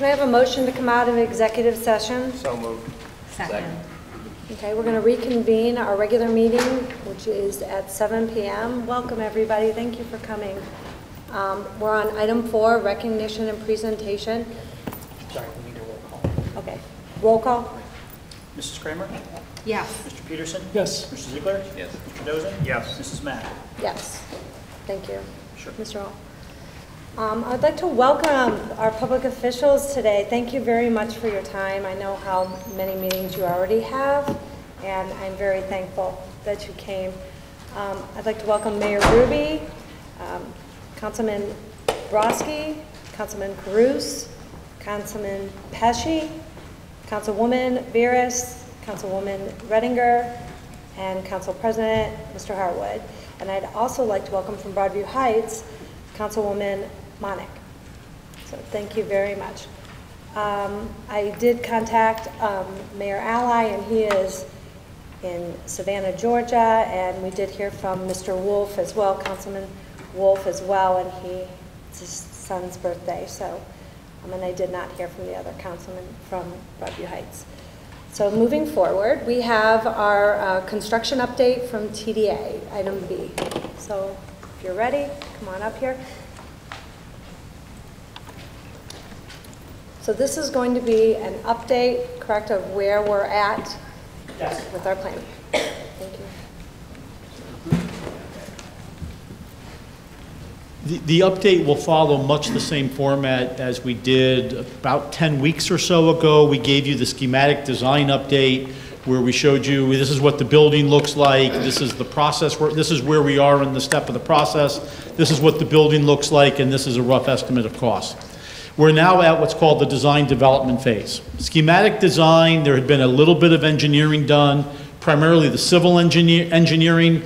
Can I have a motion to come out of executive session? So moved. Second. Okay, we're going to reconvene our regular meeting, which is at 7 p.m. Welcome, everybody. Thank you for coming. We're on item 4, recognition and presentation. Sorry, we need a roll call. Okay, roll call. Mrs. Kramer? Yes. Mr. Peterson? Yes. Mr. Ziegler? Yes. Mr. Dozen? Yes. Mrs. Mack? Yes. Thank you. Sure. Mr. Hall. I'd like to welcome our public officials today. Thank you very much for your time. I know how many meetings you already have, and I'm very thankful that you came. I'd like to welcome Mayor Ruby, Councilman Broski, Councilman Caruso, Councilman Pesci, Councilwoman Veras, Councilwoman Redinger, and Council President Mr. Harwood. And I'd also like to welcome from Broadview Heights, Councilwoman Monick. So thank you very much. I did contact Mayor Ally, and he is in Savannah, Georgia, and we did hear from Mr. Wolf as well, Councilman Wolf as well, and it's his son's birthday, so, and I did not hear from the other councilman from Broadview Heights. So moving forward, we have our construction update from TDA, item B. So if you're ready, come on up here. So this is going to be an update, correct, of where we're at with our planning. Thank you. The update will follow much the same format as we did about 10 weeks or so ago. We gave you the schematic design update where we showed you this is what the building looks like, this is the process, this is where we are in the step of the process, this is what the building looks like, and this is a rough estimate of cost. We're now at what's called the design development phase. Schematic design, there had been a little bit of engineering done, primarily the civil engineering,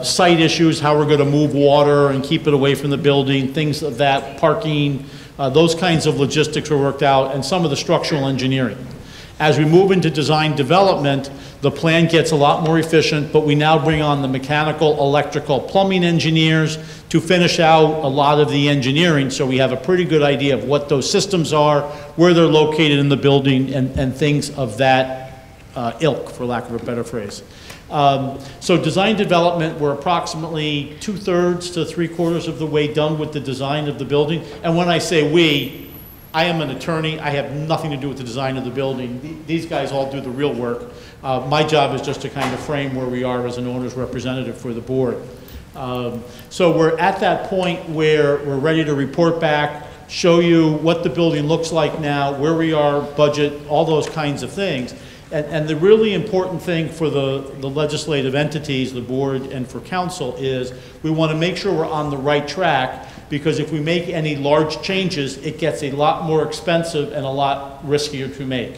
site issues, how we're going to move water and keep it away from the building, things of that, parking, those kinds of logistics were worked out, and some of the structural engineering. As we move into design development, the plan gets a lot more efficient, but we now bring on the mechanical, electrical, plumbing engineers to finish out a lot of the engineering, so we have a pretty good idea of what those systems are, where they're located in the building, and things of that ilk, for lack of a better phrase. So design development, we're approximately 2/3 to 3/4 of the way done with the design of the building. And when I say we, I am an attorney. I have nothing to do with the design of the building. These guys all do the real work. My job is just to kind of frame where we are as an owner's representative for the board. So we're at that point where we're ready to report back, show you what the building looks like now, where we are, budget, all those kinds of things. And the really important thing for the legislative entities, the board, and for council is we want to make sure we're on the right track, because if we make any large changes, it gets a lot more expensive and a lot riskier to make.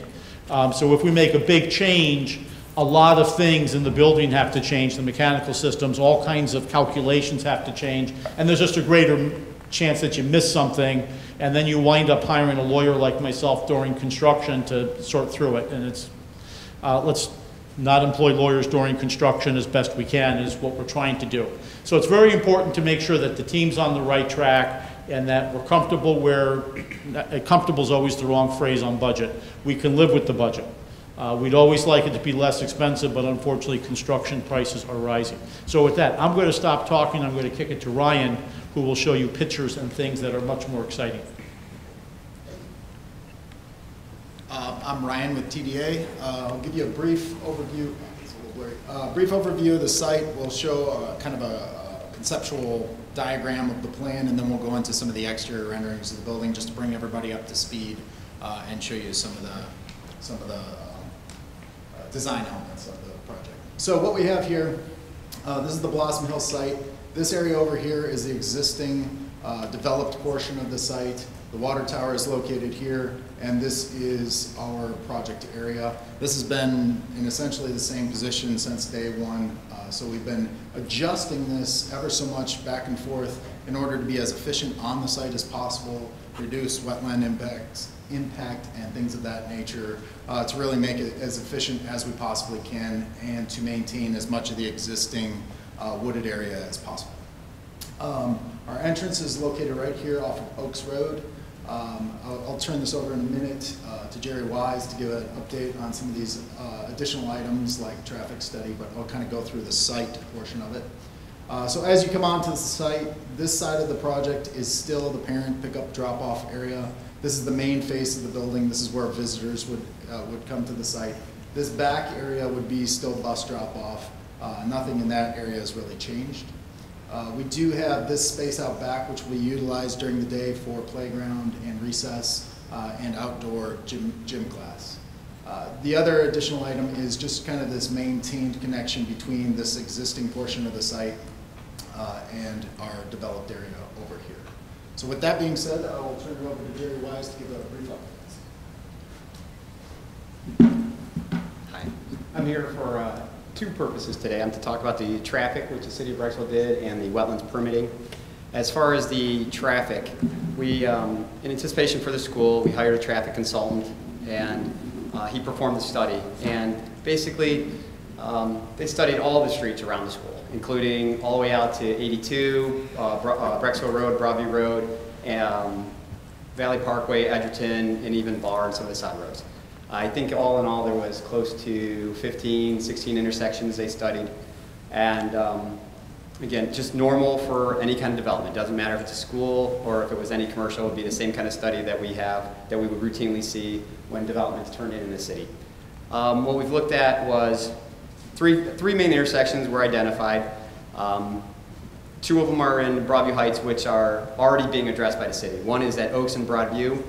So if we make a big change, a lot of things in the building have to change, the mechanical systems, all kinds of calculations have to change, and there's just a greater chance that you miss something, and then you wind up hiring a lawyer like myself during construction to sort through it, and it's let's not employ lawyers during construction as best we can is what we're trying to do. So it's very important to make sure that the team's on the right track and that we're comfortable where, comfortable is always the wrong phrase on budget. We can live with the budget. We'd always like it to be less expensive, but unfortunately construction prices are rising. So with that, I'm going to stop talking. I'm going to kick it to Ryan, who will show you pictures and things that are much more exciting. I'm Ryan with TDA. I'll give you a brief overview. It's a little blurry. Brief overview of the site. We'll show kind of a conceptual diagram of the plan, and then we'll go into some of the exterior renderings of the building just to bring everybody up to speed and show you some of the design elements of the project. So what we have here, this is the Blossom Hill site. This area over here is the existing developed portion of the site. The water tower is located here, and this is our project area. This has been in essentially the same position since day one, so we've been adjusting this ever so much back and forth in order to be as efficient on the site as possible, reduce wetland impact and things of that nature, to really make it as efficient as we possibly can and to maintain as much of the existing wooded area as possible. Our entrance is located right here off of Oaks Road. I'll turn this over in a minute to Jerry Wise to give an update on some of these additional items like traffic study, but I'll kind of go through the site portion of it. So as you come onto the site, this side of the project is still the parent pickup drop-off area. This is the main face of the building. This is where visitors would come to the site. This back area would be still bus drop-off. Nothing in that area has really changed. We do have this space out back, which we utilize during the day for playground and recess and outdoor gym class. The other additional item is just kind of this maintained connection between this existing portion of the site and our developed area over here. So with that being said, I will turn it over to Jerry Wise to give a brief update. Hi, I'm here for two purposes today. I'm to talk about the traffic, which the City of Brecksville did, and the wetlands permitting. As far as the traffic, we, in anticipation for the school, we hired a traffic consultant, and he performed the study. And basically, they studied all the streets around the school, including all the way out to 82, Brecksville Road, Broadview Road, Valley Parkway, Edgerton, and even Bar and some of the side roads. I think all in all there was close to 15, 16 intersections they studied. And again, just normal for any kind of development. Doesn't matter if it's a school or if it was any commercial, it would be the same kind of study that we have, that we would routinely see when developments turned in the city. What we've looked at was three main intersections were identified. Two of them are in Broadview Heights, which are already being addressed by the city. One is at Oaks and Broadview.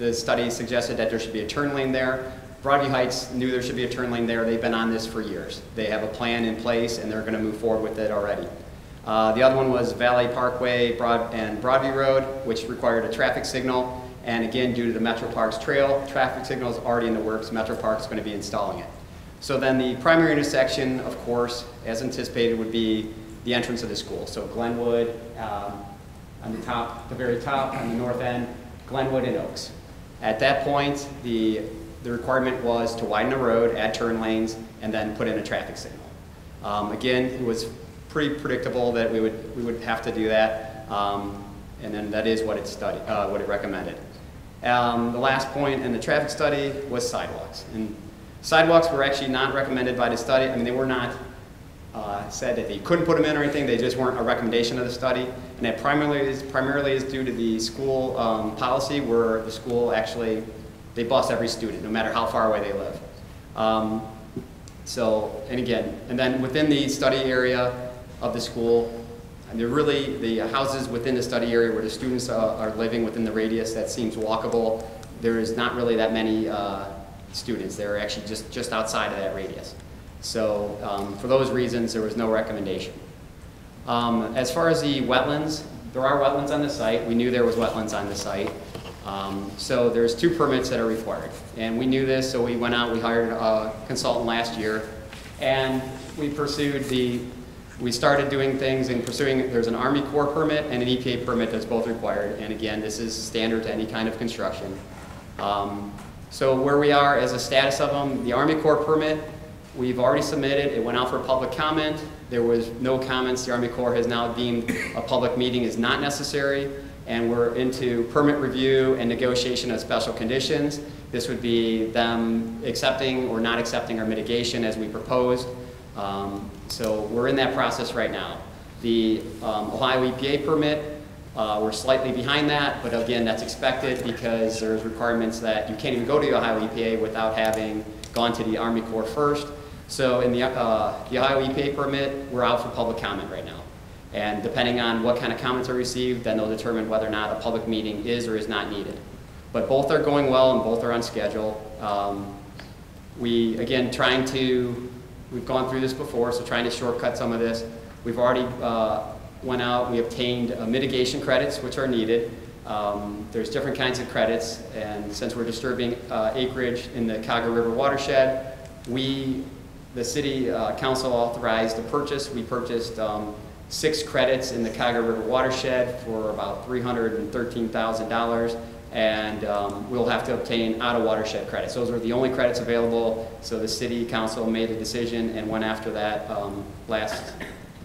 The study suggested that there should be a turn lane there. Broadview Heights knew there should be a turn lane there. They've been on this for years. They have a plan in place and they're going to move forward with it already. The other one was Valley Parkway and Broadview Road, which required a traffic signal. And again, due to the Metro Parks Trail, traffic signal is already in the works. Metro Parks is going to be installing it. So then the primary intersection, of course, as anticipated, would be the entrance of the school. So Glenwood on the top, the very top, on the north end, Glenwood and Oaks. At that point, the requirement was to widen the road, add turn lanes, and then put in a traffic signal. Again, it was pretty predictable that we would have to do that, and then that is what it recommended. The last point in the traffic study was sidewalks. And sidewalks were actually not recommended by the study. I mean, they were not said that they couldn't put them in or anything. They just weren't a recommendation of the study. And that primarily is due to the school policy, where the school actually, they bus every student, no matter how far away they live. And then within the study area of the school, and the houses within the study area where the students are living within the radius that seems walkable, there is not really that many students. They're actually just outside of that radius. So for those reasons, there was no recommendation. As far as the wetlands, there are wetlands on the site. We knew there was wetlands on the site. So there's 2 permits that are required. And we knew this, so we went out, we hired a consultant last year, and we started doing things and pursuing, there's an Army Corps permit and an EPA permit that's both required. And again, this is standard to any kind of construction. So where we are as a status of them, the Army Corps permit, we've already submitted. It went out for public comment. There was no comments. The Army Corps has now deemed a public meeting is not necessary, and we're into permit review and negotiation of special conditions. This would be them accepting or not accepting our mitigation as we proposed. So we're in that process right now. The Ohio EPA permit, we're slightly behind that, but again, that's expected because there's requirements that you can't even go to the Ohio EPA without having gone to the Army Corps first. So in the Ohio EPA permit, we're out for public comment right now. And depending on what kind of comments are received, then they'll determine whether or not a public meeting is or is not needed. But both are going well and both are on schedule. We've gone through this before, so trying to shortcut some of this. We've already went out, we obtained mitigation credits, which are needed. There's different kinds of credits, and since we're disturbing acreage in the Cauga River watershed, the city council authorized a purchase. We purchased 6 credits in the Cauga River watershed for about $313,000, and we'll have to obtain out-of-watershed credits. Those were the only credits available, so the city council made a decision and went after that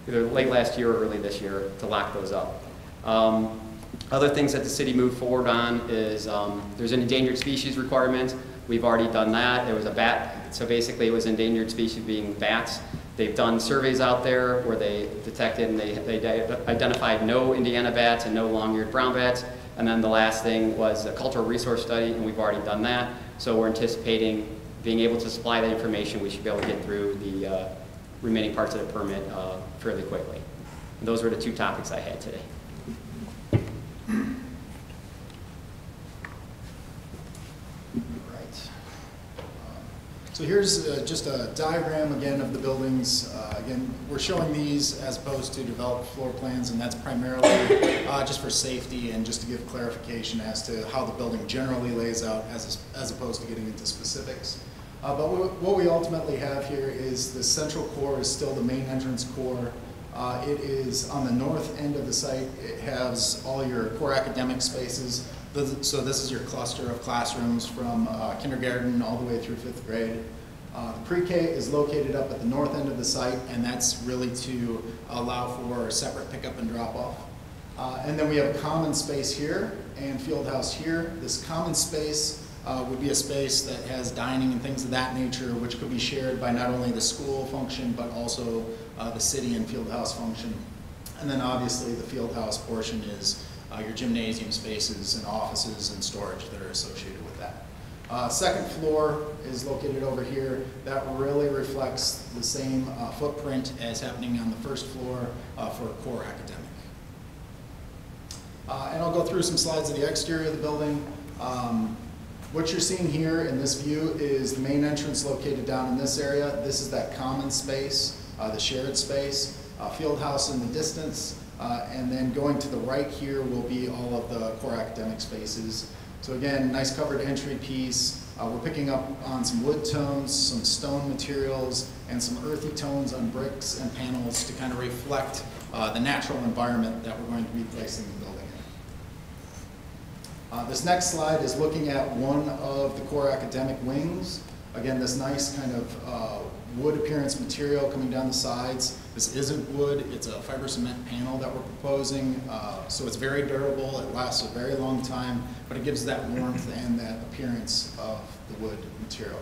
either late last year or early this year to lock those up. Other things that the city moved forward on is there's an endangered species requirement. We've already done that. There was a bat, so basically it was endangered species being bats. They've done surveys out there where they detected and they identified no Indiana bats and no long-eared brown bats. And then the last thing was a cultural resource study, and we've already done that. So we're anticipating being able to supply that information. We should be able to get through the remaining parts of the permit fairly quickly. And those were the two topics I had today. So here's just a diagram again of the buildings. Again, we're showing these as opposed to developed floor plans, and that's primarily just for safety and just to give clarification as to how the building generally lays out as opposed to getting into specifics. But what we ultimately have here is the central core is still the main entrance core. It is on the north end of the site. It has all your core academic spaces. So this is your cluster of classrooms from kindergarten all the way through 5th grade. The pre-K is located up at the north end of the site, and that's really to allow for separate pickup and drop-off. And then we have common space here and field house here. This common space would be a space that has dining and things of that nature, which could be shared by not only the school function, but also the city and field house function. And then obviously the field house portion is your gymnasium spaces and offices and storage that are associated with that. Second floor is located over here. That really reflects the same footprint as happening on the first floor for core academic. And I'll go through some slides of the exterior of the building. What you're seeing here in this view is the main entrance located down in this area. This is that common space, the shared space, field house in the distance. And then going to the right here will be all of the core academic spaces. So again, nice covered entry piece. We're picking up on some wood tones, some stone materials, and some earthy tones on bricks and panels to kind of reflect the natural environment that we're going to be placing the building in. This next slide is looking at one of the core academic wings. Again, this nice kind of wood appearance material coming down the sides. This isn't wood, it's a fiber cement panel that we're proposing. So it's very durable, it lasts a very long time, but it gives that warmth and that appearance of the wood material.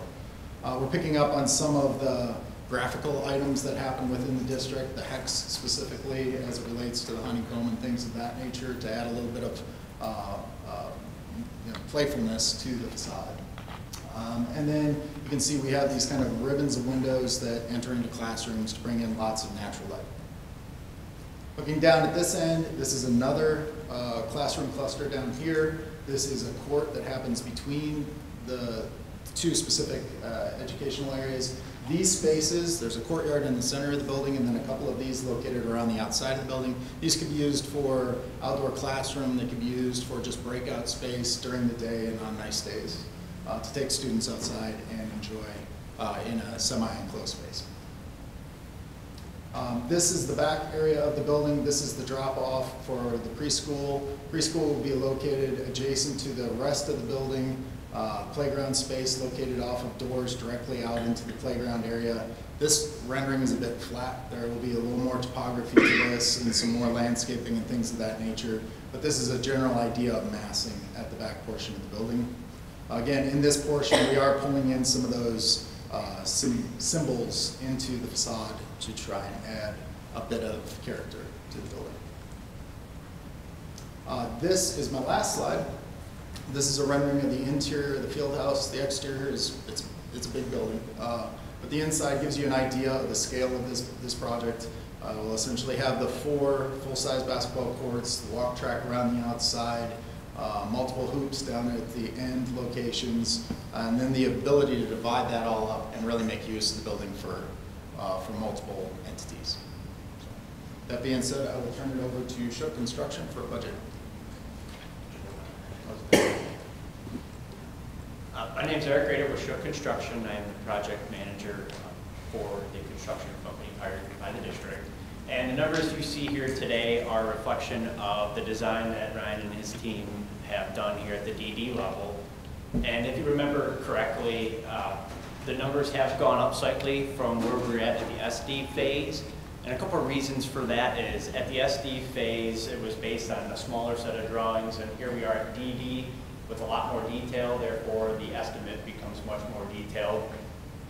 We're picking up on some of the graphical items that happen within the district, the hex specifically as it relates to the honeycomb and things of that nature to add a little bit of playfulness to the facade. And then you can see we have these kind of ribbons of windows that enter into classrooms to bring in lots of natural light. Looking down at this end, this is another classroom cluster down here. This is a court that happens between the two specific educational areas. These spaces, there's a courtyard in the center of the building and then a couple of these located around the outside of the building. These could be used for outdoor classroom, they could be used for just breakout space during the day and on nice days. To take students outside and enjoy in a semi-enclosed space. This is the back area of the building. This is the drop-off for the preschool. Preschool will be located adjacent to the rest of the building. Playground space located off of doors directly out into the playground area. This rendering is a bit flat. There will be a little more topography to this and some more landscaping and things of that nature. But this is a general idea of massing at the back portion of the building. Again, in this portion, we are pulling in some of those symbols into the facade to try and add a bit of character to the building. This is my last slide. This is a rendering of the interior of the field house. The exterior is it's a big building, but the inside gives you an idea of the scale of this project. We'll essentially have the 4 full-size basketball courts, the walk track around the outside, multiple hoops down at the end locations, and then the ability to divide that all up and really make use of the building for multiple entities. So, that being said, I will turn it over to Shook Construction for a budget. My name is Eric Rader with Shook Construction. I am the project manager for the construction company hired by the district. And the numbers you see here today are a reflection of the design that Ryan and his team have done here at the DD level. And if you remember correctly, the numbers have gone up slightly from where we're at the SD phase. And a couple of reasons for that is at the SD phase, it was based on a smaller set of drawings, and here we are at DD with a lot more detail, therefore the estimate becomes much more detailed.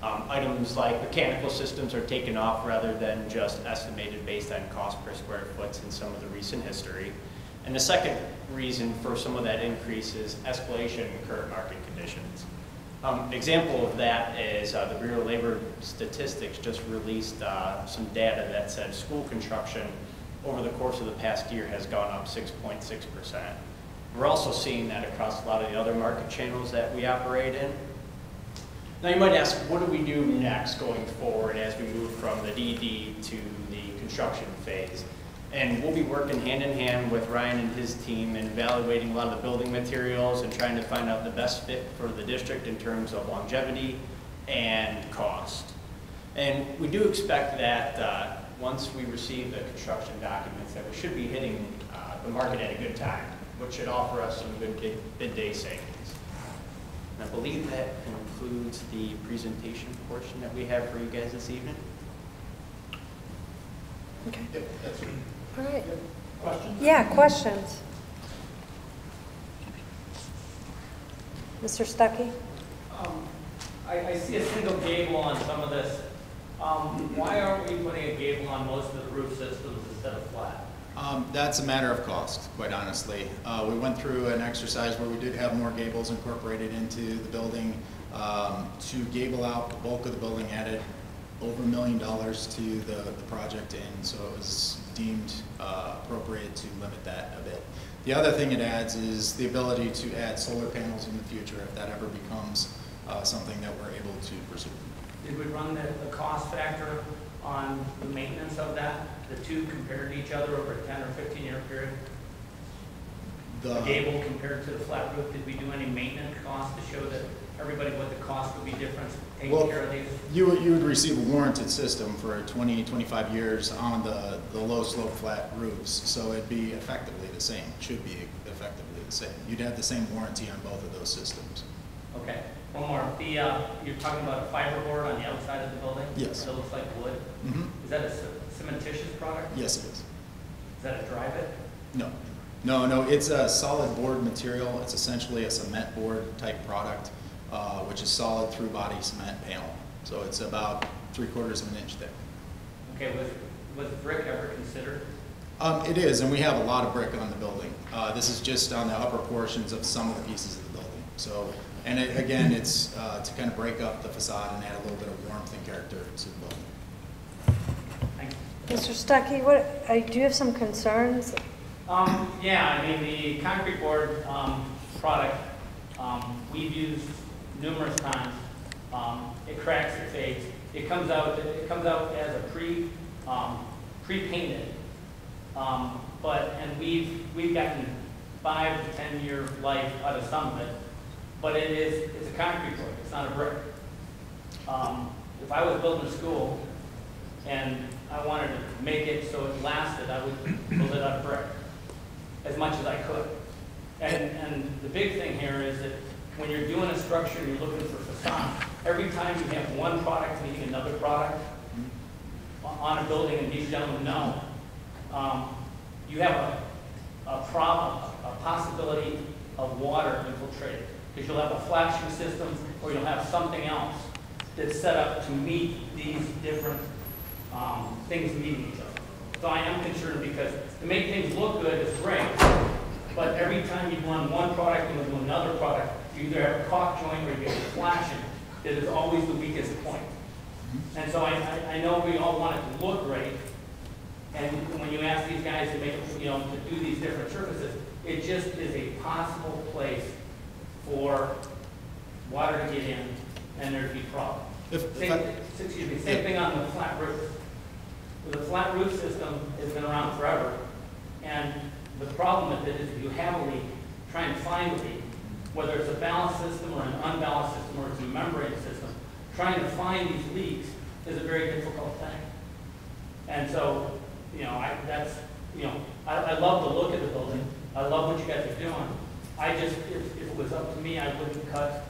Items like mechanical systems are taken off rather than just estimated based on cost per square foot in some of the recent history. And the second reason for some of that increase is escalation in current market conditions. An example of that is the Bureau of Labor Statistics just released some data that said school construction over the course of the past year has gone up 6.6%. We're also seeing that across a lot of the other market channels that we operate in. Now you might ask, what do we do next going forward as we move from the DD to the construction phase? And we'll be working hand in hand with Ryan and his team and evaluating a lot of the building materials and trying to find out the best fit for the district in terms of longevity and cost. And we do expect that once we receive the construction documents that we should be hitting the market at a good time, which should offer us some good bid-day savings. And I believe that concludes the presentation portion that we have for you guys this evening. Okay. Yep, that's right. All right. Questions? Yeah, questions. Mr. Stuckey? I see a single gable on some of this. Why aren't we putting a gable on most of the roof systems instead of flat? That's a matter of cost, quite honestly. We went through an exercise where we did have more gables incorporated into the building. To gable out the bulk of the building added over $1 million to the project, and so it was deemed appropriate to limit that a bit. The other thing it adds is the ability to add solar panels in the future if that ever becomes something that we're able to pursue. Did we run the cost factor on the maintenance of that, the two compared to each other over a 10 or 15-year period? The gable compared to the flat roof, did we do any maintenance costs to show that everybody what the cost would be different taking care of these? You would receive a warranted system for 20, 25 years on the low slope flat roofs, so it'd be effectively the same, should be effectively the same. You'd have the same warranty on both of those systems. Okay, one more. You're talking about a fiberboard on the outside of the building? Yes. That looks like wood? Mm-hmm. Is that a cementitious product? Yes, it is. Is that a dry bit? No. No, it's a solid board material. It's essentially a cement board type product, which is solid through body cement panel. So it's about 3/4 of an inch thick. Okay, was brick ever considered? It is, and we have a lot of brick on the building. This is just on the upper portions of some of the pieces of the building. So, and again, it's to kind of break up the facade and add a little bit of warmth and character to the building. Thank you. Mr. Stuckey, do you have some concerns? Yeah, I mean, the concrete board product we've used numerous times. It cracks, it fades. It comes out as a pre-painted. And we've gotten 5 to 10 year life out of some of it. But it's a concrete board. It's not a brick. If I was building a school and I wanted to make it so it lasted, I would build it out of brick as much as I could. And the big thing here is that when you're doing a structure and you're looking for facade, every time you have one product meeting another product on a building, and these gentlemen know, you have a problem, a possibility of water infiltrating, because you'll have a flashing system or you'll have something else that's set up to meet these different things meeting each other. So I am concerned because to make things look good is great, but every time you run one product into another product, you either have a caulk joint or you get a flashing that is always the weakest point. And so I know we all want it to look great, and when you ask these guys to make, to do these different surfaces, it just is a possible place for water to get in and there'd be problems. Same thing on the flat roof. The flat roof system has been around forever, and the problem with it is if you have a leak, try and find a leak, whether it's a ballast system or an unbalanced system or it's a membrane system, trying to find these leaks is a very difficult thing. And so, I love the look of the building. I love what you guys are doing. If it was up to me, I wouldn't cut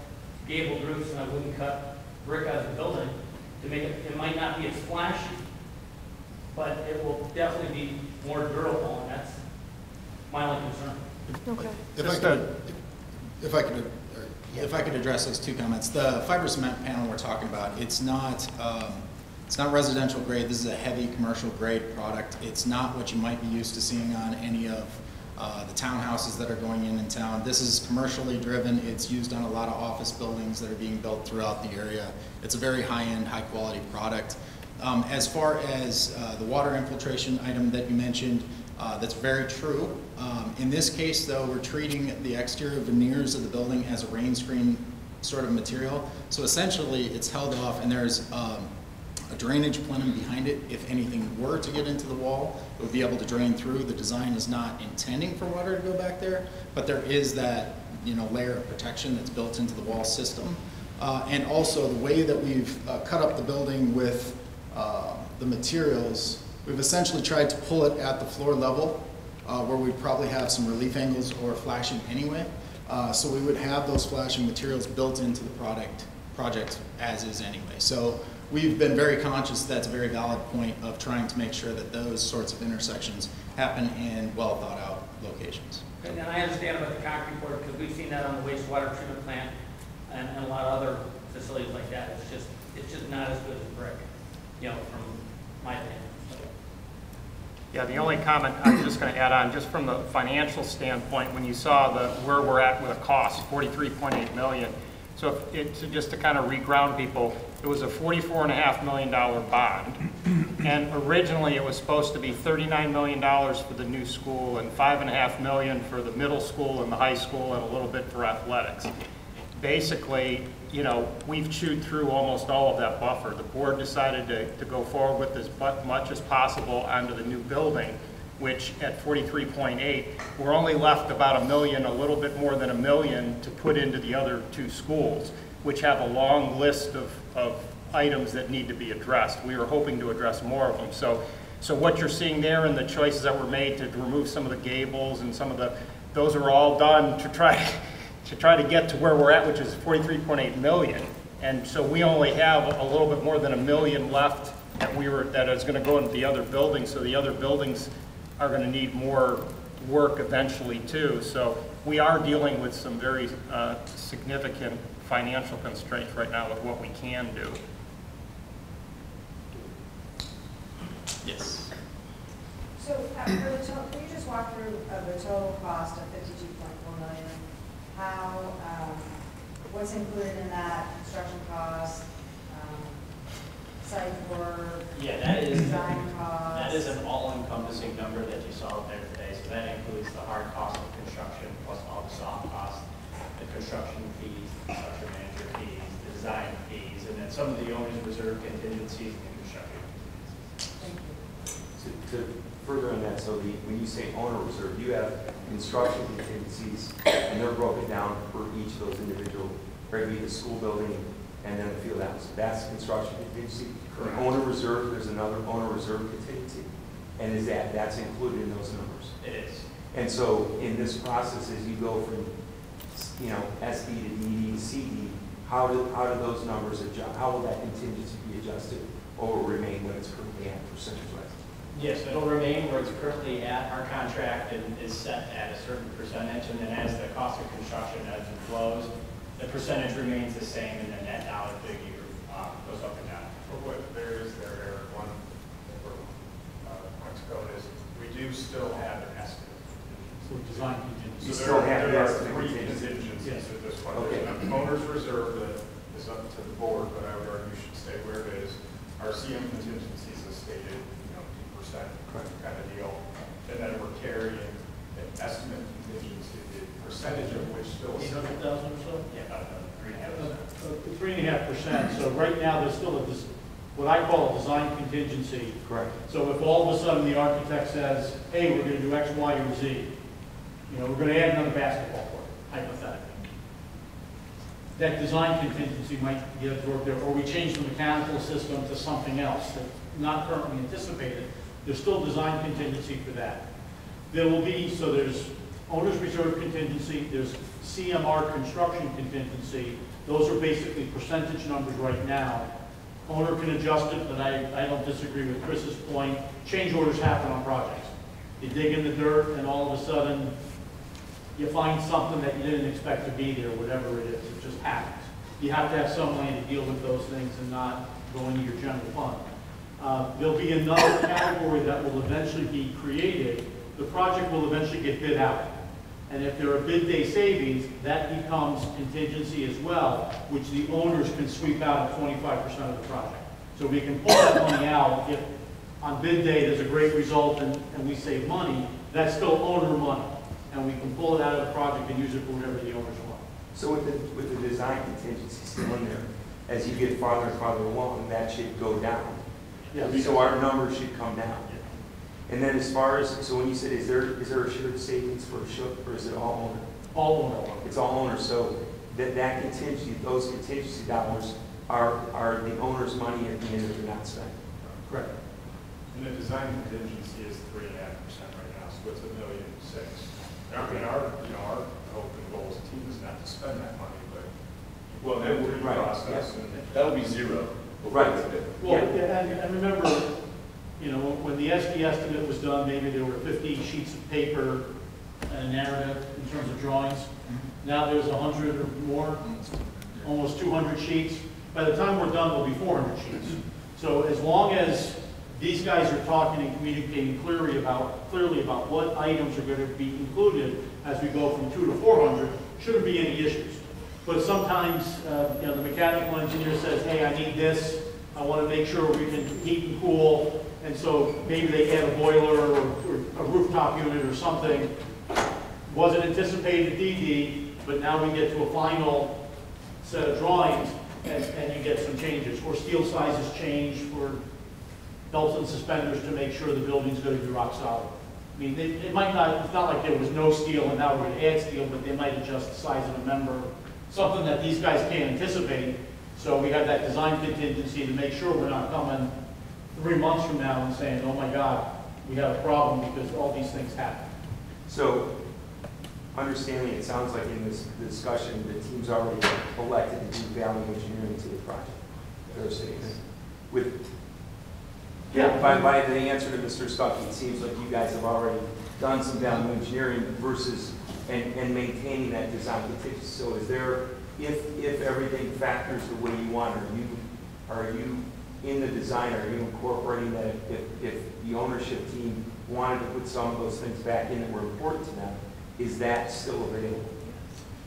gabled roofs and I wouldn't cut brick out of the building to make it might not be as flashy, but it will definitely be more durable, and that's my only concern. Okay. If I could address those two comments. The fiber cement panel we're talking about, it's not residential grade. This is a heavy commercial grade product. It's not what you might be used to seeing on any of the townhouses that are going in town. This is commercially driven. It's used on a lot of office buildings that are being built throughout the area. It's a very high-end, high-quality product. As far as the water infiltration item that you mentioned, that's very true. In this case, though, we're treating the exterior veneers of the building as a rain screen sort of material. So essentially, it's held off, and there's a drainage plenum behind it. If anything were to get into the wall, it would be able to drain through. The design is not intending for water to go back there, but there is that layer of protection that's built into the wall system. And also the way that we've cut up the building with the materials, we've essentially tried to pull it at the floor level where we probably have some relief angles or flashing anyway. So we would have those flashing materials built into the project as is anyway. So we've been very conscious that's a very valid point of trying to make sure that those sorts of intersections happen in well thought out locations. And I understand about the concrete board because we've seen that on the wastewater treatment plant and a lot of other facilities like that. It's just not as good as brick, from my opinion. Yeah, the only comment I'm just going to add on, just from the financial standpoint, when you saw where we're at with a cost, $43.8 million. So just to kind of reground people, it was a $44.5 million bond, and originally it was supposed to be $39 million for the new school and $5.5 million for the middle school and the high school and a little bit for athletics. Basically, we've chewed through almost all of that buffer. The board decided to go forward with as much as possible onto the new building, which at 43.8, we're only left about $1 million, a little bit more than $1 million to put into the other two schools, which have a long list of items that need to be addressed. We were hoping to address more of them. So what you're seeing there and the choices that were made to remove some of the gables and those are all done to try to get to where we're at, which is 43.8 million. And so we only have a little bit more than $1 million left that is going to go into the other buildings. So the other buildings are going to need more work eventually too. So we are dealing with some very significant financial constraints right now with what we can do. Yes. So can you just walk through the total cost of $52.4 million? How, what's included in that, construction cost, site work, design cost? That is an all-encompassing number that you saw up there today. So that includes the hard cost of construction plus all the soft costs, the construction fees, the construction manager fees, the design fees, and then some of the owner's reserve contingencies and construction contingencies. To further on that, so when you say owner reserve, you have construction contingencies, and they're broken down for each of those individual, maybe the school building and then the field house. That's construction contingency. Correct. Owner reserve, there's another owner reserve contingency, and that's included in those numbers? It is. And so in this process, as you go from SD to DD to CD, how do those numbers adjust? How will that contingency be adjusted, or will it remain when it's currently at percentage-wise? Yes, it'll remain where it's currently at. Our contract is set at a certain percentage, and then as the cost of construction ebbs and flows, the percentage remains the same, and then that dollar figure goes up and down. What there is there, one point to go is we do still have an estimate. So design contingency. So there are three contingencies at this point. Okay. There's an owner's reserve that is up to the board, but I would argue you should stay where it is. Our CM contingencies is stated, 2% kind of deal. And then we're carrying an estimate contingency, the percentage of which still is 800,000 or so? Yeah, about 3.5%. 3.5%. So right now, there's still what I call a design contingency. Correct. So if all of a sudden the architect says, hey, we're going to do X, Y, or Z, we're going to add another basketball court, hypothetically. That design contingency might get absorbed there, or we change the mechanical system to something else that's not currently anticipated. There's still design contingency for that. There will be, so there's owner's reserve contingency, there's CMR construction contingency. Those are basically percentage numbers right now. Owner can adjust it, but I don't disagree with Chris's point. Change orders happen on projects. You dig in the dirt and all of a sudden you find something that you didn't expect to be there, whatever it is. It just happens. You have to have some way to deal with those things and not go into your general fund. There'll be another category that will eventually be created. The project will eventually get bid out. And if there are bid day savings, that becomes contingency as well, which the owners can sweep out at 25% of the project. So we can pull that money out. If on bid day there's a great result and we save money, that's still owner money. And we can pull it out of the project and use it for whatever the owners want. So with the design contingency still in there, as you get farther and farther along, that should go down. Yeah. So our numbers should come down. And then as far as, so when you said, is there a shared savings for Shook, or is it all owner? All owner. It's all owner, so that contingency, those contingency dollars are the owner's money at the end of the not spent. Correct. And the design contingency is 3.5% right now, so it's $1.6 million. I mean, our hope and goal as a team is not to spend that money, but well, that would be process, and that'll be zero. Right. Well, and remember, when the SD estimate was done, maybe there were 50 sheets of paper and a narrative in terms of drawings. Now there's 100 or more, almost 200 sheets. By the time we're done, there'll be 400 sheets. So as long as these guys are talking and communicating clearly about what items are going to be included as we go from 200 to 400, shouldn't be any issues. But sometimes, the mechanical engineer says, hey, I need this. I want to make sure we can heat and cool. And so maybe they add a boiler or a rooftop unit or something. Wasn't anticipated DD, but now we get to a final set of drawings and you get some changes. Or steel sizes change for belts and suspenders to make sure the building's going to be rock solid. I mean, it might not, it's not like there was no steel and now we're going to add steel, but they might adjust the size of a member, something that these guys can't anticipate. So we have that design contingency to make sure we're not coming 3 months from now and saying, oh my God, we have a problem because all these things happen. So, understanding, it sounds like in this discussion, the team's already elected to do value engineering to the project. They're saying with by the answer to Mr. Stuckey, it seems like you guys have already done some value engineering versus and maintaining that design contingency. So is there, if everything factors the way you want, are you in the design, are you incorporating that if the ownership team wanted to put some of those things back in that were important to them, is that still available?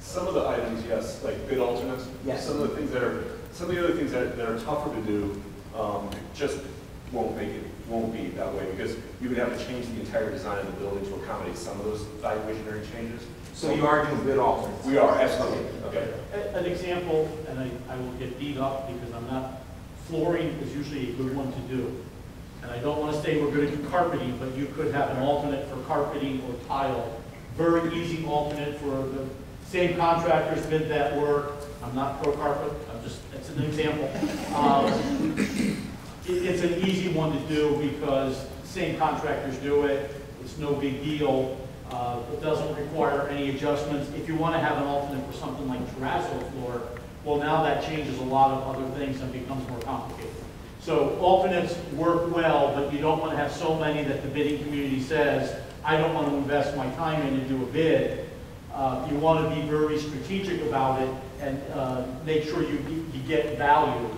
Some of the items, yes, like bid alternates. Yes. Some of the other things that are tougher to do, just won't be that way because you would have to change the entire design of the building to accommodate some of those value engineering changes. So you are doing bid alternates? We are, absolutely. Okay. An example, and I will get beat up because I'm not, flooring is usually a good one to do. And I don't want to say we're going to do carpeting, but you could have an alternate for carpeting or tile. Very easy alternate for the same contractors bid that work. I'm not pro carpet, it's an example. It's an easy one to do because same contractors do it. It's no big deal. It doesn't require any adjustments. If you want to have an alternate for something like terrazzo floor, well, now that changes a lot of other things and becomes more complicated. So alternates work well, but you don't want to have so many that the bidding community says, I don't want to invest my time in and do a bid. You want to be very strategic about it and make sure you get value.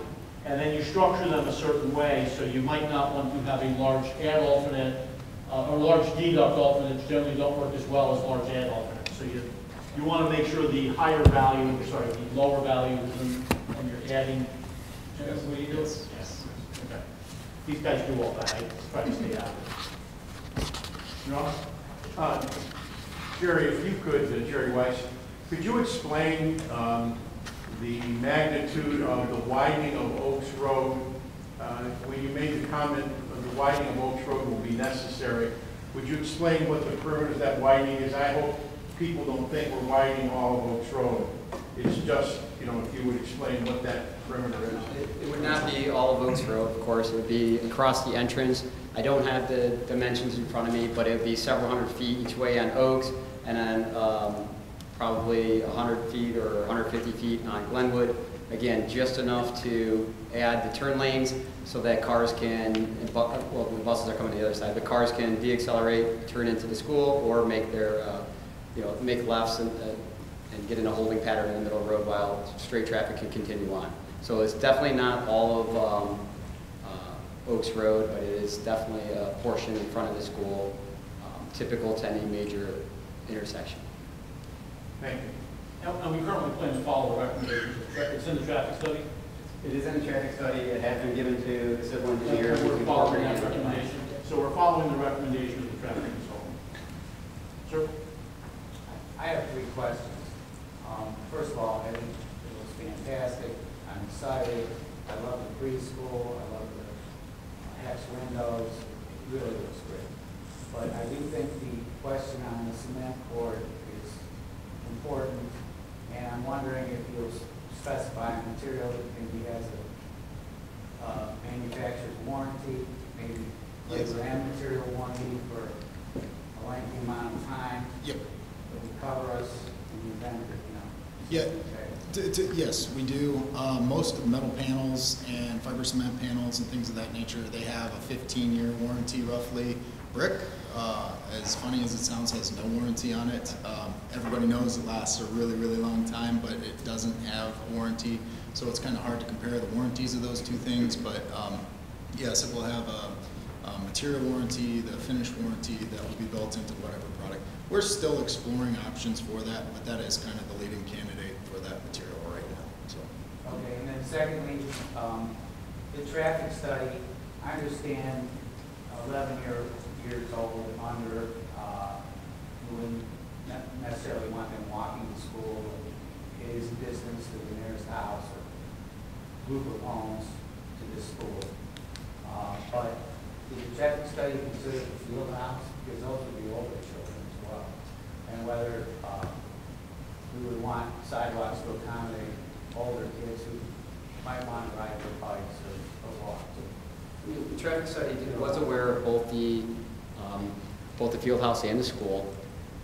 And then you structure them a certain way, so you might not want to have a large add alternate or large deduct alternates generally don't work as well as large add alternates. So you want to make sure the higher value, the lower value when you're adding. Yes. What do you do? Yes. Okay. These guys do all that. I try to stay out of it. Jerry, if you could, Jerry Weiss, could you explain the magnitude of the widening of Oaks Road? When you made the comment of the widening of Oaks Road will be necessary, would you explain what the perimeter of that widening is? I hope people don't think we're widening all of Oaks Road. It's just, if you would explain what that perimeter is. It would not be all of Oaks Road, of course. It would be across the entrance. I don't have the dimensions in front of me, but it would be several hundred feet each way on Oaks, and then probably 100 feet or 150 feet on Glenwood. Again, just enough to add the turn lanes so that cars can, well, the buses are coming to the other side, but cars can deaccelerate, turn into the school, or make their, make lefts and get in a holding pattern in the middle of the road while straight traffic can continue on. So it's definitely not all of Oaks Road, but it is definitely a portion in front of the school, typical to any major intersection. Thank you. And we currently plan to follow the recommendations. It's in the traffic study. It is in the traffic study. It has been given to the civil engineer. And we're following that recommendation. So we're following the recommendation of the traffic consultant. Sir? I have 3 questions. First of all, I think it was fantastic. I'm excited. I love the preschool. I love the hex windows. It really looks great. But I do think the question on the cement court is important, and I'm wondering if you'll specify a material that maybe has a manufacturer's warranty, maybe labor and material warranty for a lengthy amount of time. Yep. That would cover us in the event that, Yeah. Yes, we do. Most of the metal panels and fiber cement panels and things of that nature, they have a 15-year warranty roughly. Brick, as funny as it sounds, has no warranty on it. Everybody knows it lasts a really, really long time, but it doesn't have a warranty. So it's kind of hard to compare the warranties of those 2 things. But yes, it will have a material warranty, the finish warranty that will be built into whatever product. We're still exploring options for that, but that is kind of the leading candidate for that material right now. So. Okay, and then secondly, the traffic study, I understand 11 years old and under, you wouldn't necessarily want them walking to school. It is a distance to the nearest house or group of homes to this school. But did the traffic study consider the field house? Because those would be older children as well. And whether we would want sidewalks to accommodate older kids who might want to ride their bikes or walk. The traffic study was aware of both the field house and the school,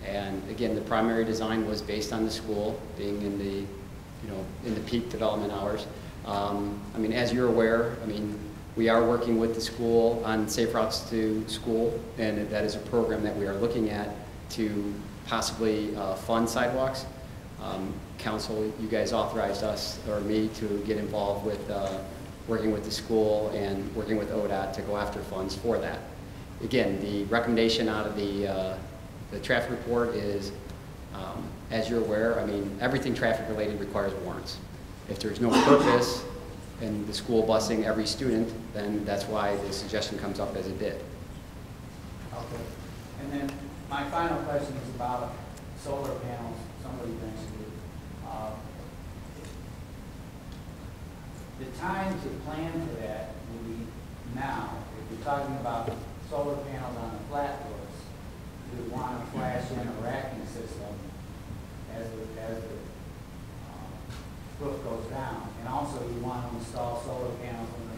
and again, the primary design was based on the school being in the, in the peak development hours. I mean, as you're aware, I mean, we are working with the school on safe routes to school, and that is a program that we are looking at to possibly fund sidewalks. Council, you guys authorized us, or me, to get involved with working with the school and working with ODOT to go after funds for that. Again, the recommendation out of the traffic report is, as you're aware, I mean, everything traffic related requires warrants. If there's no purpose in the school busing every student, then that's why the suggestion comes up as it did. Okay. And then my final question is about solar panels. Somebody mentioned it. The time to plan for that will be now. If you're talking about solar panels on the flat roofs, you would want to flash in a racking system as the roof goes down. And also you want to install solar panels when the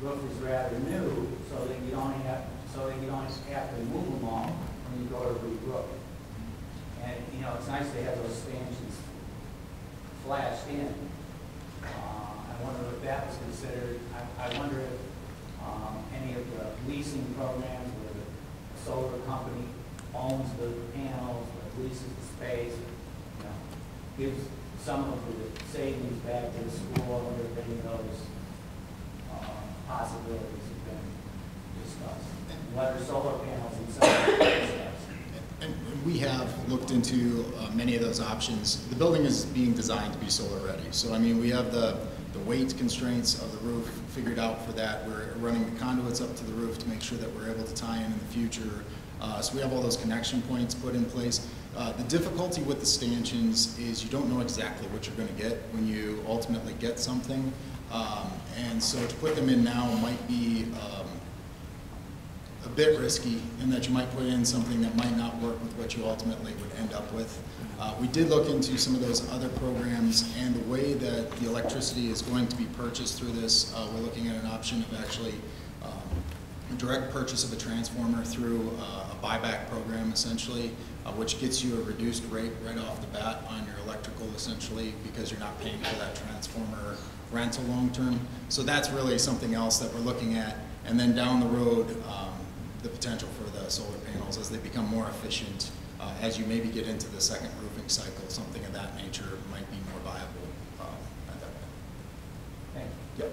roof is rather new, so that you don't have to move them all when you go to re-roof. And it's nice to have those stanchions flashed in. I wonder if that was considered. I wonder if any of the leasing programs where the solar company owns the panels, or leases the space, gives some of the savings back to the school. I wonder if any of those possibilities have been discussed. Whether solar panels themselves are discussed. And we have looked into many of those options. The building is being designed to be solar ready. So, I mean, we have the weight constraints of the roof figured out for that. We're running the conduits up to the roof to make sure that we're able to tie in the future. So we have all those connection points put in place. The difficulty with the stanchions is you don't know exactly what you're going to get when you ultimately get something. And so to put them in now might be a bit risky, in that you might put in something that might not work with what you ultimately would end up with. We did look into some of those other programs, and the way that the electricity is going to be purchased through this, we're looking at an option of actually direct purchase of a transformer through a buyback program, essentially, which gets you a reduced rate right off the bat on your electrical, essentially, because you're not paying for that transformer rental long term. So that's really something else that we're looking at. And then down the road, the potential for the solar panels as they become more efficient, as you maybe get into the second roofing cycle, something of that nature might be more viable at that point. Thank Yep.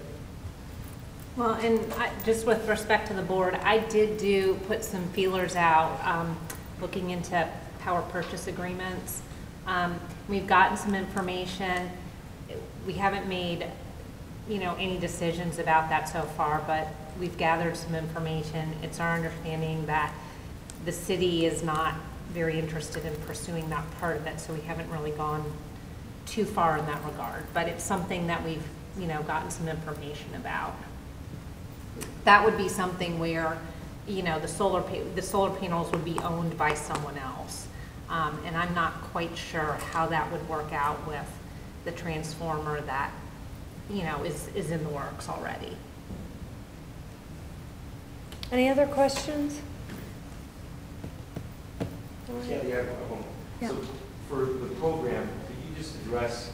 Well, and just with respect to the board, I did put some feelers out, looking into power purchase agreements. We've gotten some information. We haven't made, any decisions about that so far, but we've gathered some information. It's our understanding that the city is not very interested in pursuing that part of it, so we haven't really gone too far in that regard. But it's something that we've, gotten some information about. That would be something where, the solar panels would be owned by someone else. And I'm not quite sure how that would work out with the transformer that, is in the works already. Any other questions? Kathy, I have one. Yeah. So for the program, could you just address,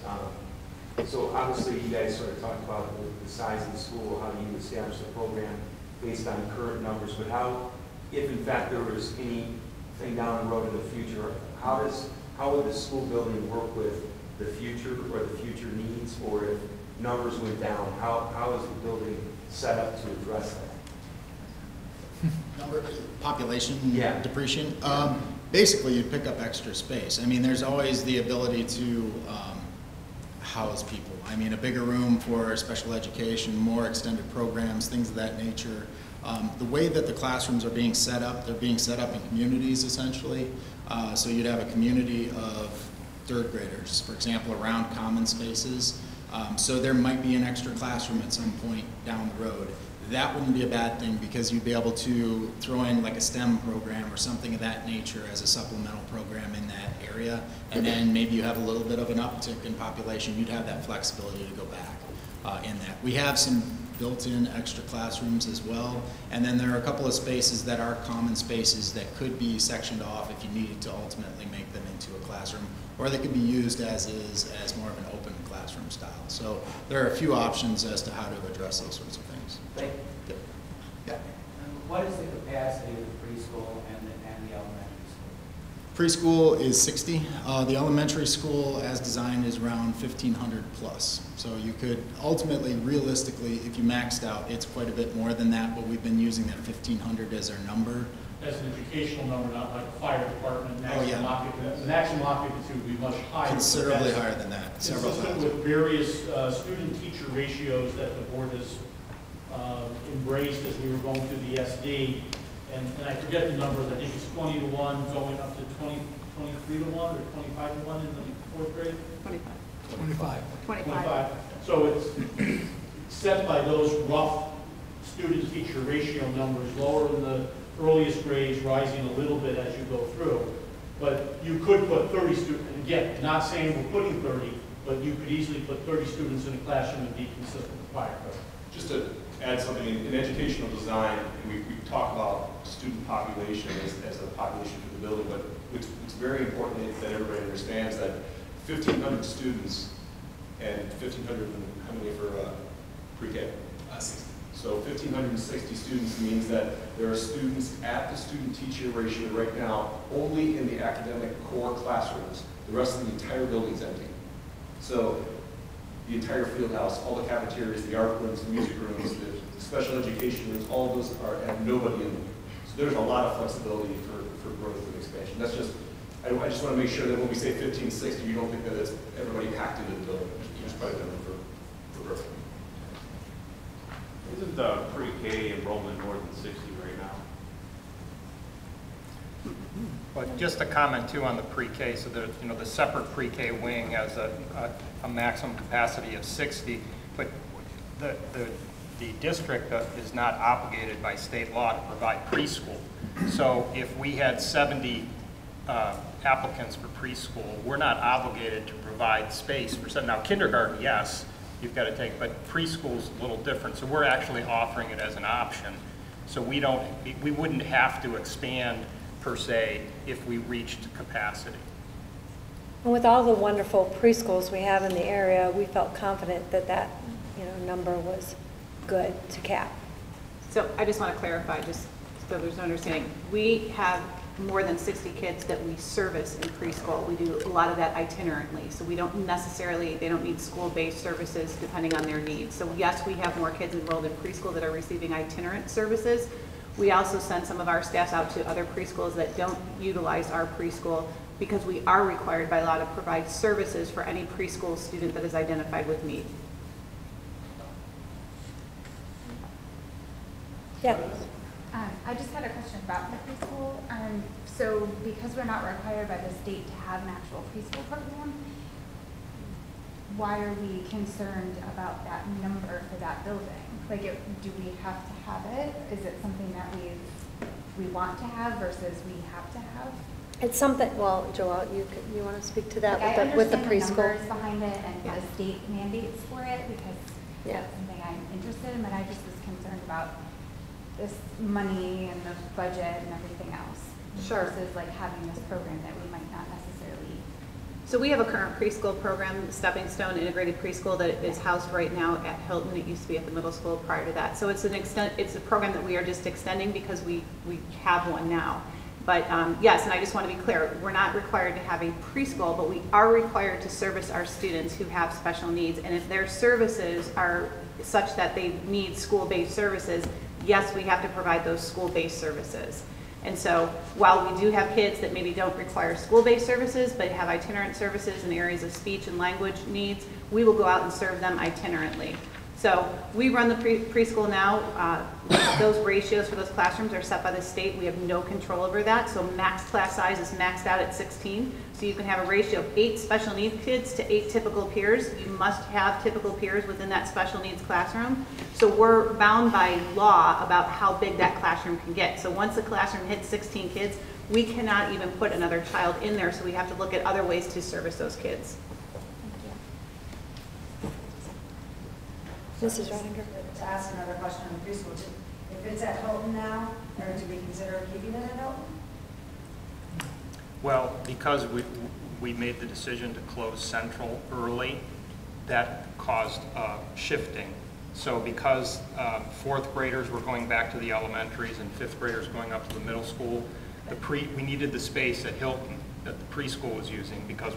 so obviously you guys sort of talked about the size of the school, how you establish the program based on current numbers, but how, if in fact there was anything down the road in the future, how would the school building work with the future or the future needs, or if numbers went down, how is the building set up to address that? Population Yeah. depreciation. Basically, you pick up extra space. I mean, there's always the ability to house people. I mean, a bigger room for special education, more extended programs, things of that nature. The way that the classrooms are being set up, they're being set up in communities, essentially. So you'd have a community of third graders, for example, around common spaces. So there might be an extra classroom at some point down the road. That wouldn't be a bad thing, because you'd be able to throw in like a STEM program or something of that nature as a supplemental program in that area, and then maybe you have a little bit of an uptick in population. You'd have that flexibility to go back in that. We have some built-in extra classrooms as well, and then there are a couple of spaces that are common spaces that could be sectioned off if you needed to ultimately make them into a classroom, or they could be used as is, as more of an open classroom style. So there are a few options as to how to address those sorts of things. Thank you. Yeah. What is the capacity of the preschool and the elementary school? Preschool is 60. The elementary school, as designed, is around 1,500 plus. So you could ultimately, realistically, if you maxed out, it's quite a bit more than that, but we've been using that 1,500 as our number. As an educational number, not like fire department, maximum occupancy. The maximum occupancy would be much higher. Considerably higher than that, several consistent thousand. with various student-teacher ratios that the board has embraced as we were going through the SD. And I forget the numbers, I think it's 20 to 1, going up to 23 to 1, or 25 to 1 in the fourth grade? 25. So it's set by those rough student-teacher ratio numbers, lower in the earliest grades, rising a little bit as you go through. But you could put 30 students, and again, not saying we're putting 30, but you could easily put 30 students in a classroom and be consistent with fire code. Just to add something, in educational design, we talk about student population as a population for the building, but it's very important that everybody understands that 1,500 students and 1,500, how many for pre-K? 60. So 1,560 students means that there are students at the student-teacher ratio right now only in the academic core classrooms. The rest of the entire building's empty. So the entire field house, all the cafeterias, the art rooms, the music rooms, the special education rooms, all of those have nobody in them. So there's a lot of flexibility for growth and expansion. That's just, I just want to make sure that when we say 1,560, you don't think that it's everybody packed into the building. Just probably done for growth. Isn't the pre-K enrollment more than 60 right now? But just a comment too on the pre-K, so the separate pre-K wing has a maximum capacity of 60, but the district is not obligated by state law to provide preschool. So if we had 70 applicants for preschool, we're not obligated to provide space for some. Now kindergarten, yes, you've got to take, but preschool's a little different. So we're actually offering it as an option. So we wouldn't have to expand per se if we reached capacity. And with all the wonderful preschools we have in the area, we felt confident that that, number was good to cap. So I just want to clarify, just so there's no understanding. We have more than 60 kids that we service in preschool. We do a lot of that itinerantly, so we don't necessarily, they don't need school-based services depending on their needs. So yes, we have more kids enrolled in preschool that are receiving itinerant services. We also send some of our staffs out to other preschools that don't utilize our preschool because we are required by law to provide services for any preschool student that is identified with need. Yeah. I just had a question about the preschool. So because we're not required by the state to have an actual preschool program, why are we concerned about that number for that building? Like, do we have to have it? Is it something that we want to have versus we have to have? It's something, well, Joelle, you want to speak to that Like, with the I understand preschool? the numbers behind it and the state mandates for it because that's something I'm interested in, but I just was concerned about this money and the budget and everything else. Sure. Versus like having this program that we might not necessarily. So we have a current preschool program, Stepping Stone Integrated Preschool, that is housed right now at Hilton. It used to be at the middle school prior to that. So it's it's a program that we are just extending because we have one now. But yes, and I just want to be clear, we're not required to have a preschool, but we are required to service our students who have special needs. And if their services are such that they need school-based services, yes, we have to provide those school-based services. And so while we do have kids that maybe don't require school-based services, but have itinerant services in areas of speech and language needs, we will go out and serve them itinerantly. So we run the preschool now. Those ratios for those classrooms are set by the state. We have no control over that. So max class size is maxed out at 16. So you can have a ratio of 8 special needs kids to 8 typical peers. You must have typical peers within that special needs classroom. So we're bound by law about how big that classroom can get. So once the classroom hits 16 kids, we cannot even put another child in there. So we have to look at other ways to service those kids. Mrs. Reininger. To ask another question on the preschool, if it's at Hilton now, or do we consider keeping it at Hilton? Well, because we made the decision to close Central early, that caused shifting. So because 4th graders were going back to the elementaries and 5th graders going up to the middle school, we needed the space at Hilton that the preschool was using because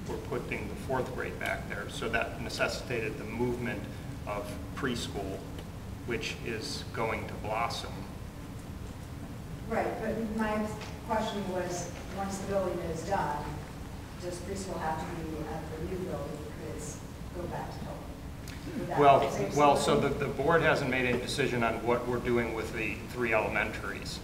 we're putting the 4th grade back there. So that necessitated the movement of preschool, which is going to Blossom. Right, but my question was, once the building is done, does preschool have to be at the new building? Because go back to Hilton. Well, so the board hasn't made any decision on what we're doing with the 3 elementaries.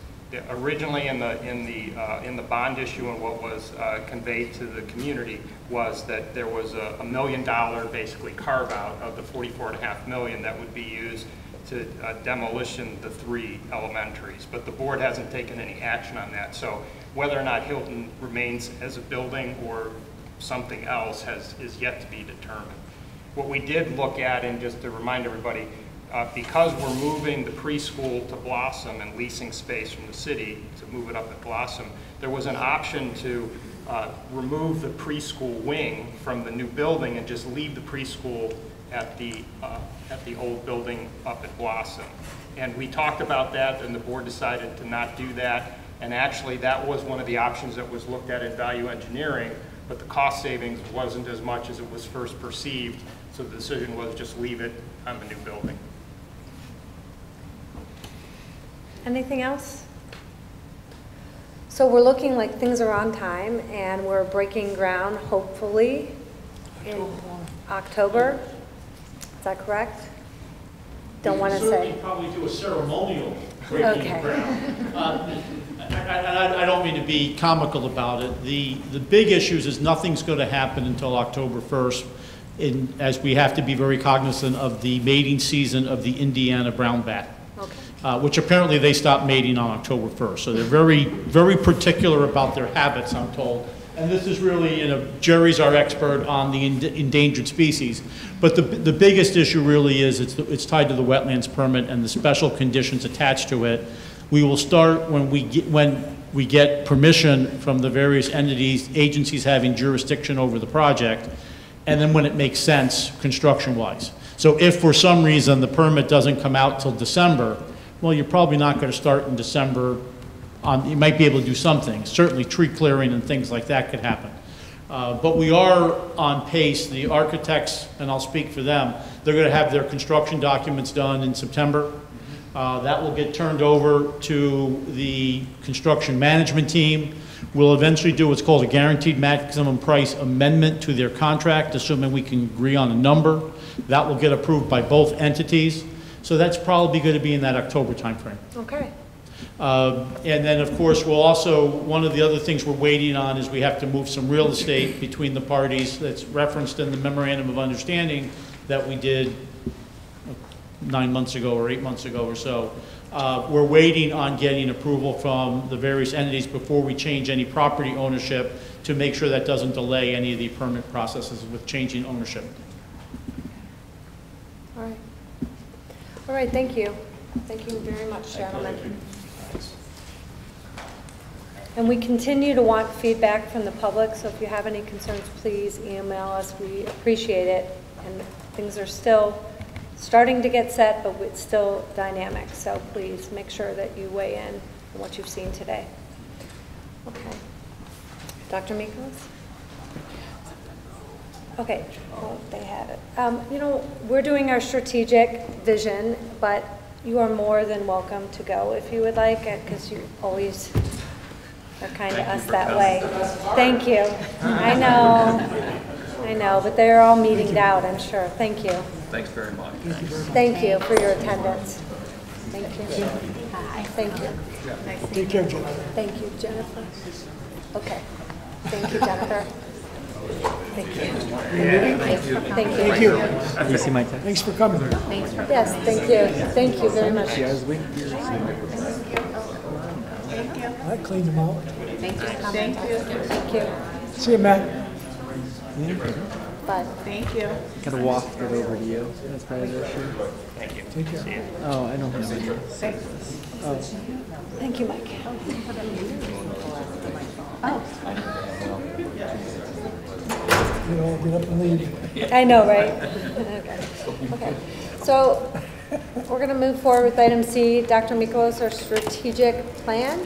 Originally in the bond issue and what was conveyed to the community was that there was a $1 million basically carve out of the $44.5 million that would be used to demolition the 3 elementaries. But the board hasn't taken any action on that. So whether or not Hilton remains as a building or something else is yet to be determined. What we did look at, and just to remind everybody, because we're moving the preschool to Blossom and leasing space from the city to move it up at Blossom, there was an option to remove the preschool wing from the new building and just leave the preschool at the old building up at Blossom. And we talked about that, and the board decided to not do that. And actually, that was one of the options that was looked at in value engineering, but the cost savings wasn't as much as it was first perceived. So the decision was just leave it on the new building. Anything else? So we're looking like things are on time, and we're breaking ground, hopefully, in October. Is that correct? Don't want to say. Certainly probably do a ceremonial breaking of ground. I don't mean to be comical about it. The big issues is nothing's going to happen until October 1st, as we have to be very cognizant of the mating season of the Indiana brownbat. Okay. Which apparently they stopped mating on October 1st. So they're very, very particular about their habits, I'm told. And this is really, you know, Jerry's our expert on the endangered species. But the biggest issue really is it's tied to the wetlands permit and the special conditions attached to it. We will start when we get permission from the various entities, agencies having jurisdiction over the project, and then when it makes sense construction-wise. So if for some reason the permit doesn't come out till December, well, you're probably not going to start in December. You might be able to do something. Certainly tree clearing and things like that could happen. But we are on pace. The architects, and I'll speak for them, they're going to have their construction documents done in September. That will get turned over to the construction management team. We'll eventually do what's called a guaranteed maximum price amendment to their contract, assuming we can agree on a number. That will get approved by both entities. So that's probably going to be in that October timeframe. Okay. And then, of course, we'll also, one of the other things we're waiting on is we have to move some real estate between the parties that's referenced in the memorandum of understanding that we did 9 months ago or 8 months ago or so. We're waiting on getting approval from the various entities before we change any property ownership to make sure that doesn't delay any of the permit processes with changing ownership. All right. All right, thank you. Thank you very much, gentlemen. And we continue to want feedback from the public, so if you have any concerns, please email us. We appreciate it. And things are still starting to get set, but it's still dynamic. So please make sure that you weigh in on what you've seen today. Okay. Dr. Mikos? Okay, well, they have it. You know, we're doing our strategic vision, but you are more than welcome to go if you would like, because you always are kind to us that way. Thank you. I know, but they're all meetinged out, I'm sure. Thank you. Thanks very much. Thank you for your attendance. Thank you. Hi. Thank you. Take care, Jennifer. Thank you, Jennifer. Okay. Thank you, Jennifer. Thank you. Thank you. Thank you. You see my text? Thanks for coming. Thanks for yes, thank you. Thank you very much. I cleaned them out. Thank you. Thank you. Thank you. See you, Matt. Bye. Thank you. Gotta walk it over to you. That's part of the issue. Thank you. Take care. Oh, I don't have any. Oh. Thank you, Mike. You know, get up and leave. I know, right? Okay. Okay. So we're going to move forward with item C. Dr. Miklos, our strategic plan.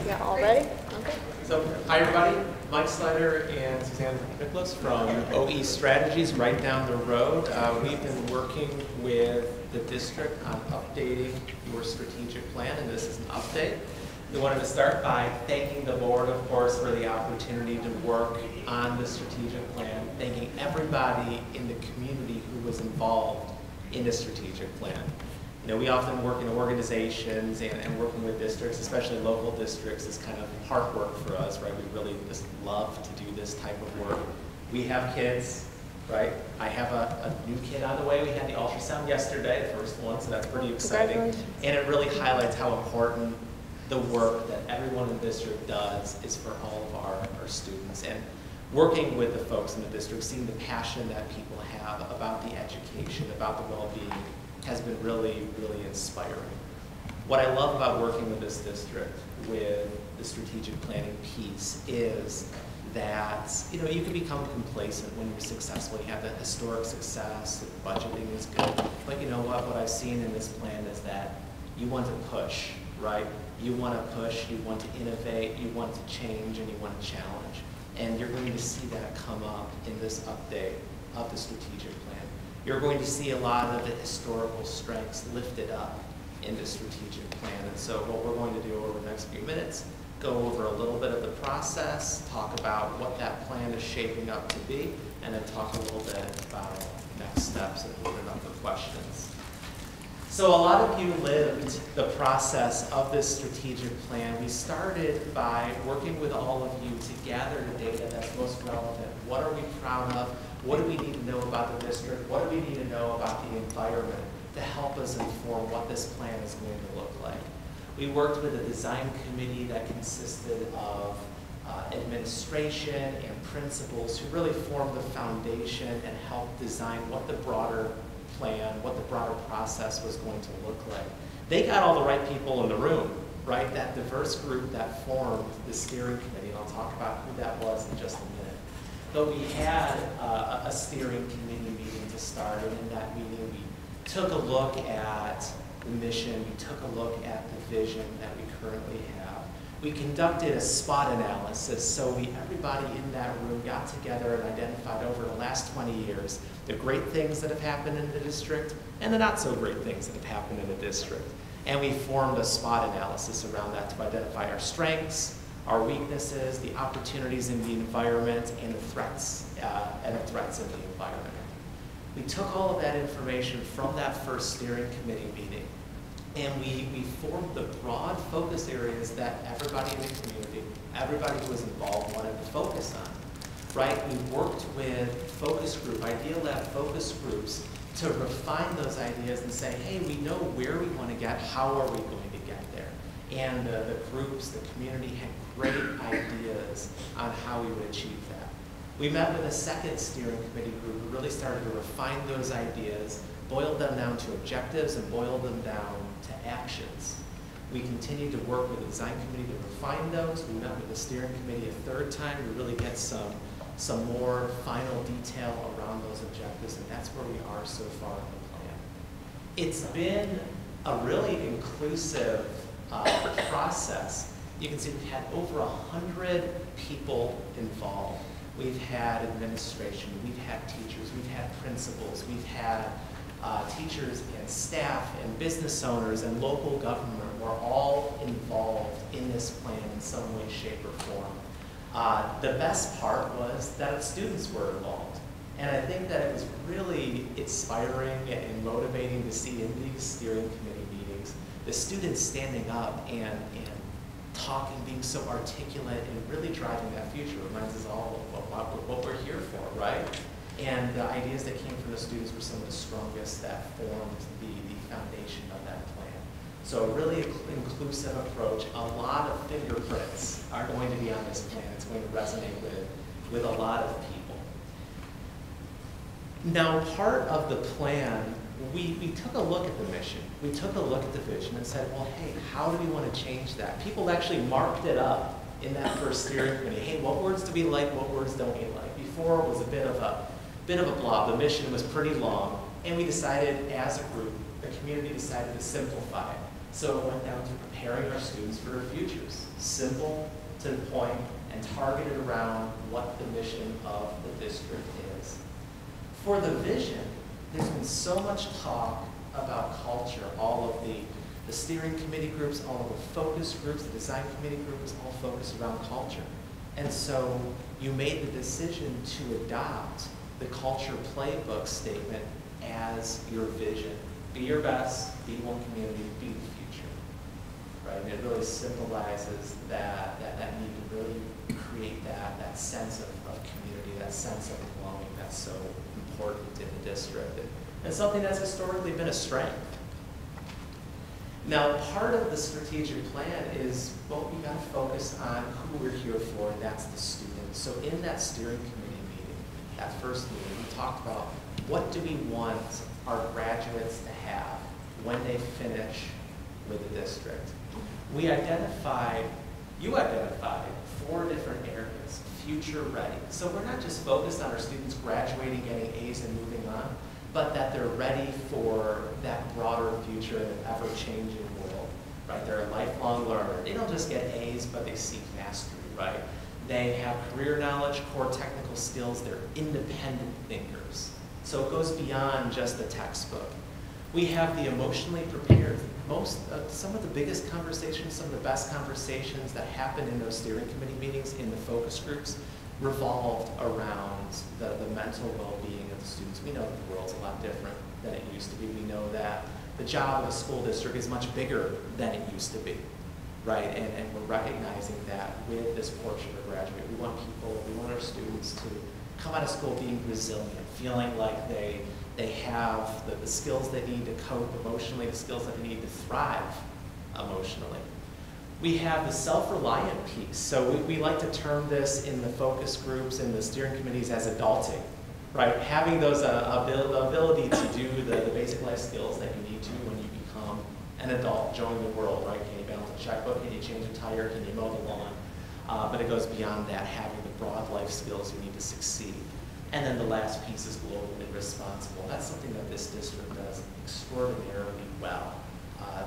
Yeah, all ready? Okay. So, hi everybody. Mike Slider and Suzanne Miklos from OE Strategies right down the road. We've been working with the district on updating your strategic plan, and this is an update. We wanted to start by thanking the board, of course, for the opportunity to work on the strategic plan, thanking everybody in the community who was involved in the strategic plan. You know, we often work in organizations and working with districts, especially local districts, is kind of hard work for us, right? We really just love to do this type of work. We have kids, right? I have a new kid on the way. We had the ultrasound yesterday, the first one, so that's pretty exciting. And it really highlights how important the work that everyone in the district does is for all of our students. And working with the folks in the district, seeing the passion that people have about the education, about the well-being, has been really, really inspiring. What I love about working with this district, with the strategic planning piece, is that you can become complacent when you're successful. You have that historic success, the budgeting is good. But you know what I've seen in this plan is that you want to push, right? You want to push, you want to innovate, you want to change, and you want to challenge. And you're going to see that come up in this update of the strategic plan. You're going to see a lot of the historical strengths lifted up in the strategic plan. And so what we're going to do over the next few minutes, go over a little bit of the process, talk about what that plan is shaping up to be, and then talk a little bit about next steps and open it up for questions. So a lot of you lived the process of this strategic plan. We started by working with all of you to gather the data that's most relevant. What are we proud of? What do we need to know about the district? What do we need to know about the environment to help us inform what this plan is going to look like? We worked with a design committee that consisted of administration and principals who really formed the foundation and helped design what the broader plan, what the broader process was going to look like. They got all the right people in the room, right? That diverse group that formed the steering committee, and I'll talk about who that was in just a minute. But we had a steering committee meeting to start, and in that meeting we took a look at the mission, we took a look at the vision that we currently have. We conducted a SWOT analysis, so everybody in that room got together and identified over the last 20 years the great things that have happened in the district and the not so great things that have happened in the district. And we formed a SWOT analysis around that to identify our strengths, our weaknesses, the opportunities in the environment, and the threats in the environment. We took all of that information from that first steering committee meeting, and we formed the broad focus areas that everybody in the community, everybody who was involved wanted to focus on, right? We worked with focus group, Idea Lab focus groups to refine those ideas and say, hey, we know where we want to get, how are we going to get there? And the groups, the community had great ideas on how we would achieve that. We met with a second steering committee group who really started to refine those ideas, boiled them down to objectives, and boiled them down to actions. We continued to work with the design committee to refine those. We met with the steering committee a third time to really get some more final detail around those objectives, and that's where we are so far in the plan. It's been a really inclusive process. You can see we've had over 100 people involved. We've had administration, we've had teachers, we've had principals, we've had teachers and staff and business owners and local government were all involved in this plan in some way, shape, or form. The best part was that students were involved. And I think that it was really inspiring and motivating to see in these steering committee meetings the students standing up and talking, being so articulate, and really driving that future. It reminds us all of what we're here for, right? And the ideas that came from the students were some of the strongest that formed the foundation of that plan. So a really inclusive approach. A lot of fingerprints are going to be on this plan. It's going to resonate with a lot of people. Now, part of the plan, we took a look at the mission. We took a look at the vision and said, well, hey, how do we want to change that? People actually marked it up in that first steering committee. Hey, what words do we like? What words don't we like? Before it was a bit of a blob. The mission was pretty long, and we decided as a group, the community decided to simplify it. So it went down to preparing our students for their futures. Simple, to the point, and targeted around what the mission of the district is. For the vision, there's been so much talk about culture. All of the steering committee groups, all of the focus groups, the design committee groups all focus around culture. And so you made the decision to adopt the culture playbook statement as your vision. Be your best, be one community, be the future. Right? And it really symbolizes that need to really create that sense of community, that sense of belonging that's so important in the district. And something that's historically been a strength. Now, part of the strategic plan is, well, we got to focus on who we're here for, and that's the students. So in that steering committee meeting, that first meeting, we talked about what do we want our graduates to have when they finish with the district. You identified 4 different areas, future ready. So we're not just focused on our students graduating, getting A's and moving on, but that they're ready for that broader future in an ever-changing world, right? They're a lifelong learner. They don't just get A's, but they seek mastery, right? They have career knowledge, core technical skills. They're independent thinkers. So it goes beyond just the textbook. We have the emotionally prepared. Some of the biggest conversations, some of the best conversations that happen in those steering committee meetings in the focus groups revolved around the mental well-being of the students. We know that the world's a lot different than it used to be. We know that the job of a school district is much bigger than it used to be, right? And we're recognizing that with this portion of graduate. We want our students to come out of school being resilient, feeling like they have the skills they need to cope emotionally, the skills that they need to thrive emotionally. We have the self-reliant piece. So we like to term this in the focus groups and the steering committees as adulting, right? Having those ability to do the basic life skills that you need to when you become an adult, join the world, right? Can you balance a checkbook? Can you change a tire? Can you mow the lawn? But it goes beyond that, having the broad life skills you need to succeed. And then the last piece is globally responsible. That's something that this district does extraordinarily well.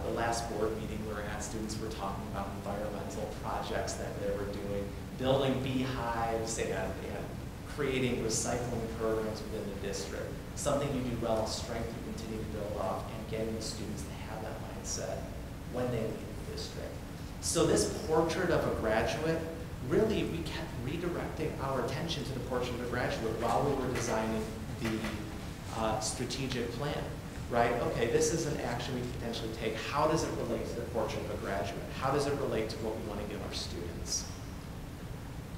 The last board meeting we were at, students were talking about environmental projects that they were doing, building beehives and creating recycling programs within the district. Something you do well, strength you continue to build off, and getting the students to have that mindset when they leave the district. So this portrait of a graduate, really we kept redirecting our attention to the portrait of a graduate while we were designing the strategic plan. Right? Okay, this is an action we can potentially take. How does it relate to the portrait of a graduate? How does it relate to what we want to give our students?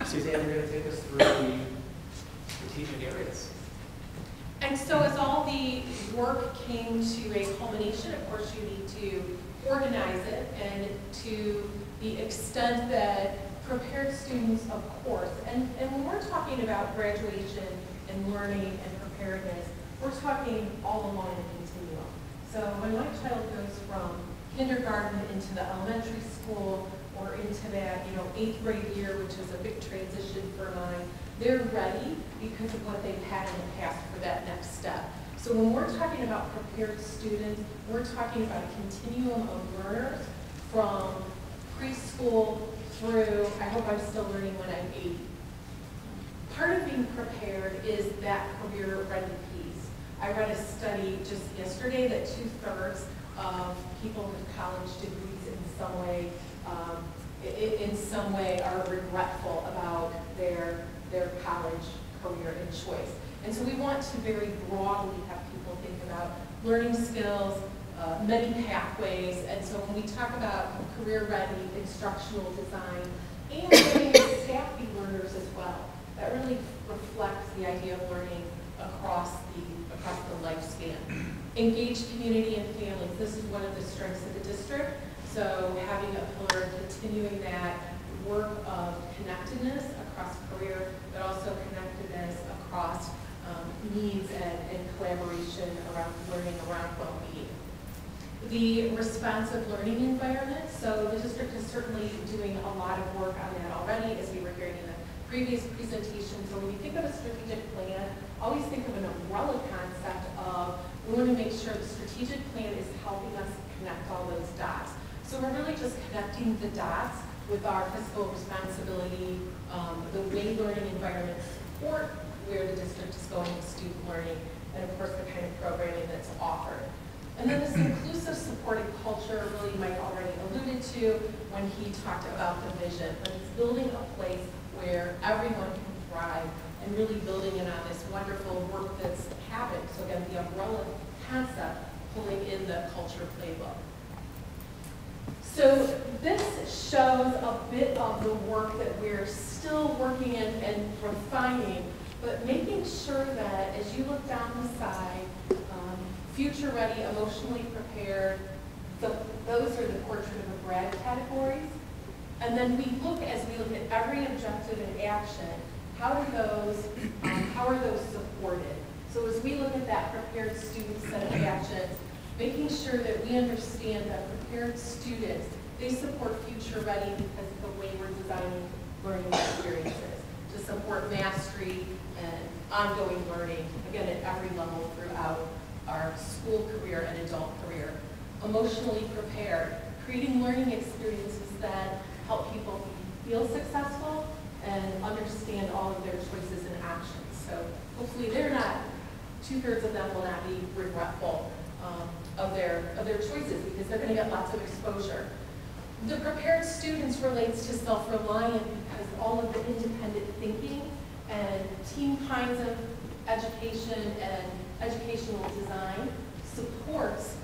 Suzanne, you're going to take us through the strategic areas. And so as all the work came to a culmination, of course you need to organize it, and to the extent that prepared students, of course, and when we're talking about graduation and learning and preparedness, we're talking all along the continuum. So when my child goes from kindergarten into the elementary school or into that, 8th grade year, which is a big transition for mine, they're ready because of what they've had in the past for that next step. So when we're talking about prepared students, we're talking about a continuum of learners from preschool through, I hope I'm still learning when I'm 80. Part of being prepared is that career ready piece. I read a study just yesterday that 2/3 of people with college degrees in some way are regretful about their college career and choice. And so we want to very broadly have people think about learning skills, many pathways, and so when we talk about career-ready instructional design and getting savvy learners as well, that really reflects the idea of learning across the lifespan. Engaged community and families, this is one of the strengths of the district, so having a pillar and continuing that work of connectedness across career, but also connectedness across needs and collaboration around learning, around well-being. The responsive learning environment, so the district is certainly doing a lot of work on that already, as we were hearing in the previous presentation. So when you think of a strategic plan, always think of an umbrella concept of we want to make sure the strategic plan is helping us connect all those dots. So we're really just connecting the dots with our fiscal responsibility, the way learning environments support where the district is going with student learning, and of course the kind of programming that's offered. And then this inclusive supporting culture, really Mike already alluded to when he talked about the vision, but it's building a place where everyone can thrive and really building in on this wonderful work that's happened. So again, the umbrella concept, pulling in the culture playbook. So this shows a bit of the work that we're still working in and refining, but making sure that as you look down the side, future ready, emotionally prepared, those are the portrait of a grad categories. And then as we look at every objective and action, how are those supported? So as we look at that prepared student set of actions, making sure that we understand that prepared students, they support future ready because of the way we're designing learning experiences to support mastery and ongoing learning, again, at every level throughout our school career and adult career. Emotionally prepared, creating learning experiences that help people feel successful and understand all of their choices and actions. So hopefully they're not, 2/3 of them will not be regretful of their choices because they're going to get lots of exposure. The prepared students relates to self-reliant because all of the independent thinking and team kinds of education and educational design supports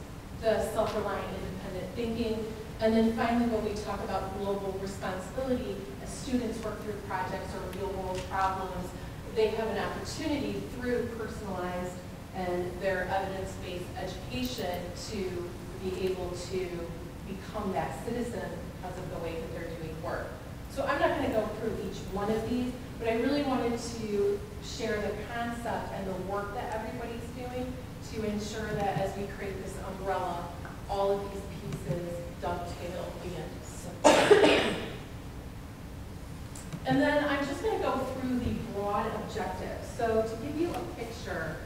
the self-reliant independent thinking. And then finally, when we talk about global responsibility, as students work through projects or real-world problems, they have an opportunity through personalized and their evidence-based education to be able to become that citizen because of the way that they're doing work. So I'm not going to go through each one of these, but I really wanted to share the concept and the work that everybody's doing to ensure that as we create this umbrella, all of these pieces dovetail and support. And then I'm just going to go through the broad objectives. So to give you a picture,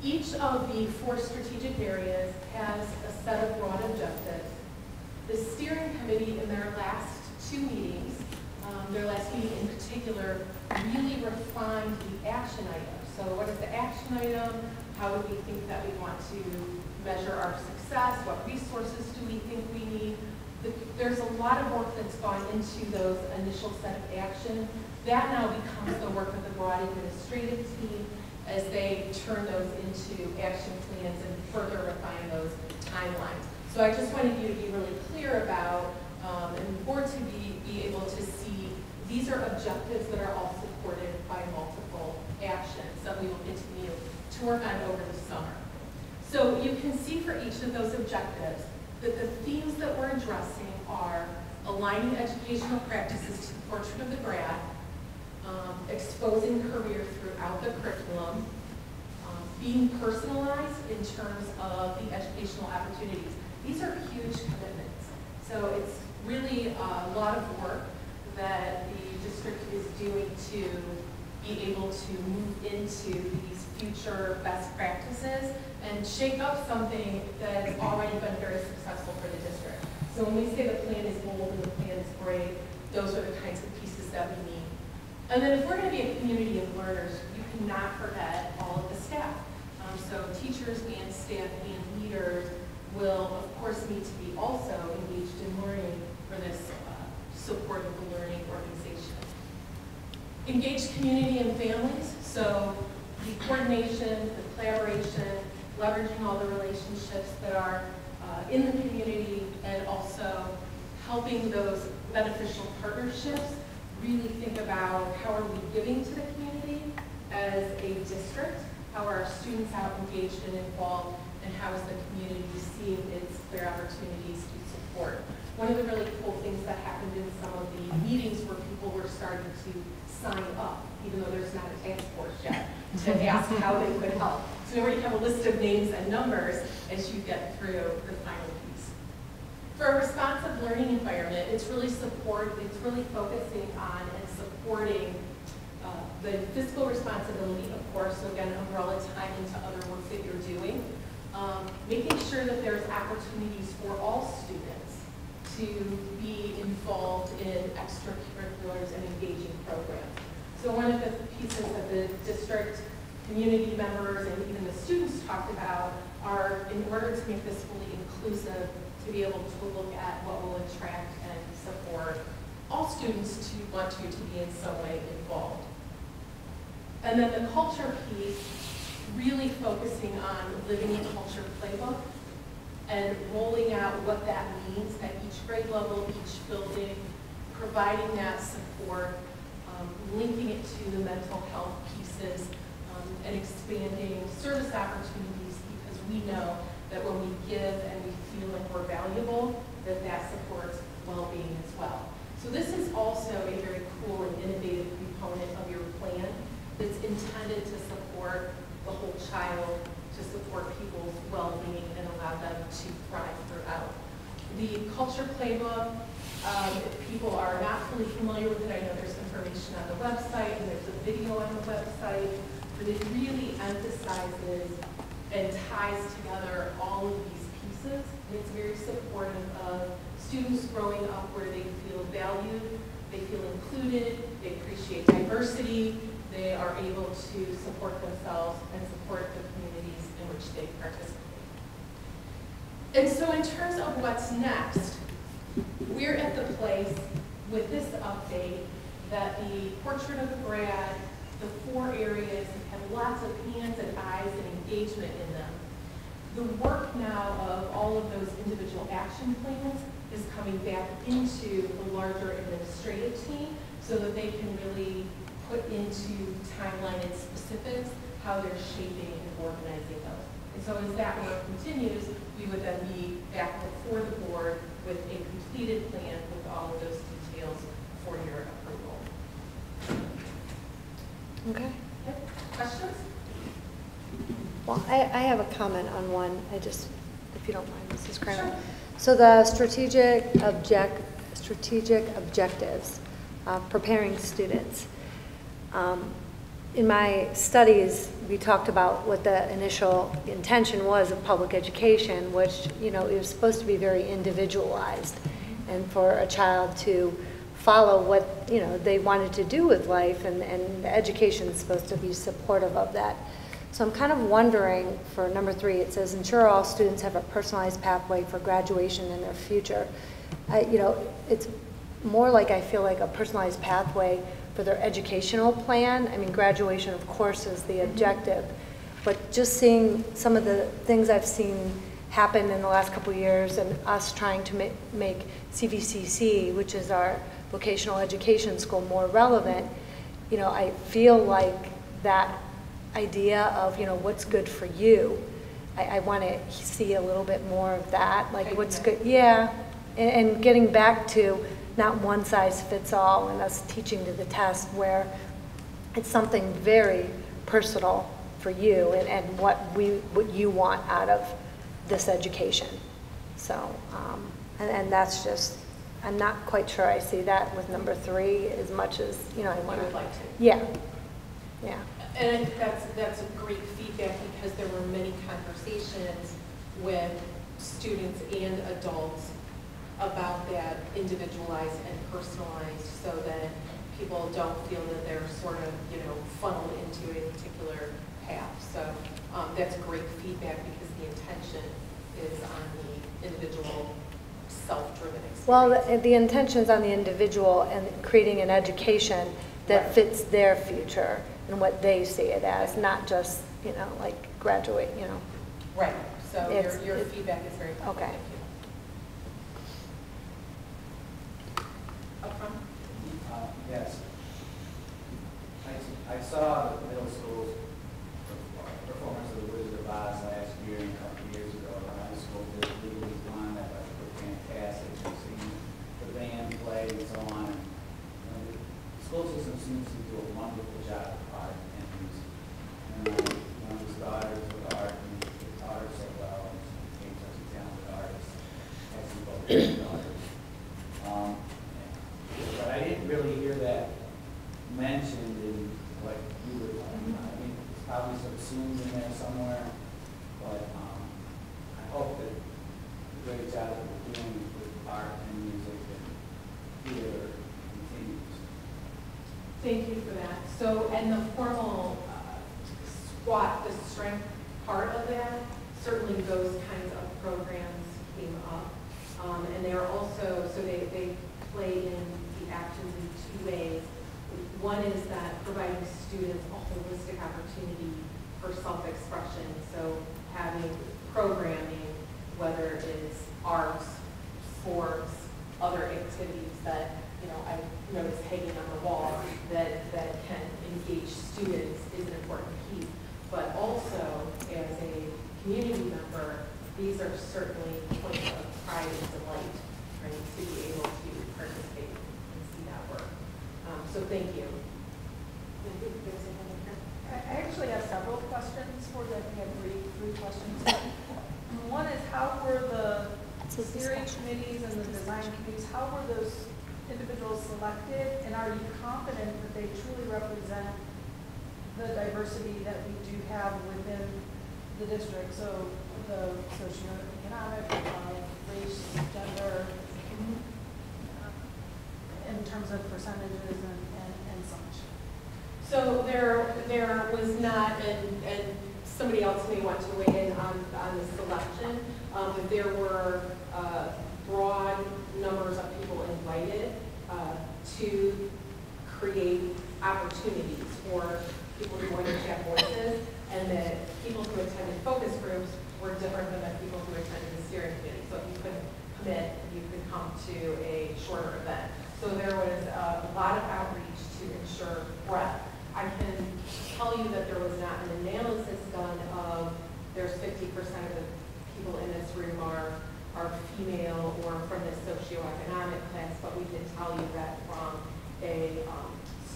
each of the 4 strategic areas has a set of broad objectives. The steering committee in their last 2 meetings, their last meeting in particular, really refined the action items. So what is the action item? How do we think that we want to measure our success? What resources do we think we need? There's a lot of work that's gone into those initial set of actions. That now becomes the work of the broad administrative team as they turn those into action plans and further refine those timelines. So I just wanted you to be really clear about, and the board to be able to see, these are objectives that are all supported by multiple actions that we will continue to work on over the summer. So you can see for each of those objectives that the themes that we're addressing are aligning educational practices to the portrait of the grad, exposing career throughout the curriculum, being personalized in terms of the educational opportunities. These are huge commitments. So it's really a lot of work that the district is doing to be able to move into these future best practices and shake up something that has already been very successful for the district. So when we say the plan is bold and the plan is brave, those are the kinds of pieces that we need. And then if we're going to be a community of learners, you cannot forget all of the staff. So teachers and staff and leaders will, of course, need to be also engaged in learning for this support of the learning organization. Engage community and families, so the coordination, the collaboration, leveraging all the relationships that are in the community, and also helping those beneficial partnerships really think about how are we giving to the community as a district, how are our students out engaged and involved, and how is the community seeing its clear opportunities to support. One of the really cool things that happened in some of the meetings where people were starting to sign up, even though there's not a task force yet, to ask how they could help. So we already have a list of names and numbers as you get through the final piece. For a responsive learning environment, it's really focusing on and supporting the fiscal responsibility, of course, so again, umbrella time into other work that you're doing. Making sure that there's opportunities for all students to be involved in extracurriculars and engaging programs. So one of the pieces that the district community members and even the students talked about are, in order to make this fully inclusive, to be able to look at what will attract and support all students to want to be in some way involved. And then the culture piece, really focusing on living a culture playbook and rolling out what that means at each grade level, each building, providing that support, linking it to the mental health pieces, and expanding service opportunities, because we know that when we give and we feel like we're valuable, that that supports well-being as well. So this is also a very cool and innovative component of your plan that's intended to support the whole child, to support people's well-being and allow them to thrive throughout. The culture playbook, if people are not fully familiar with it, I know there's information on the website and there's a video on the website, but it really emphasizes and ties together all of these pieces. And it's very supportive of students growing up where they feel valued, they feel included, they appreciate diversity, they are able to support themselves and support the communities in which they participate. And so in terms of what's next, we're at the place with this update that the portrait of the grad, the 4 areas have lots of hands and eyes and engagement in them. The work now of all of those individual action plans is coming back into the larger administrative team so that they can really put into timeline and specifics how they're shaping and organizing those. And so as that work continues, we would then be back before the board with a completed plan with all of those details for your approval. Okay. Okay. Questions? Well, I have a comment on one. If you don't mind, Mrs. Kramer. Sure. So the strategic objectives, preparing students. In my studies, we talked about what the initial intention was of public education, which, it was supposed to be very individualized, and for a child to follow what, they wanted to do with life, and the education is supposed to be supportive of that. So I'm kind of wondering, for number 3, it says, ensure all students have a personalized pathway for graduation in their future. It's more like, I feel like, a personalized pathway for their educational plan. I mean, graduation, of course, is the objective, but just seeing some of the things I've seen happen in the last couple of years, and us trying to make CVCC, which is our vocational education school, more relevant, I feel like that idea of, what's good for you, I want to see a little bit more of that, like what's good, yeah, and getting back to not one size fits all, and us teaching to the test, where it's something very personal for you, and what you want out of this education. So, and that's just, I'm not quite sure I see that with number 3 as much as, I want to. Like to. Yeah, yeah. And I think that's a great feedback, because there were many conversations with students and adults about that individualized and personalized, so that people don't feel that they're sort of, funneled into a particular path. So that's great feedback, because the intention is on the individual self-driven experience. Well, the intention's on the individual and creating an education that fits their future and what they see it as, not just, like graduate, Right. So your feedback is very helpful. Okay. Thank you. Up front? Yes. I saw the middle school's performance of the Wizard of Oz last year and a couple of years ago. The high school did Legally Blonde. That was fantastic. You've seen the band play and so on. And the school system seems to do a wonderful job of art and music. And one of his daughters with art, and he taught her so well, and she became such a talented artist, as he both his daughters. But I didn't really hear that mentioned in what you were talking about. I mean, it's probably subsumed in there somewhere, but I hope that the great job that we're doing with art and music and theater continues. Thank you for that. So, and the formal SWAT, the strength part of that, certainly those kinds of programs came up. And they are also, so they play in the actions in 2 ways. One is that providing students a holistic opportunity for self-expression. So having programming, whether it's arts, sports, other activities that, I noticed hanging on the wall that can engage students is an important piece. But also, as a community member, these are certainly points of pride and delight, right, to be able to participate and see that work. So thank you. I actually have several questions for them. We have three questions. One is, how were the steering committees and the design committees, how were those individuals selected? And are you confident that they truly represent the diversity that we do have within the district? So the socioeconomic, race, gender, in terms of percentages and such. So there was not, and somebody else may want to weigh in on the selection, but there were broad numbers of people invited to create opportunities for people who wanted to have voices, and that people who attended focus groups were different than the people who attended the steering committee. So if you couldn't commit, you could come to a shorter event. So there was a lot of outreach to ensure breadth. I can tell you that there was not an analysis done of there's 50%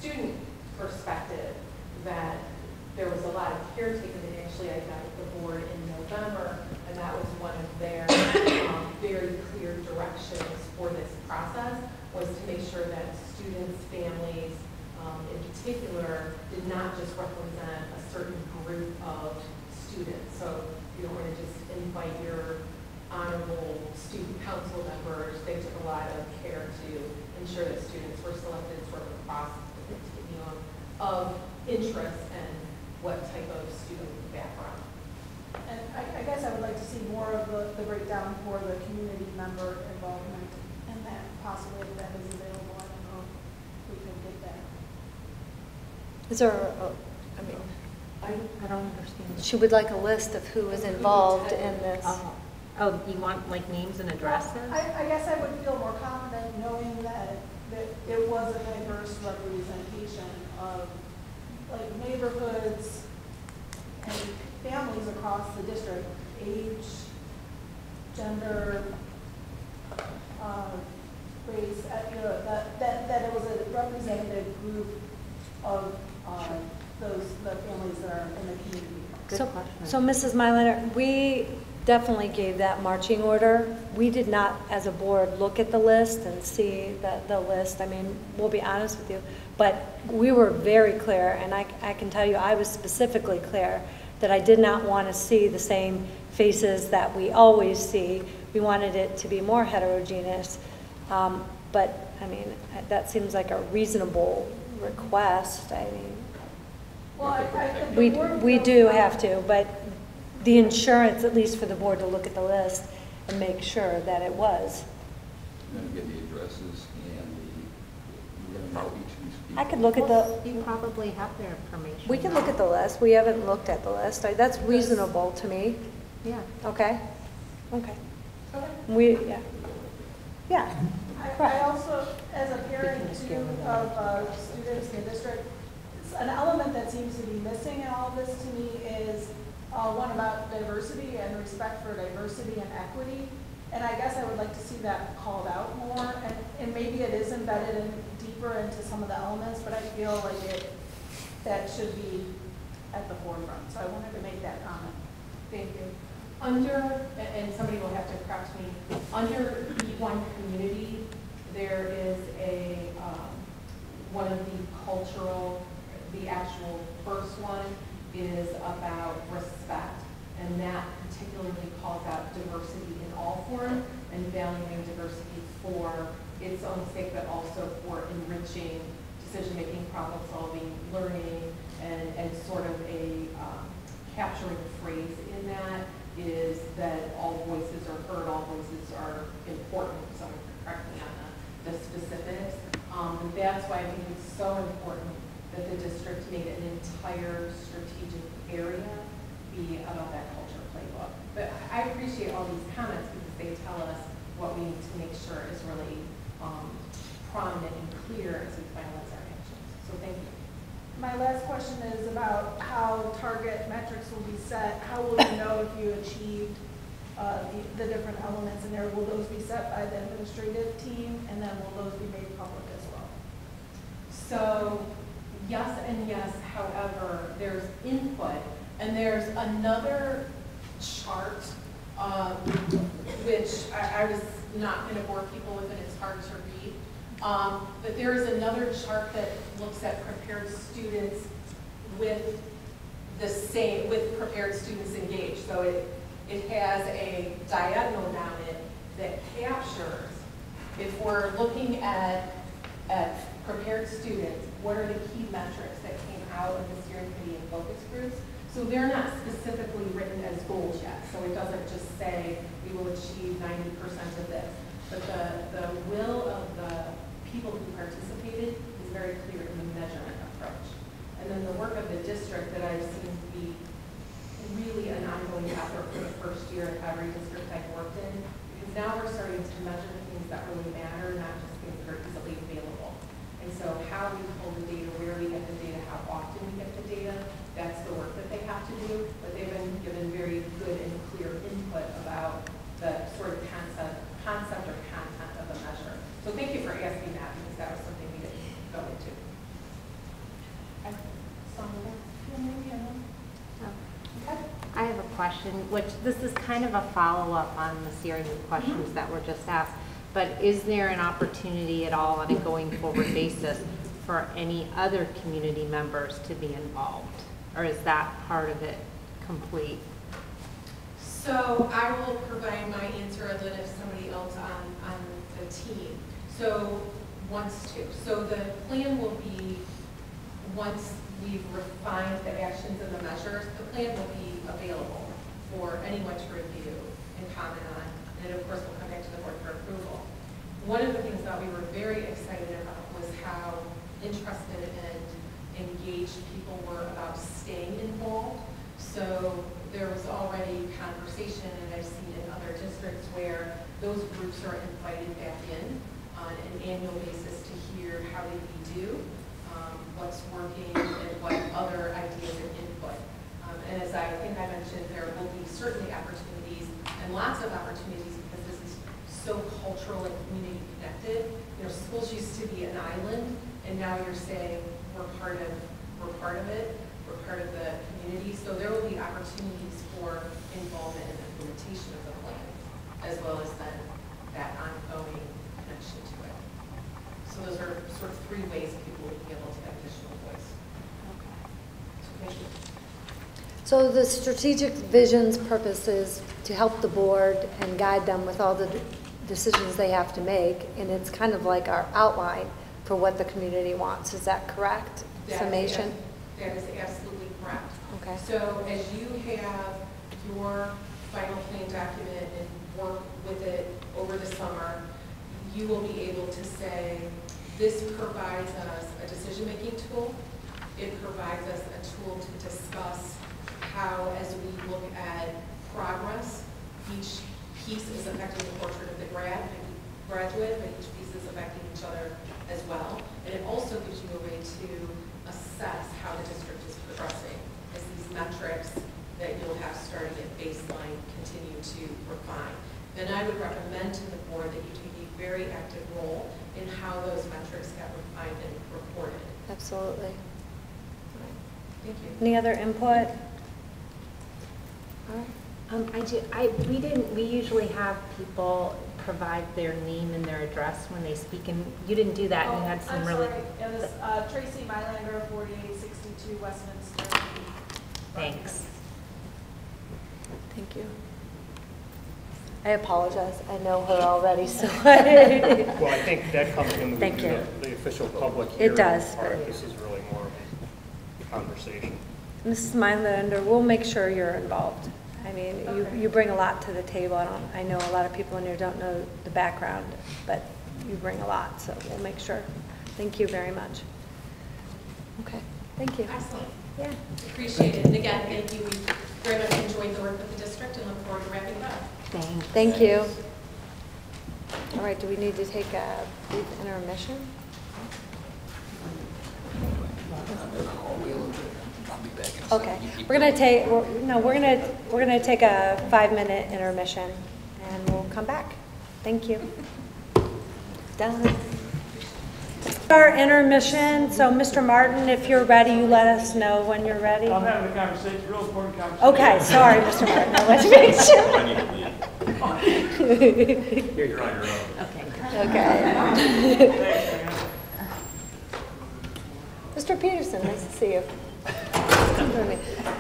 student perspective, that there was a lot of care taken, and actually I met with the board in November, and that was one of their very clear directions for this process, was to make sure that students, families, in particular, did not just represent a certain group of students. So you don't want to just invite your honorable student council members. They took a lot of care to ensure that students were selected sort of across the continuum of interest and what type of student background. And I guess I would like to see more of the breakdown for the community member involvement, and that possibly if that is available, I don't know if we can get that. Is there, I don't understand. she would like a list of who is involved in this. Oh, you want like names and addresses? I guess I would feel more confident knowing that it was a diverse representation of like neighborhoods and families across the district, age, gender, race, that it was a representative group of the families that are in the community. So Mrs. Myliner, we definitely gave that marching order. We did not, as a board, look at the list and see the list. I mean, we'll be honest with you, but we were very clear, and I can tell you I was specifically clear that I did not want to see the same faces that we always see. We wanted it to be more heterogeneous. But, I mean, that seems like a reasonable request. I mean, well, we do have to, but the insurance, at least for the board to look at the list and make sure that it was. You're going to get the addresses and you're going to know each of these people. I could look at the... You probably have their information. We can look at the list. We haven't looked at the list. That's reasonable to me. Yeah. Okay? Okay. Okay. Yeah. I also, as a parent too of students in the district, an element that seems to be missing in all of this to me is one about diversity and respect for diversity and equity. And I guess I would like to see that called out more. And maybe it is embedded in deeper into some of the elements, but I feel like that should be at the forefront. So I wanted to make that comment. Thank you. Under, and somebody will have to correct me, under B1 community, there is one of the cultural, the actual first one is about respect, and that particularly calls out diversity in all forms and valuing diversity for its own sake, but also for enriching decision-making, problem-solving, learning, and sort of a capturing phrase in that is that all voices are heard, all voices are important. Someone can correct me on the specifics. And that's why I think it's so important that the district made an entire strategic area be about that culture playbook. But I appreciate all these comments because they tell us what we need to make sure is really prominent and clear as we finalize our actions. So thank you. My last question is about how target metrics will be set. How will you know if you achieved the different elements in there? Will those be set by the administrative team, and then will those be made public as well? So yes and yes, however, there's input, and there's another chart, which I was not going to bore people with, and it's hard to read. But there is another chart that looks at prepared students with prepared students engaged. So it has a diagonal down it that captures, if we're looking at prepared students, what are the key metrics that came out of the steering committee and focus groups. So they're not specifically written as goals yet. So it doesn't just say we will achieve 90% of this. But the will of the people who participated is very clear in the measurement approach. And then the work of the district that I've seen to be really an ongoing effort for the first year in every district I've worked in, because now we're starting to measure the things that really matter, not just things that are easily available. And so how we pull the data, where we get the data, how often we get the data, that's the work that they have to do. But they've been given very good and clear input about the sort of concept or content of the measure. So thank you for asking that, because that was something we didn't go into. question, which this is kind of a follow-up on the series of questions that were just asked, but is there an opportunity at all on a going forward basis for any other community members to be involved? Or is that part of it complete? So I will provide my answer and then if somebody else on the team. So wants to. So the plan will be, once we've refined the actions and the measures, the plan will be available for anyone to review and comment on. And of course, we'll come back to the board for approval. One of the things that we were very excited about was how interested and engaged people were about staying involved. So there was already conversation, and I've seen in other districts where those groups are invited back in on an annual basis to hear how did we do, what's working, and what other ideas and input. And as I think I mentioned, there will be certainly opportunities and lots of opportunities because this is so cultural and community connected. You know, schools used to be an island, and now you're saying we're part of it. We're part of the community. So there will be opportunities for involvement and implementation of the plan, as well as then that ongoing connection to it. So those are sort of three ways people will be able to have additional voice. Okay. So thank you. So the strategic vision's purpose is to help the board and guide them with all the decisions they have to make, and it's kind of like our outline for what the community wants. Is that correct? Summation? That is absolutely correct. Okay. So as you have your final plan document and work with it over the summer, you will be able to say, this provides us a decision-making tool. It provides us a tool to discuss how, as we look at progress, each piece is affecting the portrait of the graduate, but each piece is affecting each other as well. And it also gives you a way to assess how the district is progressing as these metrics that you'll have starting at baseline continue to refine. Then I would recommend to the board that you take a very active role in how those metrics get refined and reported. Absolutely. Thank you. Any other input? We usually have people provide their name and their address when they speak, and you didn't do that, and you had some I'm really... sorry. It was Tracy Mylander, 4862 Westminster. Thanks. Thank you. I apologize. I know her already, so. Well, I think that comes in Thank you. The official public hearing. It does. Part. This is really more of a conversation. Mrs. Mylander, we'll make sure you're involved. I mean, you bring a lot to the table. I know a lot of people in here don't know the background, but you bring a lot, so we'll make sure. Thank you very much. Okay, thank you. Excellent. Yeah. Appreciate it. And again, thank you. We very much enjoyed the work with the district and look forward to wrapping it up. Thank you. All right, do we need to take a brief intermission? Okay, we're gonna take a 5-minute intermission, and we'll come back. Thank you. Done. Our intermission. So, Mr. Martin, if you're ready, you let us know when you're ready. I'm having a conversation, real important conversation. Okay, sorry, Mr. Martin. Now let's make sure. You're on your own. Okay. Mr. Peterson, nice to see you.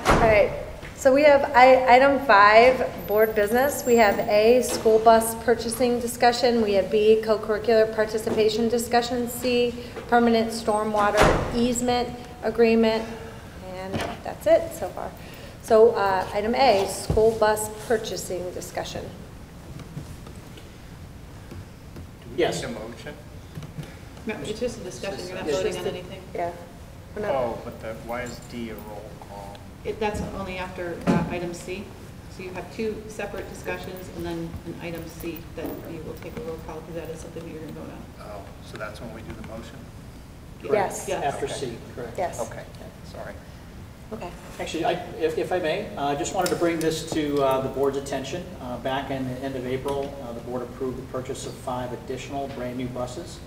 All right, so we have item 5, board business. We have A, school bus purchasing discussion. We have B, co-curricular participation discussion. C, permanent stormwater easement agreement. And that's it so far. So item A, school bus purchasing discussion. Yes. A motion? No, it's just a discussion. You're not voting on anything. Yeah. Oh, but why is D a roll call? That's only after item C. So you have 2 separate discussions and then an item C that you will take a roll call because that is something that you're going to vote on. Oh, so that's when we do the motion? Yes. After Okay. C, correct. Yes. Okay, sorry. Okay. Actually, if I may, I just wanted to bring this to the board's attention. Back in the end of April, the board approved the purchase of 5 additional brand-new buses.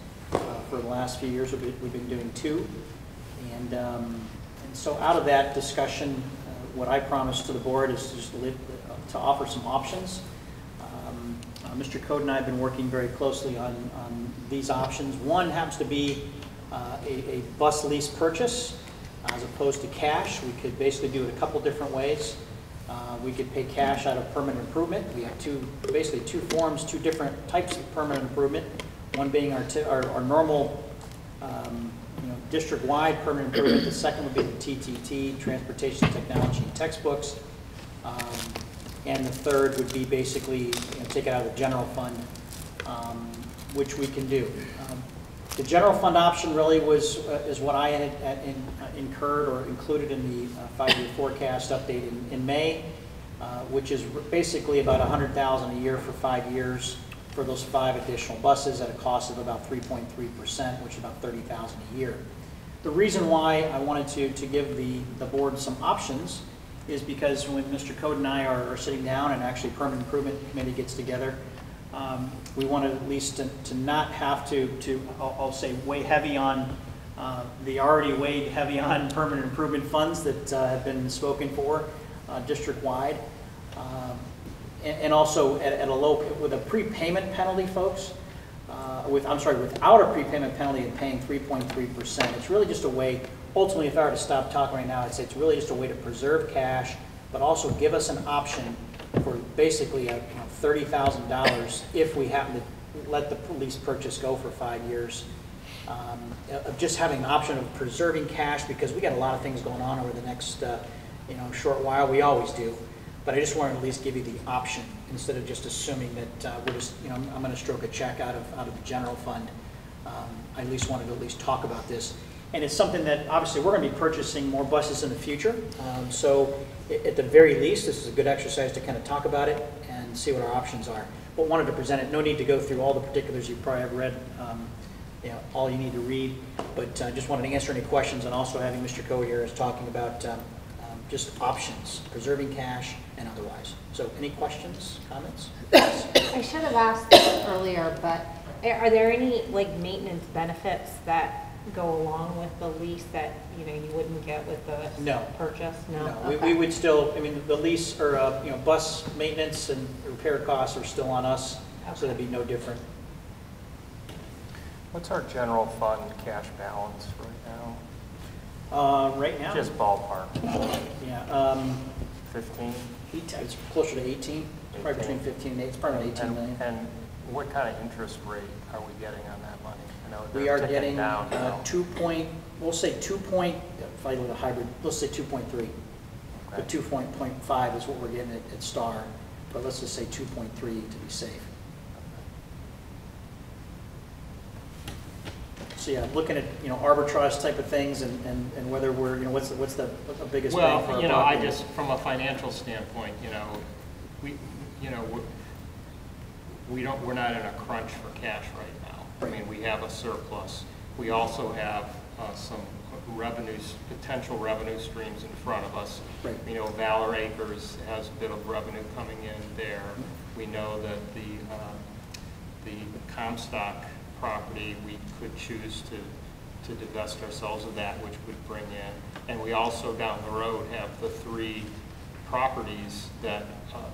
For the last few years, we've been doing 2. And so out of that discussion, what I promised to the board is to just to offer some options. Mr. Code and I have been working very closely on these options. One happens to be a bus lease purchase as opposed to cash. We could basically do it a couple different ways. We could pay cash out of permanent improvement. We have basically two forms, two different types of permanent improvement. One being our normal district-wide permanent improvement. The second would be the TTT, Transportation Technology and Textbooks. And the third would be basically take it out of the general fund, which we can do. The general fund option really is what I had incurred or included in the 5-year forecast update in May, which is basically about $100,000 a year for 5 years for those 5 additional buses at a cost of about 3.3%, which is about $30,000 a year. The reason why I wanted to give the board some options is because when Mr. Code and I are sitting down and actually Permanent Improvement Committee gets together, we want to at least to not have to I'll say weigh heavy on the already weighed heavy on permanent improvement funds that have been spoken for district-wide, and also at a low with a prepayment penalty, folks. Without a prepayment penalty and paying 3.3%, it's really just a way. Ultimately, if I were to stop talking right now, I'd say it's really just a way to preserve cash, but also give us an option for basically $30,000 if we happen to let the lease purchase go for 5 years. Of just having an option of preserving cash, because we got a lot of things going on over the next short while. We always do, but I just wanted to at least give you the option instead of just assuming that we're just I'm going to stroke a check out of the general fund. I at least wanted to at least talk about this. And it's something that obviously we're going to be purchasing more buses in the future. So at the very least, this is a good exercise to kind of talk about it and see what our options are. But wanted to present it. No need to go through all the particulars. You probably have read all you need to read. But just wanted to answer any questions, and also having Mr. Coe here is talking about just options, preserving cash and otherwise. So any questions, comments? I should have asked this earlier, but are there any maintenance benefits that go along with the lease that you wouldn't get with the purchase? No. Okay. We would still. The lease or bus maintenance and repair costs are still on us, so that'd be no different. What's our general fund cash balance right now? Right now, just ballpark. Yeah. 15. It's closer to 18. Probably between 15 and 8. It's probably 18 million. And what kind of interest rate are we getting on that money? We are getting 2 point. We'll say 2 point. If I look at a hybrid, let's say 2.3. Okay. But 2.5 is what we're getting at Star. But let's just say 2.3 to be safe. So yeah, looking at arbitrage type of things and whether we're what's the biggest bang for our buck. I just from a financial standpoint, we're not in a crunch for cash right now. Right. We have a surplus. We also have some potential revenue streams in front of us. Right. Valor Acres has a bit of revenue coming in there. Mm-hmm. We know that the Comstock property, we could choose to divest ourselves of that, which would bring in. And we also down the road have the 3 properties that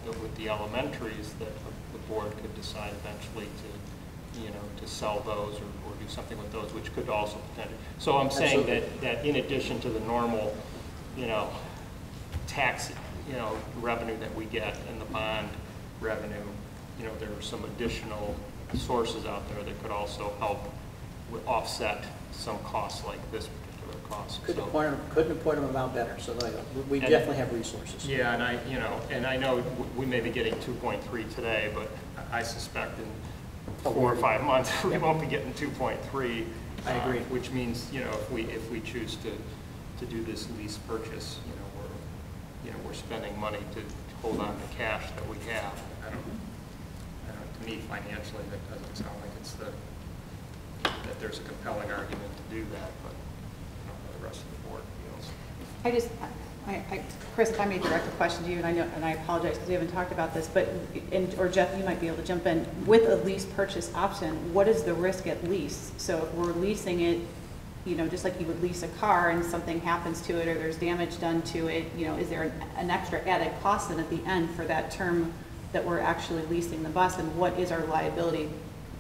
with the elementaries that the board could decide eventually to sell those or do something with those, which could also potentially. So I'm saying that in addition to the normal, tax, revenue that we get and the bond revenue, there are some additional sources out there that could also help offset some costs like this particular cost. Couldn't have pointed them out better. So we definitely have resources. Yeah, and I know we may be getting 2.3 today, but I suspect in 4 or 5 months we won't be getting 2.3. I agree. Which means if we choose to do this lease purchase, we're spending money to hold on to cash that we have. To me, financially, that doesn't sound like that there's a compelling argument to do that, but the rest of the board feels. Chris, if I may direct a question to you, and I apologize because we haven't talked about this, but or Jeff, you might be able to jump in. With a lease purchase option, what is the risk at lease? So if we're leasing it you know, just like you would lease a car and something happens to it or there's damage done to it, you know, is there an extra added cost then at the end for that term that we're actually leasing the bus, and what is our liability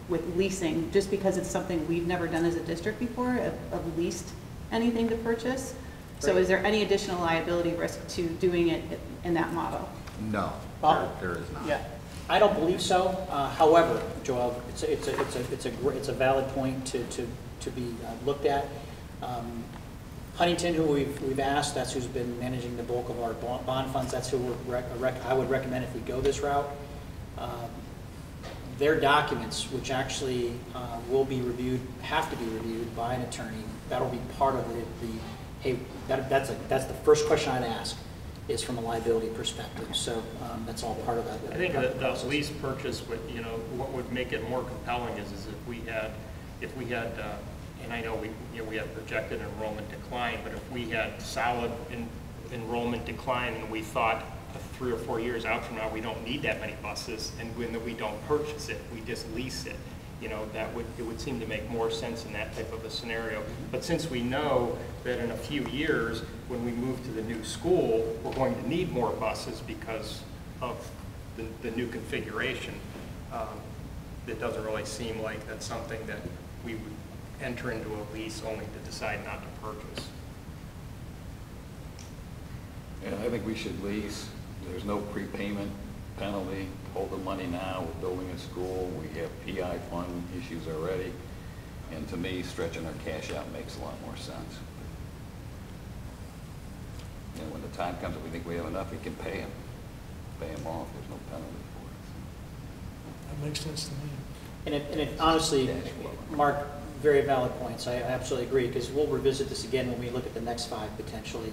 with leasing, just because it's something we've never done as a district before, of leased anything to purchase? So is there any additional liability risk to doing it in that model? No, Well, there is not. Yeah, I don't believe so. However, Joel, it's a valid point to be looked at. Huntington, who we've asked, that's who's been managing the bulk of our bond funds. That's who I would recommend if we go this route. Their documents, which actually will be reviewed, have to be reviewed by an attorney. That'll be part of hey, that's the first question I'd ask, is from a liability perspective. So that's all part of that. I think the lease purchase would, you know, what would make it more compelling is if we had, and I know we have projected enrollment decline, but if we had solid enrollment decline and we thought 3 or 4 years out from now we don't need that many buses, and when we don't purchase it, we just lease it, you know, it would seem to make more sense in that type of a scenario. But since we know that in a few years, when we move to the new school, we're going to need more buses because of the new configuration, it doesn't really seem like that's something that we would enter into a lease only to decide not to purchase. Yeah, I think we should lease. There's no prepayment penalty. Hold the money now. We're building a school. We have PI fund issues already. And to me, stretching our cash out makes a lot more sense. And when the time comes that we think we have enough, we can pay them off. There's no penalty for it. That makes sense to me. And it honestly, Mark, very valid points. I absolutely agree, because we'll revisit this again when we look at the next 5 potentially.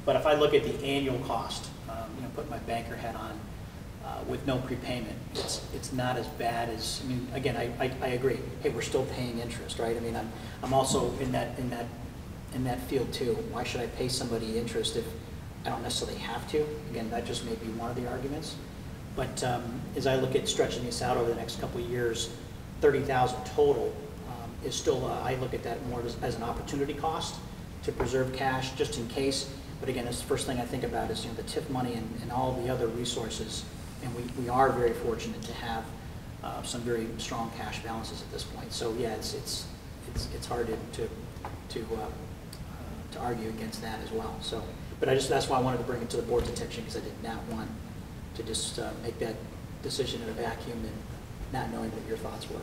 But if I look at the annual cost, you know, put my banker hat on, with no prepayment, it's not as bad as, I mean, again, I agree. Hey, we're still paying interest, right? I mean, I'm also in that field too. Why should I pay somebody interest if I don't necessarily have to? Again, that just may be one of the arguments. But as I look at stretching this out over the next couple of years, 30,000 total is still, I look at that more as an opportunity cost to preserve cash just in case. But again, that's the first thing I think about is, you know, the TIF money and all the other resources. And we are very fortunate to have some very strong cash balances at this point. So yeah, it's hard to argue against that as well. So, but that's why I wanted to bring it to the board's attention, because I did not want to just make that decision in a vacuum and not knowing what your thoughts were.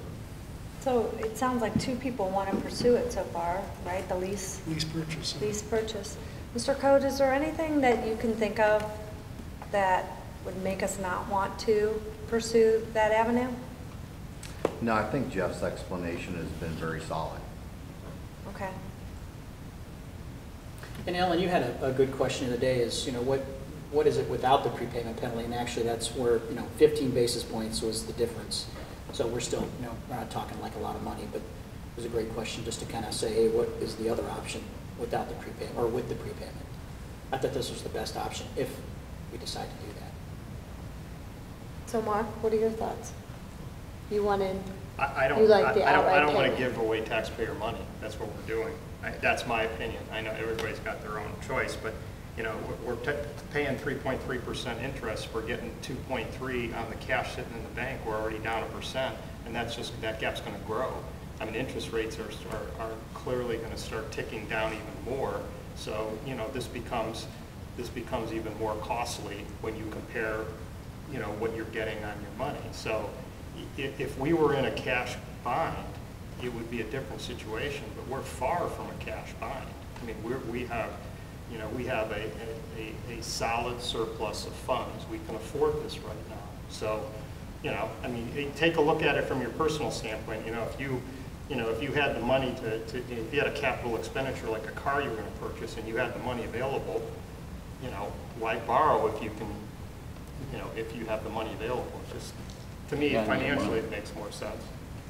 So it sounds like 2 people want to pursue it so far, right? The lease purchase. Lease purchase. Mr. Code, is there anything that you can think of that would make us not want to pursue that avenue? No, I think Jeff's explanation has been very solid. Okay. And Ellen, you had a good question of the day is, you know, what is it without the prepayment penalty? And actually that's where, you know, 15 basis points was the difference. So we're still, you know, we're not talking like a lot of money, but it was a great question just to kind of say, hey, what is the other option without the prepayment or with the prepayment? I thought this was the best option if we decide to do that. So Mark, what are your thoughts? You want in? I don't want to give away taxpayer money. That's what we're doing. That's my opinion. I know everybody's got their own choice, but you know, we're paying 3.3% interest. We're getting 2.3 on the cash sitting in the bank. We're already down 1%, and that gap's going to grow. I mean, interest rates are clearly going to start ticking down even more. So you know, this becomes even more costly when you compare, you know, what you're getting on your money. So if we were in a cash bind, it would be a different situation. But we're far from a cash bind. I mean, we have a solid surplus of funds. We can afford this right now. So, you know, I mean, take a look at it from your personal standpoint. You know, if you had the money if you had a capital expenditure like a car you were going to purchase and you had the money available, you know, why borrow if you can, you know, if you have the money available? It's just, to me, financially, it makes more sense.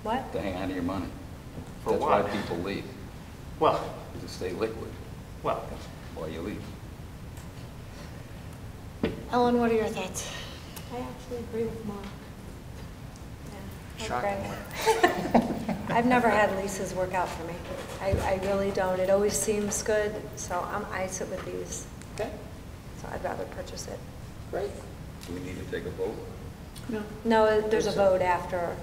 What? To hang on to your money. For That's what? why people leave. Well, to stay liquid. Well, that's why you leave. Ellen, what are your thoughts? I actually agree with Mark. Shockingly. I've never had leases work out for me. I really don't. It always seems good, so I sit with these. Okay. So I'd rather purchase it. Great. Do we need to take a vote? No. No, there's a vote after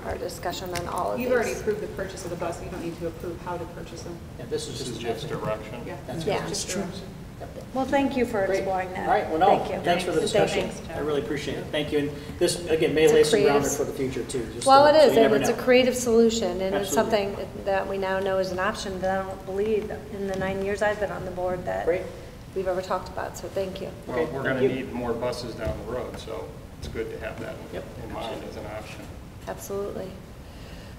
our discussion on all of these. You've already approved the purchase of the bus. You don't need to approve how to purchase them. Yeah, this is just direction. Yeah, That's Yeah. just direction. Well, thank you for Great. exploring that. All right, well, no, Thank you. thanks for the discussion. I really appreciate it. Thank you. And this, again, may It's a lay some creative- groundwork for the future, too. just Well, so it is, you and never it's a know. creative solution, and it's Absolutely. something that we now know is an option that I don't believe in the 9 years I've been on the board that we've ever talked about, so thank you. Well, we're going to need more buses down the road, so it's good to have that in mind as an option. Absolutely.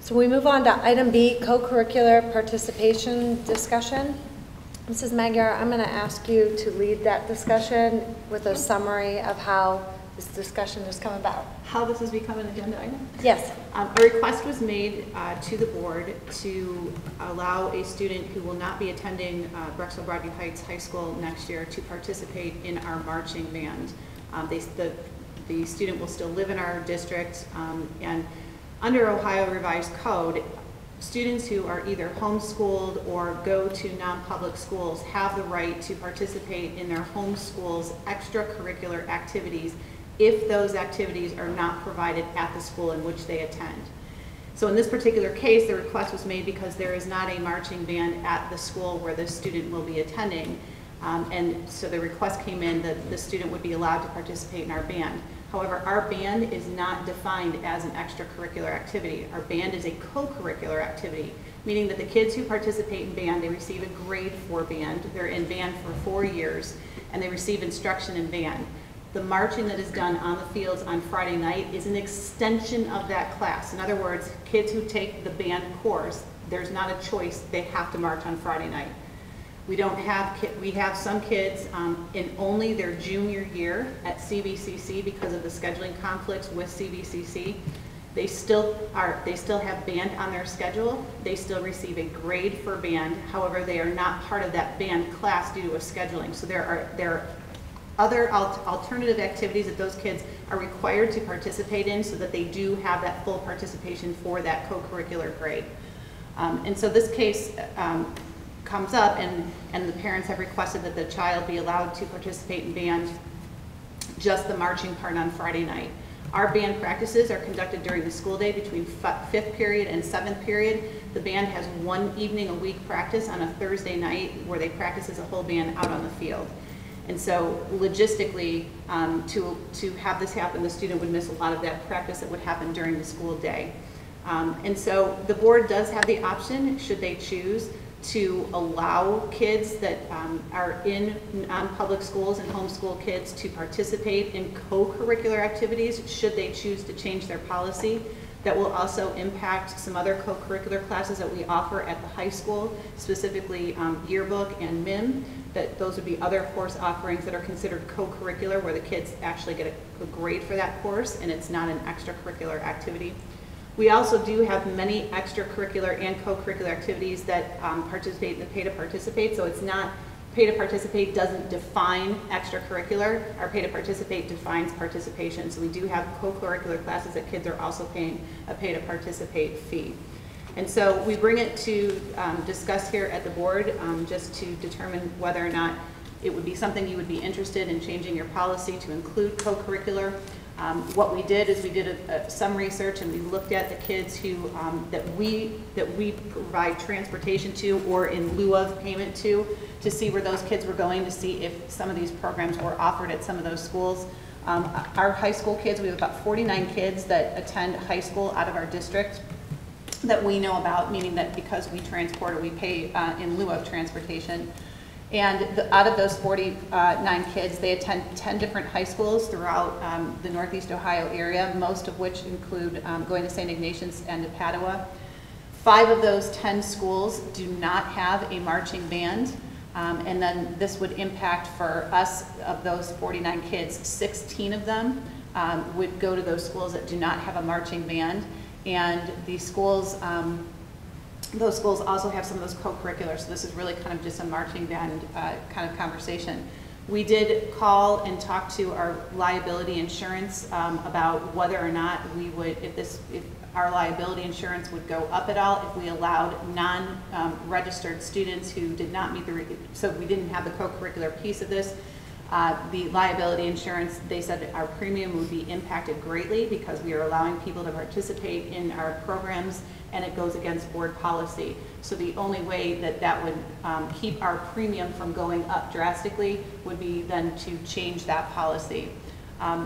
So we move on to item B, co-curricular participation discussion. Mrs. Magyar, I'm going to ask you to lead that discussion with a summary of how this discussion has come about. How this has become an agenda item? Yes. A request was made to the board to allow a student who will not be attending Drexel Broadview Heights High School next year to participate in our marching band. The student will still live in our district, and under Ohio Revised Code, students who are either homeschooled or go to non-public schools have the right to participate in their home school's extracurricular activities if those activities are not provided at the school in which they attend. So in this particular case, the request was made because there is not a marching band at the school where the student will be attending. And so the request came in that the student would be allowed to participate in our band. However, our band is not defined as an extracurricular activity. Our band is a co-curricular activity, meaning that the kids who participate in band, they receive a grade for band. They're in band for 4 years, and they receive instruction in band. The marching that is done on the fields on Friday night is an extension of that class. In other words, kids who take the band course, there's not a choice, they have to march on Friday night. We have some kids in only their junior year at CVCC because of the scheduling conflicts with CVCC. They still have band on their schedule. They still receive a grade for band. However, they are not part of that band class due to a scheduling. So there are other alternative activities that those kids are required to participate in so that they do have that full participation for that co-curricular grade. And so this case comes up, and the parents have requested that the child be allowed to participate in band, just the marching part on Friday night. Our band practices are conducted during the school day between 5th period and 7th period. The band has 1 evening a week practice on a Thursday night where they practice as a whole band out on the field. And so logistically, to have this happen, the student would miss a lot of that practice that would happen during the school day. And so the board does have the option, should they choose, to allow kids that are in non-public schools and homeschool kids to participate in co-curricular activities should they choose to change their policy. That will also impact some other co-curricular classes that we offer at the high school, specifically yearbook and MIM. That those would be other course offerings that are considered co-curricular where the kids actually get a grade for that course and it's not an extracurricular activity. We also do have many extracurricular and co-curricular activities that participate in the pay to participate. So it's not, pay to participate doesn't define extracurricular. Our pay to participate defines participation. So we do have co-curricular classes that kids are also paying a pay to participate fee. And so we bring it to discuss here at the board just to determine whether or not it would be something you would be interested in changing your policy to include co-curricular. What we did is we did some research and we looked at the kids who that we provide transportation to or in lieu of payment to see where those kids were going, to see if some of these programs were offered at some of those schools. Our high school kids, we have about 49 kids that attend high school out of our district that we know about, meaning that because we transport or we pay in lieu of transportation. And out of those 49 kids, they attend 10 different high schools throughout the Northeast Ohio area, most of which include going to St. Ignatius and to Padua. 5 of those 10 schools do not have a marching band. And then this would impact for us, of those 49 kids, 16 of them would go to those schools that do not have a marching band. And the schools, those schools also have some of those co-curricular, so this is really kind of just a marching band kind of conversation. We did call and talk to our liability insurance about whether or not we would, if our liability insurance would go up at all if we allowed non-registered students who did not meet so we didn't have the co-curricular piece of this. The liability insurance, they said our premium would be impacted greatly because we are allowing people to participate in our programs and it goes against board policy. So the only way that that would keep our premium from going up drastically would be then to change that policy.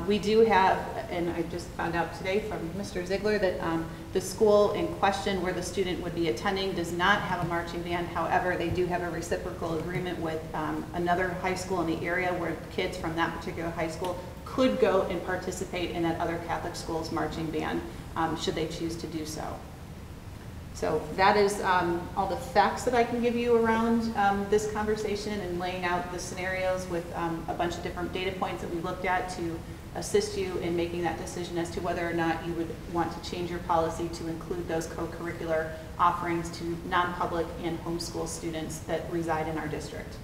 We do have, and I just found out today from Mr. Ziegler that the school in question where the student would be attending does not have a marching band. However, they do have a reciprocal agreement with another high school in the area where kids from that particular high school could go and participate in that other Catholic school's marching band should they choose to do so. So that is all the facts that I can give you around this conversation and laying out the scenarios with a bunch of different data points that we looked at to assist you in making that decision as to whether or not you would want to change your policy to include those co-curricular offerings to non-public and homeschool students that reside in our district.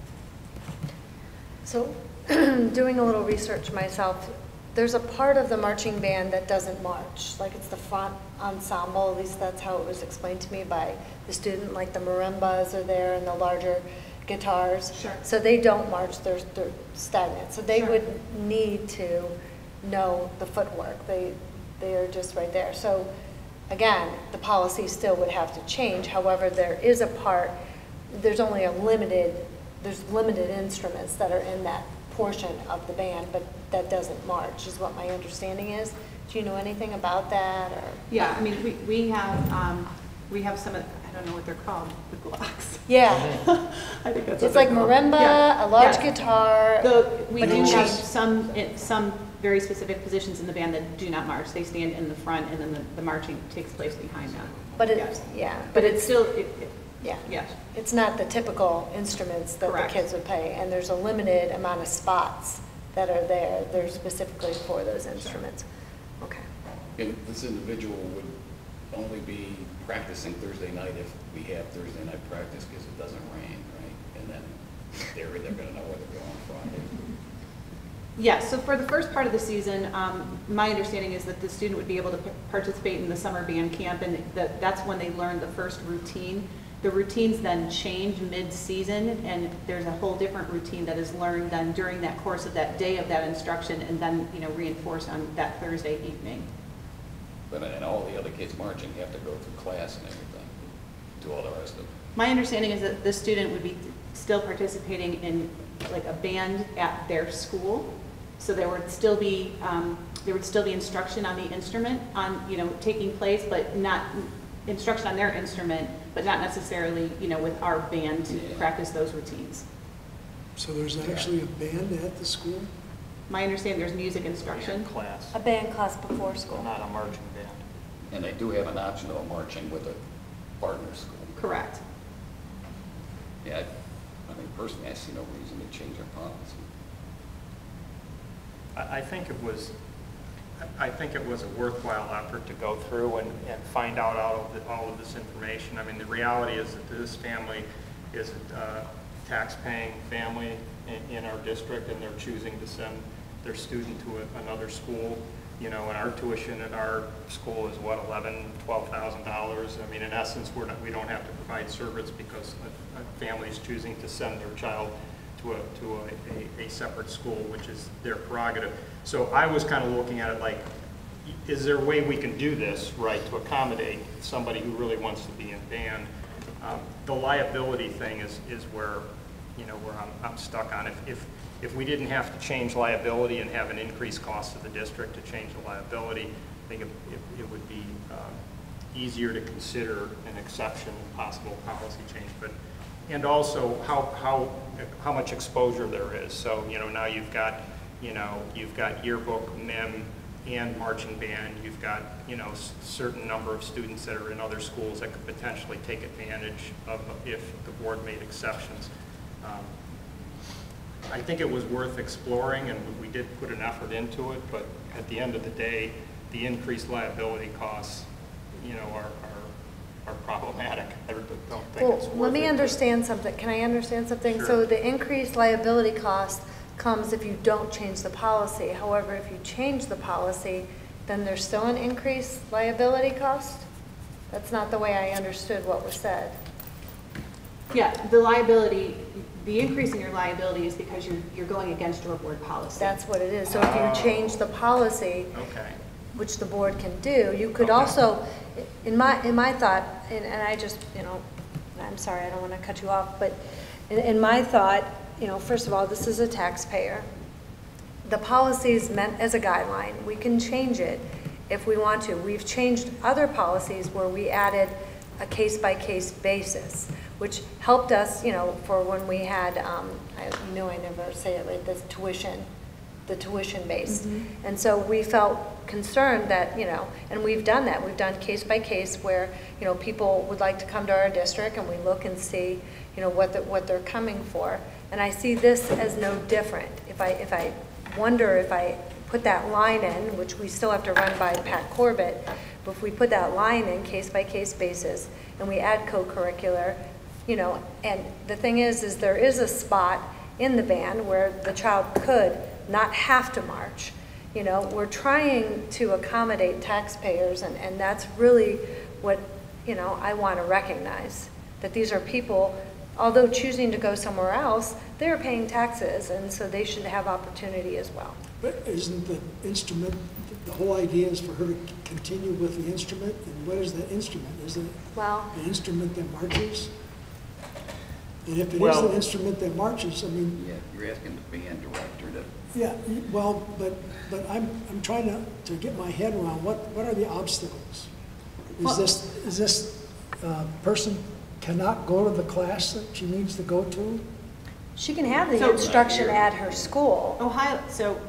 So doing a little research myself, there's a part of the marching band that doesn't march, like it's the front ensemble, at least that's how it was explained to me by the student, like the marimbas are there and the larger guitars. Sure. So they don't march, they're stagnant. So they would need to know the footwork. They are just right there. So again, the policy still would have to change. However, there is a part, there's only there's limited instruments that are in that portion of the band, but that doesn't march, is what my understanding is. Do you know anything about that? Or? Yeah, I mean, we have some of, I don't know what they're called, the glocks. Yeah. I think that's it's like marimba, yeah. a large guitar. We do have some very specific positions in the band that do not march. They stand in the front and then the marching takes place behind them. But it's, yeah. But it's still, yeah. Yes. It's not the typical instruments that Correct. the kids would play, and there's a limited amount of spots that are there. They're specifically for those instruments. Okay. And this individual would only be practicing Thursday night if we have Thursday night practice because it doesn't rain, right? And then they're going to know where they're going Friday. Yes, so for the first part of the season, my understanding is that the student would be able to participate in the summer band camp, and that's when they learn the first routine. The routines then change mid-season, and there's a whole different routine that is learned then during that course of that day of that instruction, and then reinforced on that Thursday evening. But and all the other kids marching have to go through class and everything, do all the rest of it. My understanding is that the student would be still participating in like a band at their school, so there would still be instruction on the instrument taking place, but not instruction on their instrument, but not necessarily, with our band to practice those routines. So there's actually a band at the school? My understanding, there's music instruction. Class. A band class before school. Not a marching band. And they do have an option of marching with a partner school. Correct. Yeah, I mean, personally, I see no reason to change our policy. I think it was a worthwhile effort to go through and find out all of this information. I mean, the reality is that this family is a tax-paying family in our district, and they're choosing to send their student to another school. And our tuition at our school is what, $11,000, $12,000. I mean, in essence, we don't have to provide service because a family is choosing to send their child to a separate school, which is their prerogative. So I was kind of looking at it like, is there a way we can do this, right, to accommodate somebody who really wants to be in band? The liability thing is where, where I'm stuck on. If we didn't have to change liability and have an increased cost to the district to change the liability, I think it would be easier to consider an exception, possible policy change. And also how much exposure there is. So now you've got yearbook, MIM, and marching band. You've got certain number of students that are in other schools that could potentially take advantage of if the board made exceptions. I think it was worth exploring, and we did put an effort into it. But at the end of the day, the increased liability costs, are problematic. I don't think it's worth it. Let me understand something. Can I understand something? Sure. So the increased liability cost comes if you don't change the policy. However, if you change the policy, then there's still an increased liability cost? That's not the way I understood what was said. Yeah, the liability, the increase in your liability is because you're going against your board policy. That's what it is. So if you change the policy, Okay. which the board can do, you could also, in my thought, and I just, you know, I'm sorry, I don't want to cut you off, but in my thought, you know, first of all, this is a taxpayer. The policy is meant as a guideline. We can change it if we want to. We've changed other policies where we added a case-by-case basis, which helped us, you know, for when we had, I know I never say it right, the tuition base. And so we felt concerned that, you know, and we've done that. We've done case-by-case where, you know, people would like to come to our district and we look and see, you know, what they're coming for. And I see this as no different. If I wonder if I put that line in, which we still have to run by Pat Corbett, but if we put that line in case-by-case basis and we add co-curricular, you know, and the thing is there is a spot in the band where the child could not have to march. You know, we're trying to accommodate taxpayers, and that's really what, you know, I want to recognize, that these are people, although choosing to go somewhere else, they're paying taxes, and so they should have opportunity as well. But isn't the instrument, the whole idea is for her to continue with the instrument? And what is that instrument? Is it an instrument that marches? And if it is an instrument that marches, I mean... Yeah, you're asking the band director to... Yeah, well, but I'm trying to get my head around what are the obstacles? Is this person cannot go to the class that she needs to go to? She can have the instruction at her school. Ohio, so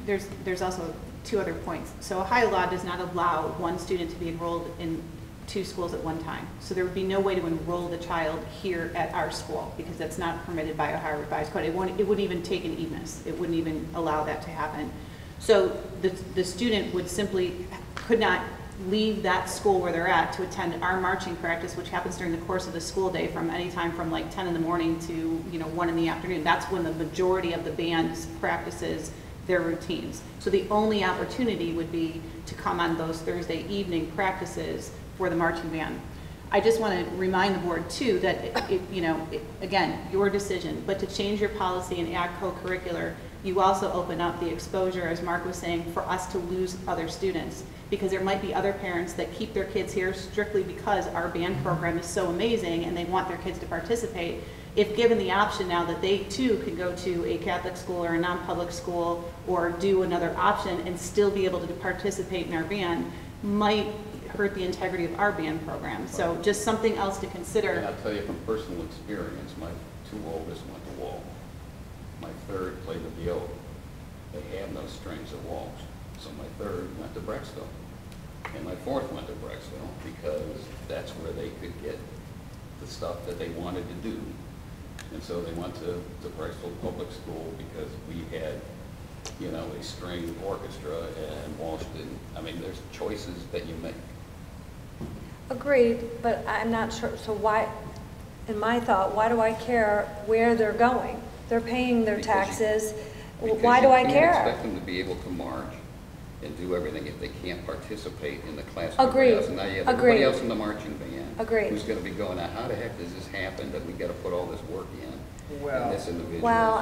there's also two other points. So Ohio law does not allow one student to be enrolled in 2 schools at one time. So there would be no way to enroll the child here at our school because that's not permitted by Ohio Revised Code. It wouldn't even take an EMIS. It wouldn't even allow that to happen. So the student would simply, could not leave that school where they're at to attend our marching practice, which happens during the course of the school day from any time from like 10 in the morning to 1 in the afternoon. That's when the majority of the band practices their routines. So the only opportunity would be to come on those Thursday evening practices for the marching band. I just want to remind the board too that again, your decision, but to change your policy and add co-curricular, you also open up the exposure, as Mark was saying, for us to lose other students, because there might be other parents that keep their kids here strictly because our band program is so amazing and they want their kids to participate. If given the option now that they too can go to a Catholic school or a non-public school or do another option and still be able to participate in our band, might hurt the integrity of our band program. So just something else to consider. And I'll tell you from personal experience, my 2 oldest went to Wall. My 3rd played the viola. They have no strings at Walsh. So my 3rd went to Brecksville. And my 4th went to Brecksville because that's where they could get the stuff that they wanted to do. And so they went to Brecksville Public School because we had, a string orchestra and Walsh didn't. I mean, there's choices that you make. Agreed, but I'm not sure, so why, in my thought, why do I care where they're going? They're paying their taxes, why do I care? You can't expect them to be able to march and do everything if they can't participate in the class. Agreed. So now you have everybody else in the marching band. Agreed. Who's going to be going, now how the heck does this happen that we got to put all this work in? Well, and this individual. Well,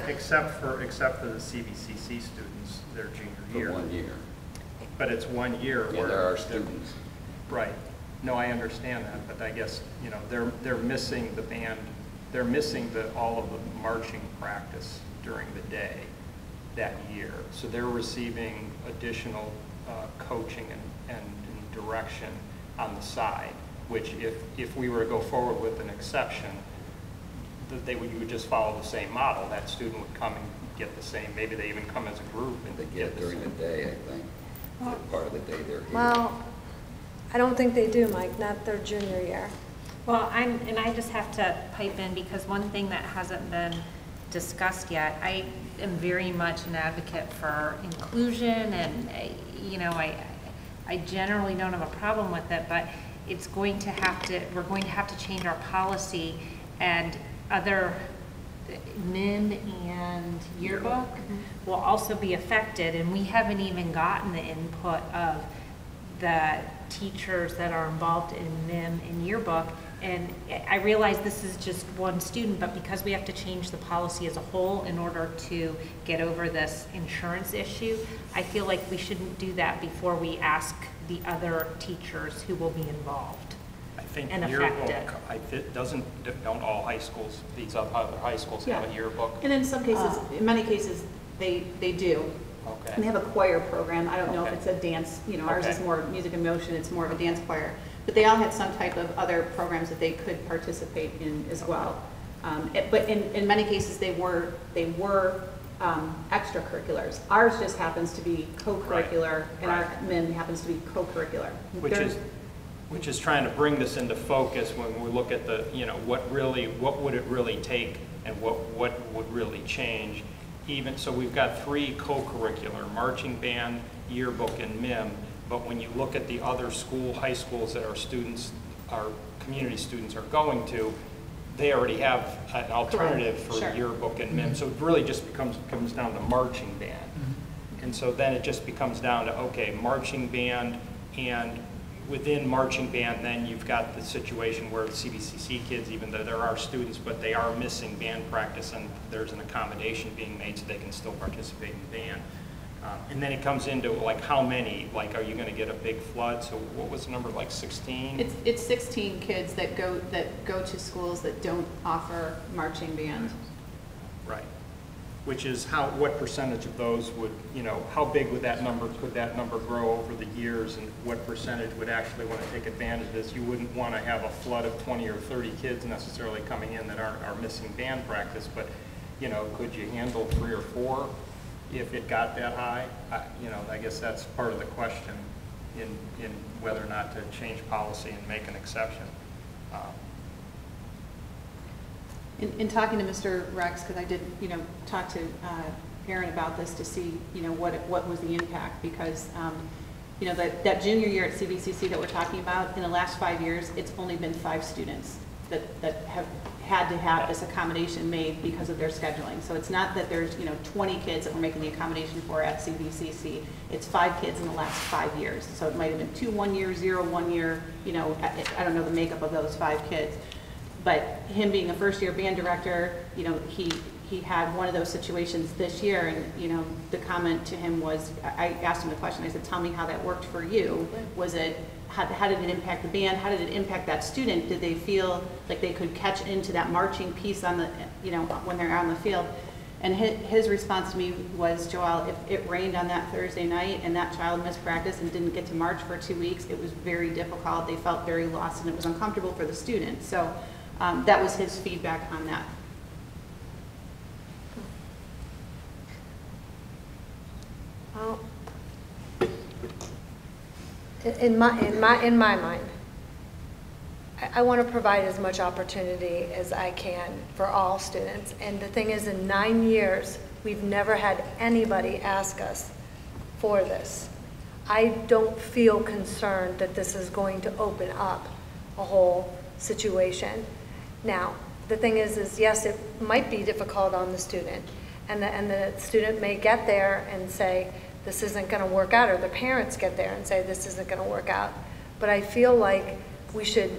except for the CVCC students, their junior year. For 1 year. But it's 1 year. Yeah, there are students. Right. No, I understand that, but I guess, they're missing the band, they're missing all of the marching practice during the day that year. So they're receiving additional coaching and direction on the side, which if we were to go forward with an exception, you would just follow the same model. That student would come and get the same, maybe they even come as a group and they get it during the day, I think. Part of the day they're here. Well, I don't think they do, Mike, not their junior year. Well, I just have to pipe in because one thing that hasn't been discussed yet, I am very much an advocate for inclusion, and I generally don't have a problem with it, but we're going to have to change our policy, and other MIM and yearbook will also be affected, and we haven't even gotten the input of the teachers that are involved in MIM and yearbook. And I realize this is just one student, but because we have to change the policy as a whole in order to get over this insurance issue, I feel like we shouldn't do that before we ask the other teachers who will be involved. I think and yearbook, affected. don't all high schools, these other high schools have a yearbook? And in some cases, in many cases, they do. Okay. And they have a choir program. I don't know if it's a dance, ours is more music and motion, it's more of a dance choir. But they all had some type of other programs that they could participate in as well. But in many cases, they were extracurriculars. Ours just happens to be co-curricular, and our MIM happens to be co-curricular. Which is trying to bring this into focus when we look at the, what would it really take and what would really change. Even so, we've got 3 co-curricular: marching band, yearbook, and MIM. But when you look at the other high schools that our community students are going to, they already have an alternative for yearbook and MIM. So it really just comes down to marching band. And so then it just becomes down to, okay, marching band, and within marching band, then you've got the situation where the CBCC kids, even though there are students, but they are missing band practice, and there's an accommodation being made so they can still participate in band. And then it comes into like how many, like are you going to get a big flood? So what was the number, like 16? It's 16 kids that go to schools that don't offer marching band. Right. Which is what percentage of those would, how big could that number grow over the years, and what percentage would actually want to take advantage of this? You wouldn't want to have a flood of 20 or 30 kids necessarily coming in that are missing band practice, but could you handle 3 or 4? If it got that high, I guess that's part of the question in whether or not to change policy and make an exception. In talking to Mr. Rex, because I did, talk to Aaron about this to see, what was the impact, because, that junior year at CBCC that we're talking about, in the last 5 years, it's only been 5 students that have had to have this accommodation made because of their scheduling. So it's not that there's 20 kids that we're making the accommodation for at CBCC. It's 5 kids in the last 5 years. So it might have been 2 1 year, 0 1 year. I don't know the makeup of those 5 kids. But him being a first-year band director, he had one of those situations this year, and the comment to him was, I asked him the question. I said, "Tell me how that worked for you. Was it?" How did it impact the band? How did it impact that student? Did they feel like they could catch into that marching piece on the, when they're out on the field? And his response to me was, "Joelle, if it rained on that Thursday night and that child missed practice and didn't get to march for 2 weeks, it was very difficult. They felt very lost, and it was uncomfortable for the student." So that was his feedback on that. Well, in my mind, I want to provide as much opportunity as I can for all students. And the thing is, in 9 years, we've never had anybody ask us for this. I don't feel concerned that this is going to open up a whole situation. Now, the thing is yes, it might be difficult on the student, and the student may get there and say, this isn't going to work out, or the parents get there and say, this isn't going to work out. But I feel like we should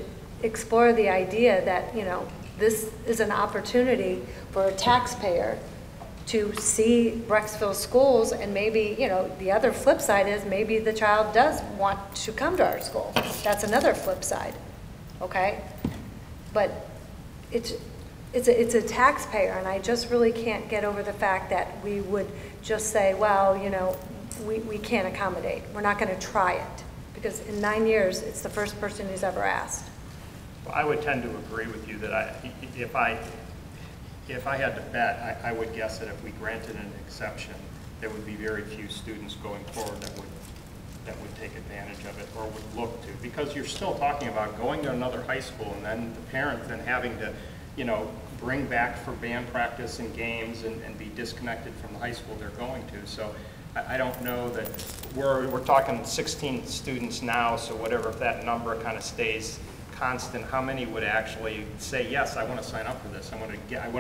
explore the idea that, this is an opportunity for a taxpayer to see Brecksville schools, and maybe, the other flip side is maybe the child does want to come to our school. That's another flip side, okay? But it's a taxpayer, and I just really can't get over the fact that we would just say, well, we can't accommodate. We're not going to try it, because in 9 years, it's the first person who's ever asked. Well, I would tend to agree with you that if I had to bet, I would guess that if we granted an exception, there would be very few students going forward that would take advantage of it or would look to, because you're still talking about going to another high school and then the parent then having to, bring back for band practice and games and be disconnected from the high school they're going to. So I don't know that we're talking 16 students now, so whatever, if that number kind of stays constant, how many would actually say, yes, I want to sign up for this, I want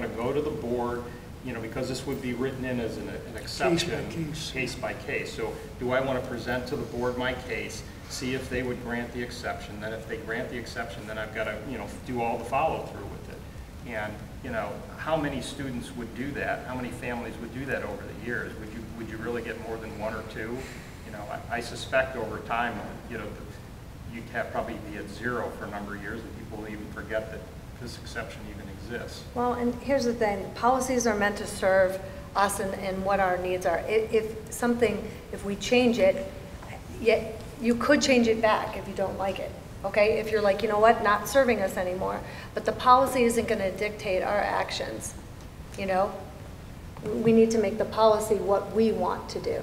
to go to the board, you know, because this would be written in as an exception. Case by case. So do I want to present to the board my case, see if they would grant the exception, then if they grant the exception, then I've got to, you know, do all the follow through with it. And, you know, how many students would do that? How many families would do that over the years? Would you really get more than one or two? You know, I suspect over time, you know, you'd have probably be at zero for a number of years, and people will even forget that this exception even exists. Well, and here's the thing, policies are meant to serve us and what our needs are. If we change it, yet you could change it back if you don't like it, okay? If you're like, you know what, not serving us anymore, but the policy isn't gonna dictate our actions, you know? We need to make the policy what we want to do.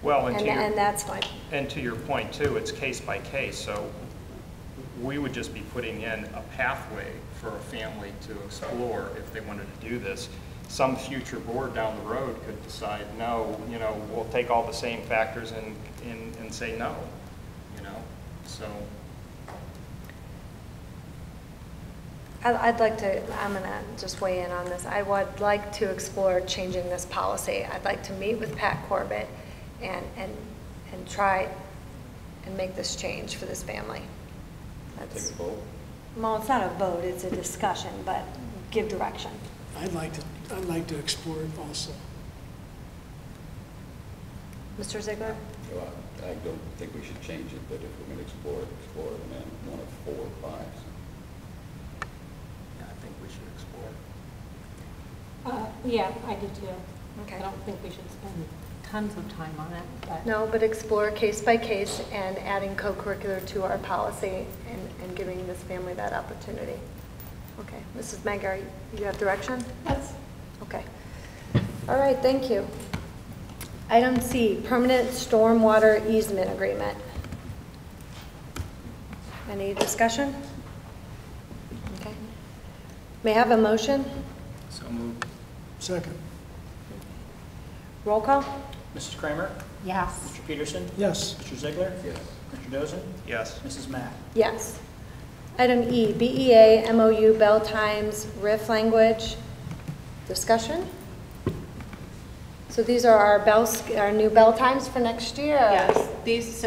Well, and that's fine. And to your point too, it's case by case, so we would just be putting in a pathway for a family to explore if they wanted to do this. Some future board down the road could decide, no, you know, we'll take all the same factors and say no, you know, so. I'd like to, I'm gonna just weigh in on this. I would like to explore changing this policy. I'd like to meet with Pat Corbett and try and make this change for this family. Take a vote. Well, it's not a vote, it's a discussion, but give direction. I'd like to explore it also. Mr. Ziegler? Well, I don't think we should change it, but if we're going to explore it, and then one of 4 or 5. So. Yeah, I think we should explore. Yeah, I do too. Okay. I don't think we should spend tons of time on it, but. No, but explore case by case and adding co-curricular to our policy and giving this family that opportunity. Okay, Mrs. Menger, you have direction? Yes. Okay. All right, thank you. Item C, permanent stormwater easement agreement. Any discussion? Okay. May I have a motion? So moved. Second. Roll call? Mrs. Kramer? Yes. Mr. Peterson? Yes. Mr. Ziegler? Yes. Mr. Dozen? Yes. Mrs. Mack? Yes. Item E, BEA MOU bell times RIF language. Discussion? So these are our new bell times for next year? Yes,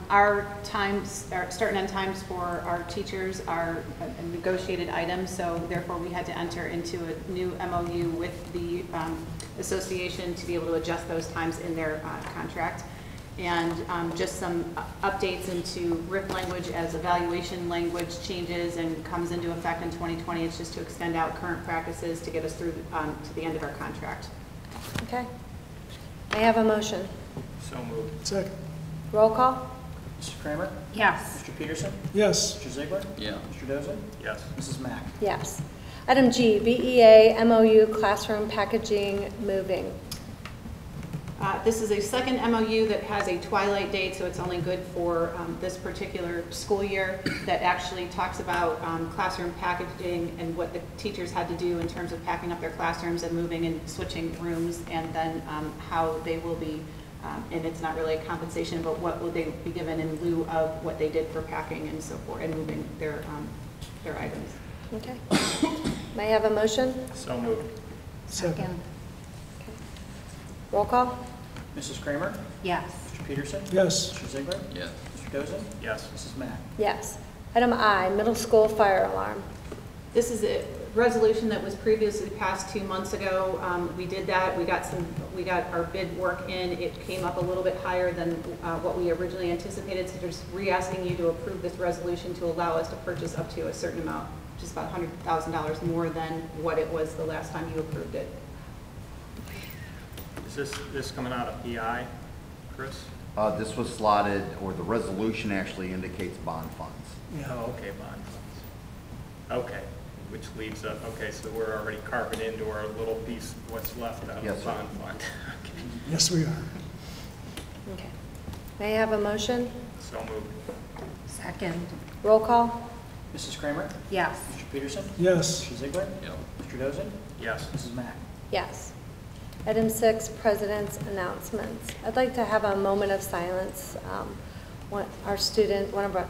our times, our start and end times for our teachers are a negotiated items, so therefore we had to enter into a new MOU with the association to be able to adjust those times in their contract. And just some updates into RIF language as evaluation language changes and comes into effect in 2020. It's just to extend out current practices to get us through to the end of our contract. Okay. I have a motion. So moved. Second. Roll call? Mrs. Kramer? Yes. Mr. Peterson? Yes. Mr. Ziegler? Yeah. Mr. Dozen? Yes. Mrs. Mack? Yes. Item G, BEA MOU classroom packaging moving. This is a second MOU that has a twilight date, so it's only good for this particular school year, that actually talks about classroom packaging and what the teachers had to do in terms of packing up their classrooms and moving and switching rooms, and then how they will be, and it's not really a compensation, but what will they be given in lieu of what they did for packing and so forth, and moving their items. Okay. May I have a motion? So moved. Second. Roll call? Mrs. Kramer? Yes. Mr. Peterson? Yes. Mr. Ziegler? Yes. Mr. Dozen? Yes. Mrs. Mack? Yes. Item I, middle school fire alarm. This is a resolution that was previously passed 2 months ago. We did that. We got our bid work in. It came up a little bit higher than what we originally anticipated. So just re-asking you to approve this resolution to allow us to purchase up to a certain amount, just about $100,000 more than what it was the last time you approved it. Is this coming out of PI, Chris? This was slotted, or the resolution actually indicates bond funds. Yeah. Oh, okay, bond funds. Okay, which leaves us, okay, so we're already carving into our little piece of what's left out of Yes, the sir. bond fund. Okay. Yes, we are. Okay. May I have a motion? So moved. Second. Roll call? Mrs. Kramer? Yes. Mr. Peterson? Yes. Mr. Ziegler? Yeah. Mr. Dozen? Yes. Mrs. Mack? Yes. Item 6, President's Announcements. I'd like to have a moment of silence.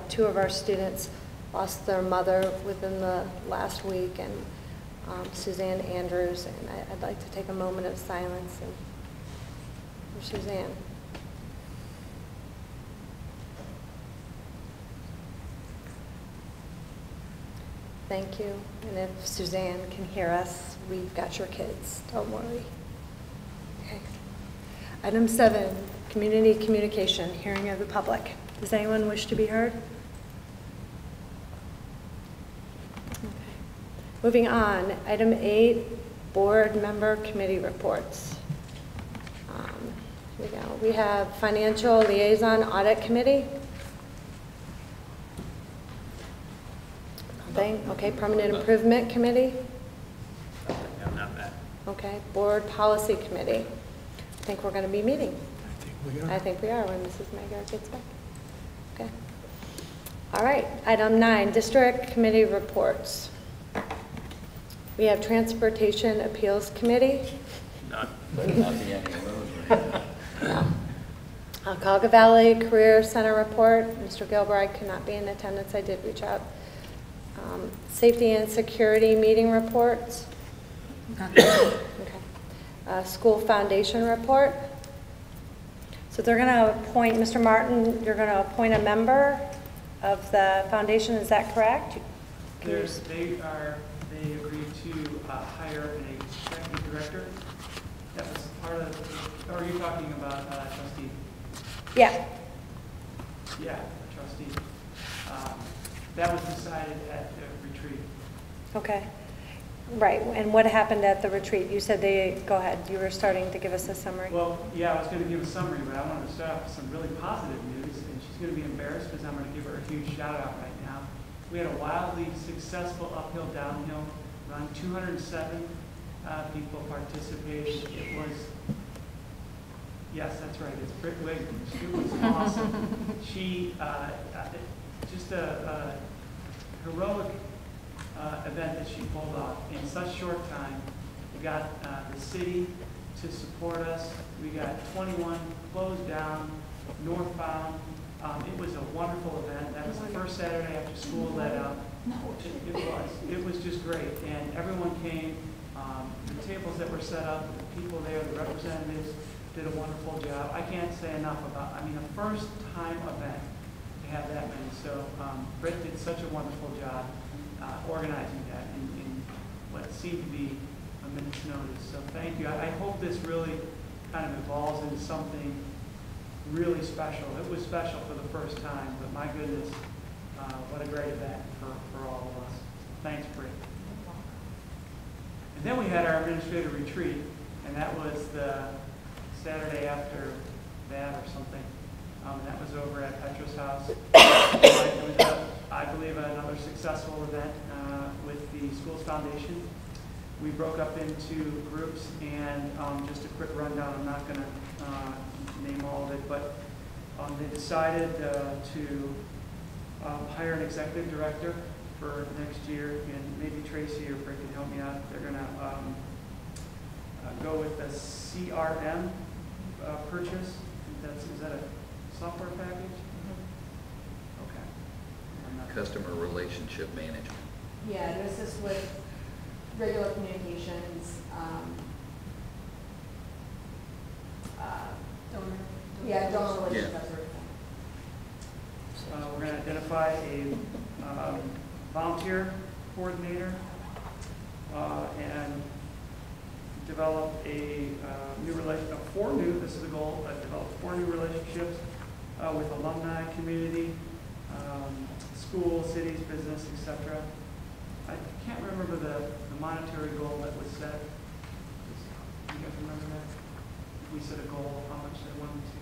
Two of our students lost their mother within the last week, and Suzanne Andrews, and I'd like to take a moment of silence and for Suzanne. Thank you. And if Suzanne can hear us, we've got your kids. Don't worry. Okay. Item 7, community communication, hearing of the public. Does anyone wish to be heard? Okay. Moving on, item 8, board member committee reports. Here we go. We have financial liaison audit committee. Okay, permanent improvement committee. No, not that. Okay, board policy committee. I think we're going to be meeting. I think we are when Mrs. Magar gets back. Okay. All right, item 9, district committee reports. We have transportation appeals committee. Not be any of those. No. Cuyahoga Valley Career Center report. Mr. Gilbride could not be in attendance. I did reach out. Safety and security meeting reports. Okay. School foundation report. So they're going to appoint, Mr. Martin, you're going to appoint a member of the foundation, is that correct? They agreed to hire an executive director. That was part of, or are you talking about trustee? Yeah. Yeah, trustee. That was decided at the retreat. Okay. Right, and what happened at the retreat? You said go ahead, you were starting to give us a summary. Well, yeah, I was going to give a summary, but I wanted to start off with some really positive news, and she's going to be embarrassed because I'm going to give her a huge shout out right now. We had a wildly successful uphill, downhill run. 207 people participated. It was, yes, that's right, it's Britt Wiggins. It was awesome. She, just a heroic event that she pulled off in such short time. We got the city to support us. We got 21 closed down, northbound. It was a wonderful event. That was the first Saturday after school let out. It was just great. And everyone came. The tables that were set up, the people there, the representatives did a wonderful job. I can't say enough about, a first time event to have that many. So Britt did such a wonderful job organizing that in what seemed to be a minute's notice. So thank you. I hope this really kind of evolves into something really special. It was special for the first time, but my goodness, what a great event for all of us. Thanks, Britt. And then we had our administrative retreat, and that was the Saturday after that or something. That was over at Petra's house. It was, I believe, another successful event with the Schools Foundation. We broke up into groups, and just a quick rundown, I'm not going to name all of it, but they decided to hire an executive director for next year, and maybe Tracy or Britt can help me out. They're going to go with a CRM purchase. Is that a software package? Okay. Customer relationship management. Yeah, it assists with regular communications, donor relations, that sort of thing. We're going to identify a volunteer coordinator and develop a new relationship, this is the goal, develop 4 new relationships with alumni, community, school, cities, business, etc. I can't remember the monetary goal that was set. Do you guys remember that? We set a goal, how much they wanted to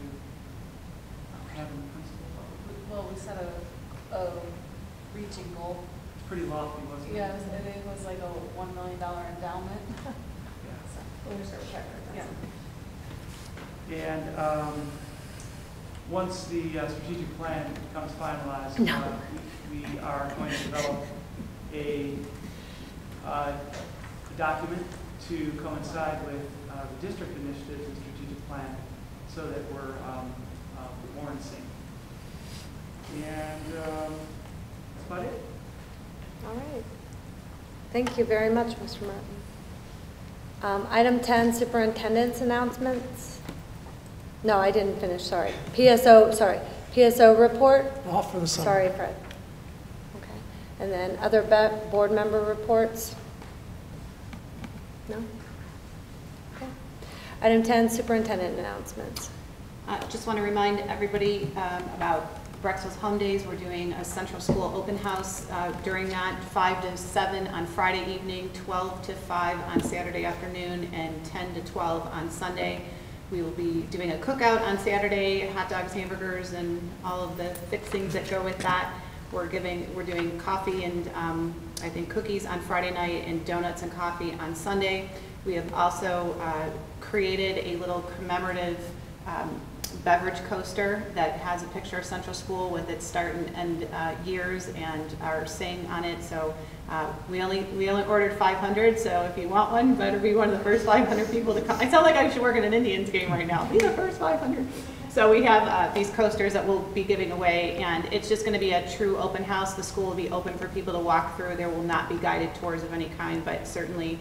have in principle. Well, we set a reaching goal. It's pretty lofty, wasn't it? Yes, and it was like a $1 million endowment. Yeah. So we're going to start checking. Yeah. And once the strategic plan becomes finalized, we are going to develop a document to coincide with the district initiatives and strategic plan so that we're more in sync. And that's about it. All right. Thank you very much, Mr. Martin. Item 10, Superintendent's Announcements. No, I didn't finish, sorry. PSO report. Off for the summer. Sorry, Fred. Okay. And then other board member reports? No? Okay. Item 10, Superintendent Announcements. Just want to remind everybody about Brexville's Home Days. We're doing a Central School open house during that, 5 to 7 on Friday evening, 12 to 5 on Saturday afternoon, and 10 to 12 on Sunday. We will be doing a cookout on Saturday, hot dogs, hamburgers, and all of the fixings that go with that. We're doing coffee and I think cookies on Friday night and donuts and coffee on Sunday. We have also created a little commemorative beverage coaster that has a picture of Central School with its start and end years and our saying on it. So we only ordered 500. So if you want one, better be one of the first 500 people to come. I sound like I should work in an Indians game right now. Be the first 500. So we have these coasters that we'll be giving away, and it's just going to be a true open house. The school will be open for people to walk through. There will not be guided tours of any kind, but certainly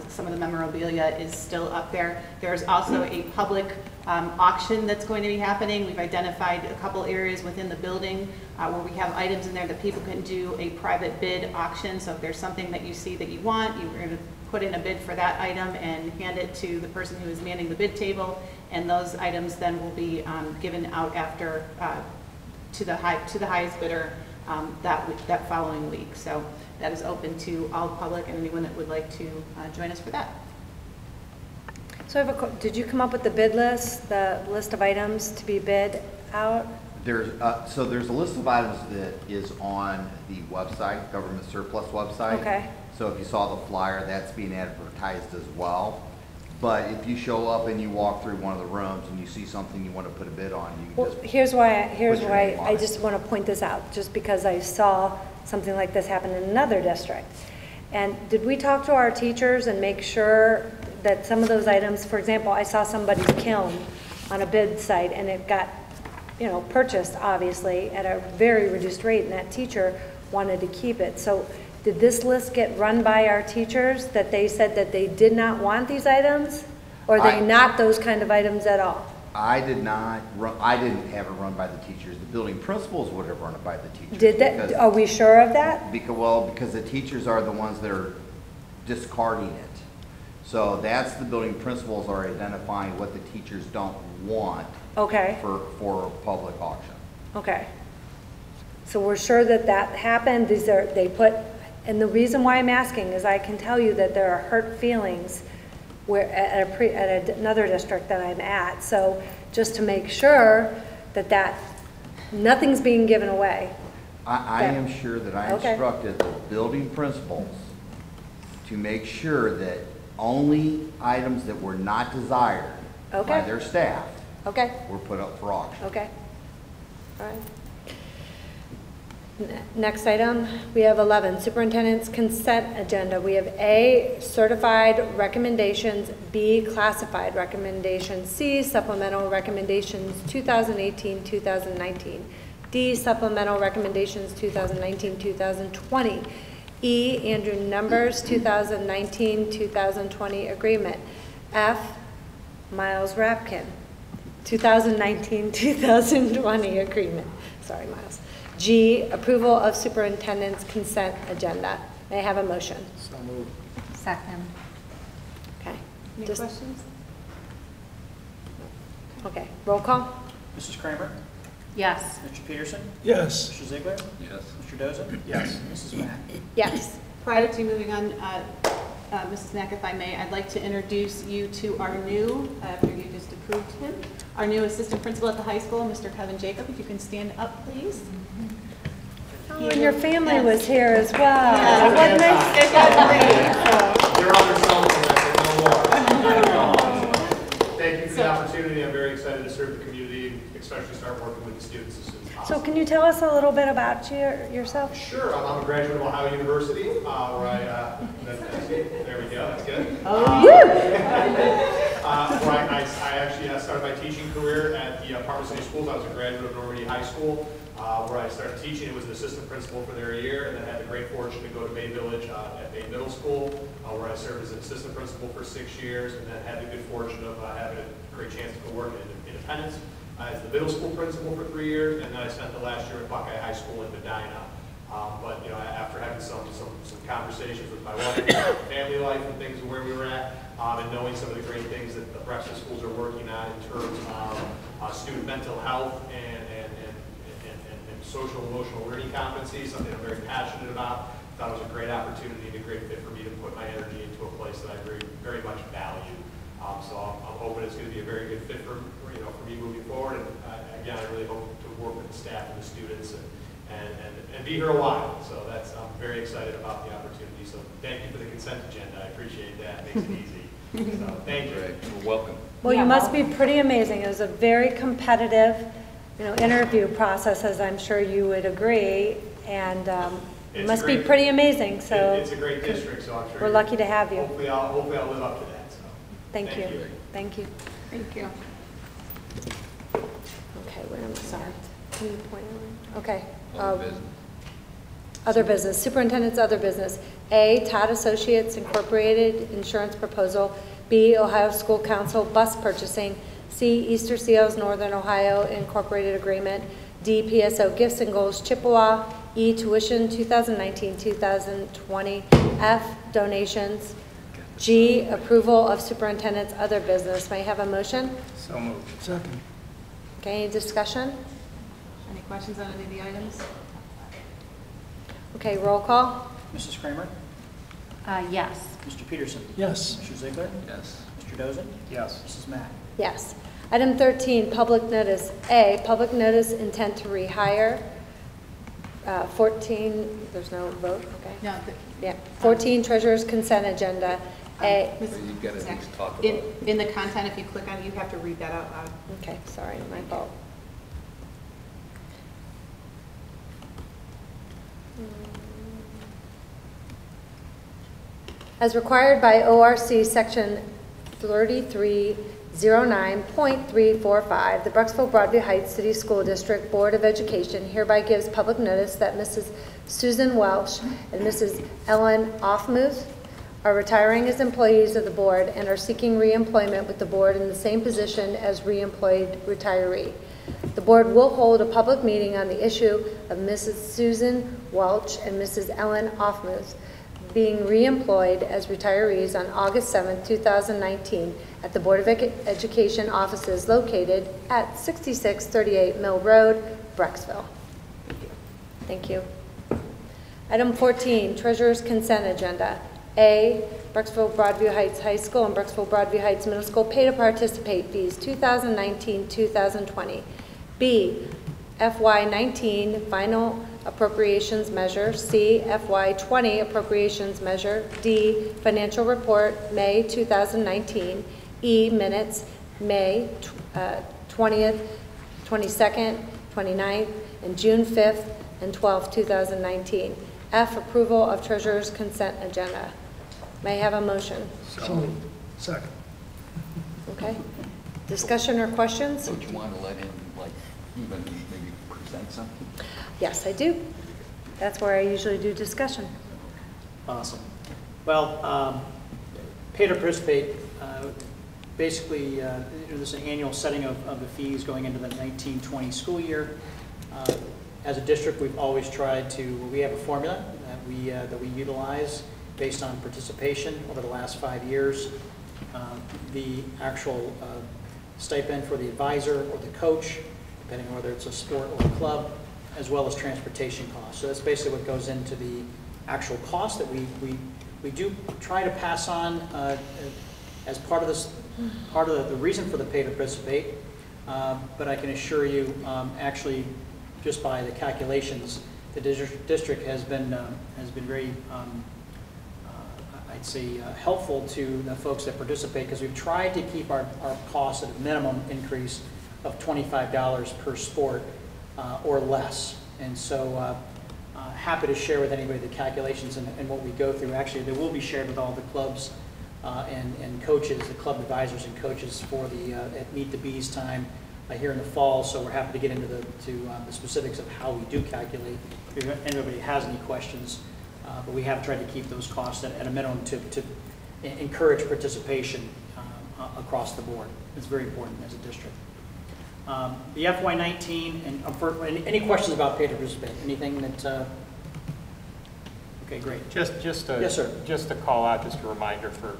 some of the memorabilia is still up there. There's also a public auction that's going to be happening. We've identified a couple areas within the building where we have items in there that people can do a private bid auction. So if there's something that you see that you want, you're going to put in a bid for that item and hand it to the person who is manning the bid table, and those items then will be given out after to the highest bidder that following week. So that is open to all public and anyone that would like to join us for that. So did you come up with the bid list, the list of items to be bid out? There's a list of items that is on the website, government surplus website. Okay. So if you saw the flyer, that's being advertised as well. But if you show up and you walk through one of the rooms and you see something you want to put a bid on, you can just here's why I it. just want to point this out, just because I saw something like this happen in another district. And did we talk to our teachers and make sure that some of those items, for example, I saw somebody's kiln on a bid site and it got, purchased obviously at a very reduced rate, and that teacher wanted to keep it. So did this list get run by our teachers that they said that they did not want these items? Or are they not those kind of items at all? I didn't have it run by the teachers. The building principals would have run it by the teachers. Did that? Are we sure of that? Because the teachers are the ones that are discarding it. So that's the building principals are identifying what the teachers don't want. Okay. For public auction. Okay. So we're sure that that happened. And the reason why I'm asking is I can tell you that there are hurt feelings at another district that I'm at. So just to make sure that nothing's being given away. I am sure that I instructed the building principals to make sure that only items that were not desired by their staff were put up for auction. Okay. All right. Next item, we have 11, Superintendent's Consent Agenda. We have A, Certified Recommendations, B, Classified Recommendations, C, Supplemental Recommendations 2018-2019, D, Supplemental Recommendations 2019-2020, E, Andrew Numbers 2019-2020 Agreement, F, Miles Rapkin 2019-2020 Agreement. Sorry, Miles. G, approval of superintendent's consent agenda. May I have a motion? So moved. Second. Okay. Any questions? Okay, roll call. Mrs. Kramer? Yes. Mr. Peterson? Yes. Mr. Ziegler? Yes. Mr. Doza? Yes. Mrs. Mack? Yes. Prior to moving on, Mrs. Mack, if I may, I'd like to introduce you to our new, after you just approved him, our new assistant principal at the high school, Mr. Kevin Jacob. If you can stand up, please. Oh, and your family was here as well. What nice. They're on their cell phone, no more. Thank you for the opportunity. I'm very excited to serve the community, and especially start working with the students as soon as possible. So can you tell us a little bit about yourself? Sure. I'm a graduate of Ohio University, there we go, that's good. Where I actually started my teaching career at the Parma City Schools. I was a graduate of Normandy High School. where I started teaching. It was an assistant principal for their year, and then had the great fortune to go to Bay Village at Bay Middle School, where I served as an assistant principal for 6 years, and then had the good fortune of having a great chance to go work in Independence as the middle school principal for 3 years, and then I spent the last year at Buckeye High School in Medina. But you know, after having some conversations with my wife about family life and things and where we were at, and knowing some of the great things that the Preschool schools are working on in terms of student mental health and social emotional learning competencies, something I'm very passionate about. I thought it was a great opportunity and a great fit for me to put my energy into a place that I very much value. So I'm hoping it's going to be a very good fit for me moving forward. And again, I really hope to work with the staff and the students and be here a while. So I'm very excited about the opportunity. So thank you for the consent agenda. I appreciate that. It makes it easy. So thank you. You're welcome. Well, you must be pretty amazing. It was a very competitive, interview process, as I'm sure you would agree, and it must be pretty amazing. So it's a great district, so I'm sure we're lucky to have you. Hopefully I'll live up to that. So thank you. Thank you. Thank you. Okay, where am I? Sorry. Can you point out? Okay. Business. Other business. Superintendent's other business. A, Todd Associates Incorporated insurance proposal. B, Ohio School Council bus purchasing. C, Easter Seals Northern Ohio Incorporated agreement. D, PSO Gifts and Goals Chippewa. E, tuition 2019-2020. F, donations. G, approval of superintendent's other business. May I have a motion? So moved. Second. Okay, any discussion? Any questions on any of the items? Okay, roll call. Mrs. Kramer? Yes. Mr. Peterson? Yes. Mr. Ziegler? Yes. Mr. Dozen? Yes. Mrs. Mack? Yes. Item 13, public notice. A, public notice intent to rehire. 14, there's no vote, okay? No. Yeah. 14, treasurer's consent agenda. A. You've got to at least talk about in the content, if you click on it, you have to read that out loud. Okay, sorry, my fault. As required by ORC Section 3309.345, the Brecksville Broadview Heights City School District Board of Education hereby gives public notice that Mrs. Susan Welsh and Mrs. Ellen Offmuth are retiring as employees of the board and are seeking reemployment with the board in the same position as reemployed retiree. The board will hold a public meeting on the issue of Mrs. Susan Welch and Mrs. Ellen Offmuth being reemployed as retirees on August 7, 2019 at the Board of Education offices located at 6638 Mill Road, Brecksville. Thank you. Item 14, Treasurer's Consent Agenda. A, Brecksville Broadview Heights High School and Brecksville Broadview Heights Middle School pay to participate fees 2019-2020. B, FY19 final appropriations measure. C, FY20 appropriations measure. D, financial report May 2019. E, minutes May 20th, 22nd, 29th, and June 5th and 12th, 2019. F, approval of treasurer's consent agenda. May I have a motion? So, second. Okay. Discussion or questions? Don't you want to let him, even maybe present something? Yes, I do. That's where I usually do discussion. Awesome. Well, pay to participate, basically, there's an annual setting of the fees going into the 19-20 school year. As a district, we've always tried to, we have a formula that we utilize based on participation over the last 5 years. The actual stipend for the advisor or the coach, depending on whether it's a sport or a club, as well as transportation costs. So that's basically what goes into the actual cost that we do try to pass on as part of this, the reason for the pay to participate. But I can assure you, actually, just by the calculations, the district has been very, I'd say, helpful to the folks that participate, because we've tried to keep our costs at a minimum increase of $25 per sport or less. And so happy to share with anybody the calculations and what we go through. Actually, they will be shared with all the clubs and coaches, the club advisors and coaches for the at Meet the Bees time here in the fall, so we're happy to get into the specifics of how we do calculate. If anybody has any questions, but we have tried to keep those costs at a minimum to encourage participation across the board. It's very important as a district. The FY19, and any questions about pay to participate? Anything that, okay, great. Just to, yes, sir. Just to call out, just a reminder for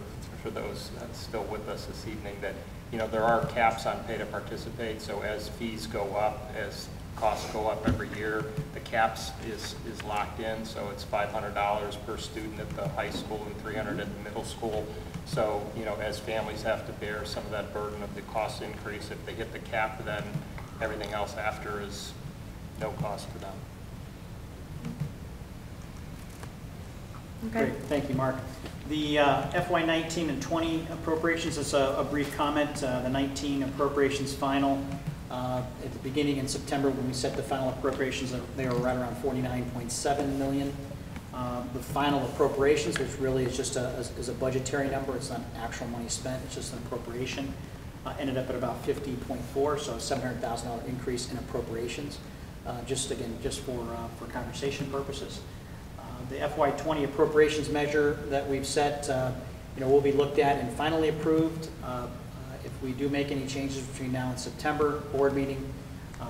those that's still with us this evening that, you know, there are caps on pay to participate, so as fees go up, as costs go up every year, the caps is locked in, so it's $500 per student at the high school and $300 at the middle school. So, you know, as families have to bear some of that burden of the cost increase, if they hit the cap, then everything else after is no cost to them. Okay. Great, thank you, Mark. The FY19 and 20 appropriations is a brief comment. The 19 appropriations final at the beginning in September when we set the final appropriations, they were right around $49.7 million. The final appropriations, which really is just is a budgetary number, it's not actual money spent, it's just an appropriation, ended up at about 50.4, so a $700,000 increase in appropriations, just for conversation purposes. The FY20 appropriations measure that we've set, will be looked at and finally approved if we do make any changes between now and September board meeting.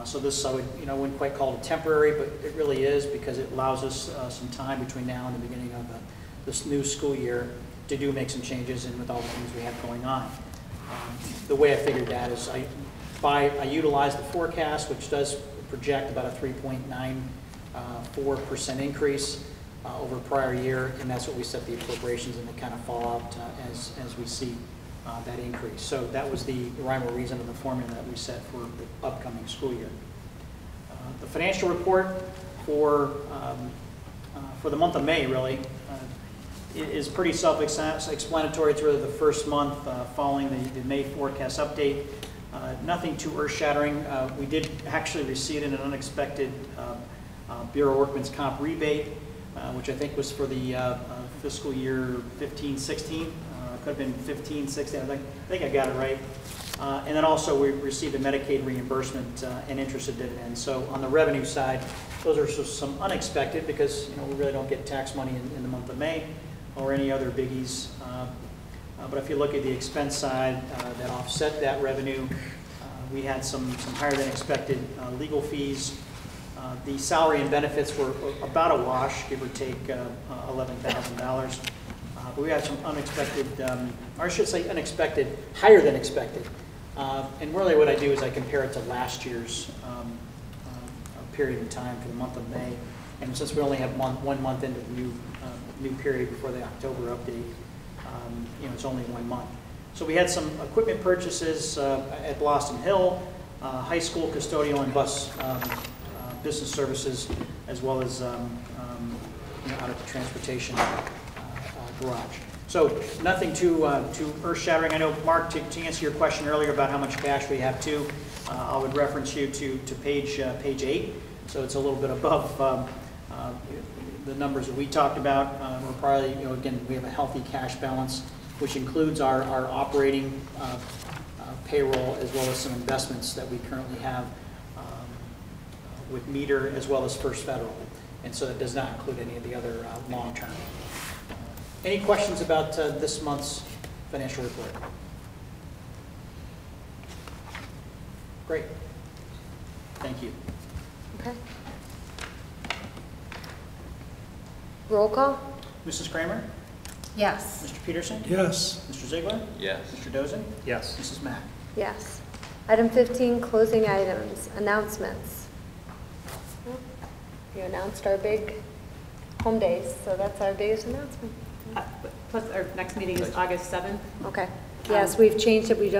So this, I wouldn't quite call it temporary, but it really is because it allows us some time between now and the beginning of this new school year to make some changes and with all the things we have going on. The way I figured that is I utilized the forecast, which does project about a 3.94% increase over prior year, and that's what we set the appropriations, and they kind of fall out as we see that increase. So that was the rhyme or reason of the formula that we set for the upcoming school year. The financial report for the month of May really is pretty self-explanatory. It's really the first month following the May forecast update. Nothing too earth-shattering. We did actually receive an unexpected Bureau of Workmen's Comp rebate, which I think was for the fiscal year 15-16. Could have been 15-16. I think I got it right. And then also we received a Medicaid reimbursement and interest of dividends. So on the revenue side, those are some unexpected because we really don't get tax money in the month of May or any other biggies. But if you look at the expense side that offset that revenue, we had some higher than expected legal fees. The salary and benefits were about a wash, give or take $11,000. But we had some unexpected, or I should say unexpected, higher than expected. And really what I do is I compare it to last year's period in time for the month of May. And since we only have 1 month into the new period before the October update, it's only 1 month. So we had some equipment purchases at Blossom Hill, high school custodial and bus business services, as well as out of the transportation garage. So nothing too earth-shattering. I know, Mark, to answer your question earlier about how much cash we have too, I would reference you to page 8. So it's a little bit above the numbers that we talked about. We're probably, again, we have a healthy cash balance, which includes our operating payroll as well as some investments that we currently have with Meter as well as First Federal. And so that does not include any of the other long-term. Any questions about this month's financial report? Great. Thank you. Okay. Roll call. Mrs. Kramer? Yes. Mr. Peterson? Yes. Mr. Ziegler? Yes. Mr. Dozen? Yes. Mrs. Mack? Yes. Item 15, closing items, announcements. You announced our big home days, so that's our biggest announcement. Plus our next meeting is August 7th. Okay. Yes, we've changed it. We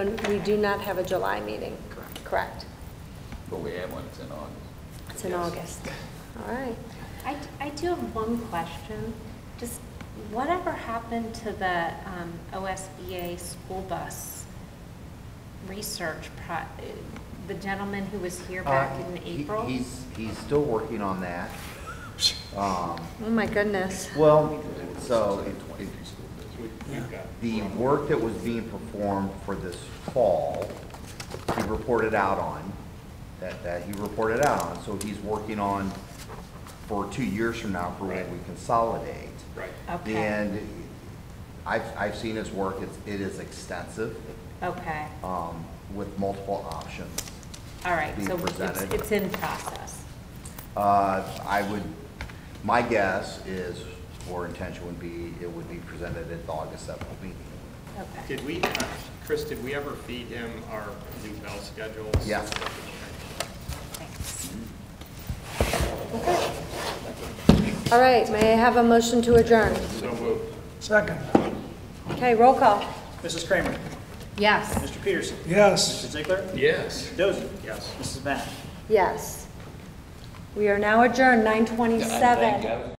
do not have a July meeting. Correct. But we have one, it's in August. It's in August. All right. I do have one question. Just whatever happened to the OSBA school bus research? The gentleman who was here back in April? He's still working on that. Oh my goodness. Well, so the work that was being performed for this fall he reported out on, that he reported out on. So he's working on for 2 years from now for when we consolidate. Right. Okay. And I've seen his work. It is extensive. Okay. With multiple options. All right, being so presented. it's in process. My guess is, or intention would be, it would be presented at the August 7th meeting. Okay. Did we, Chris, did we ever feed him our new bell schedules? Yes. Thanks. Okay. All right, may I have a motion to adjourn? So moved. Second. Okay, roll call. Mrs. Kramer? Yes. Mr. Peterson? Yes. Mr. Ziegler? Yes. Mr. Dozie? Yes. Mrs. Mack? Yes. We are now adjourned, 9:27.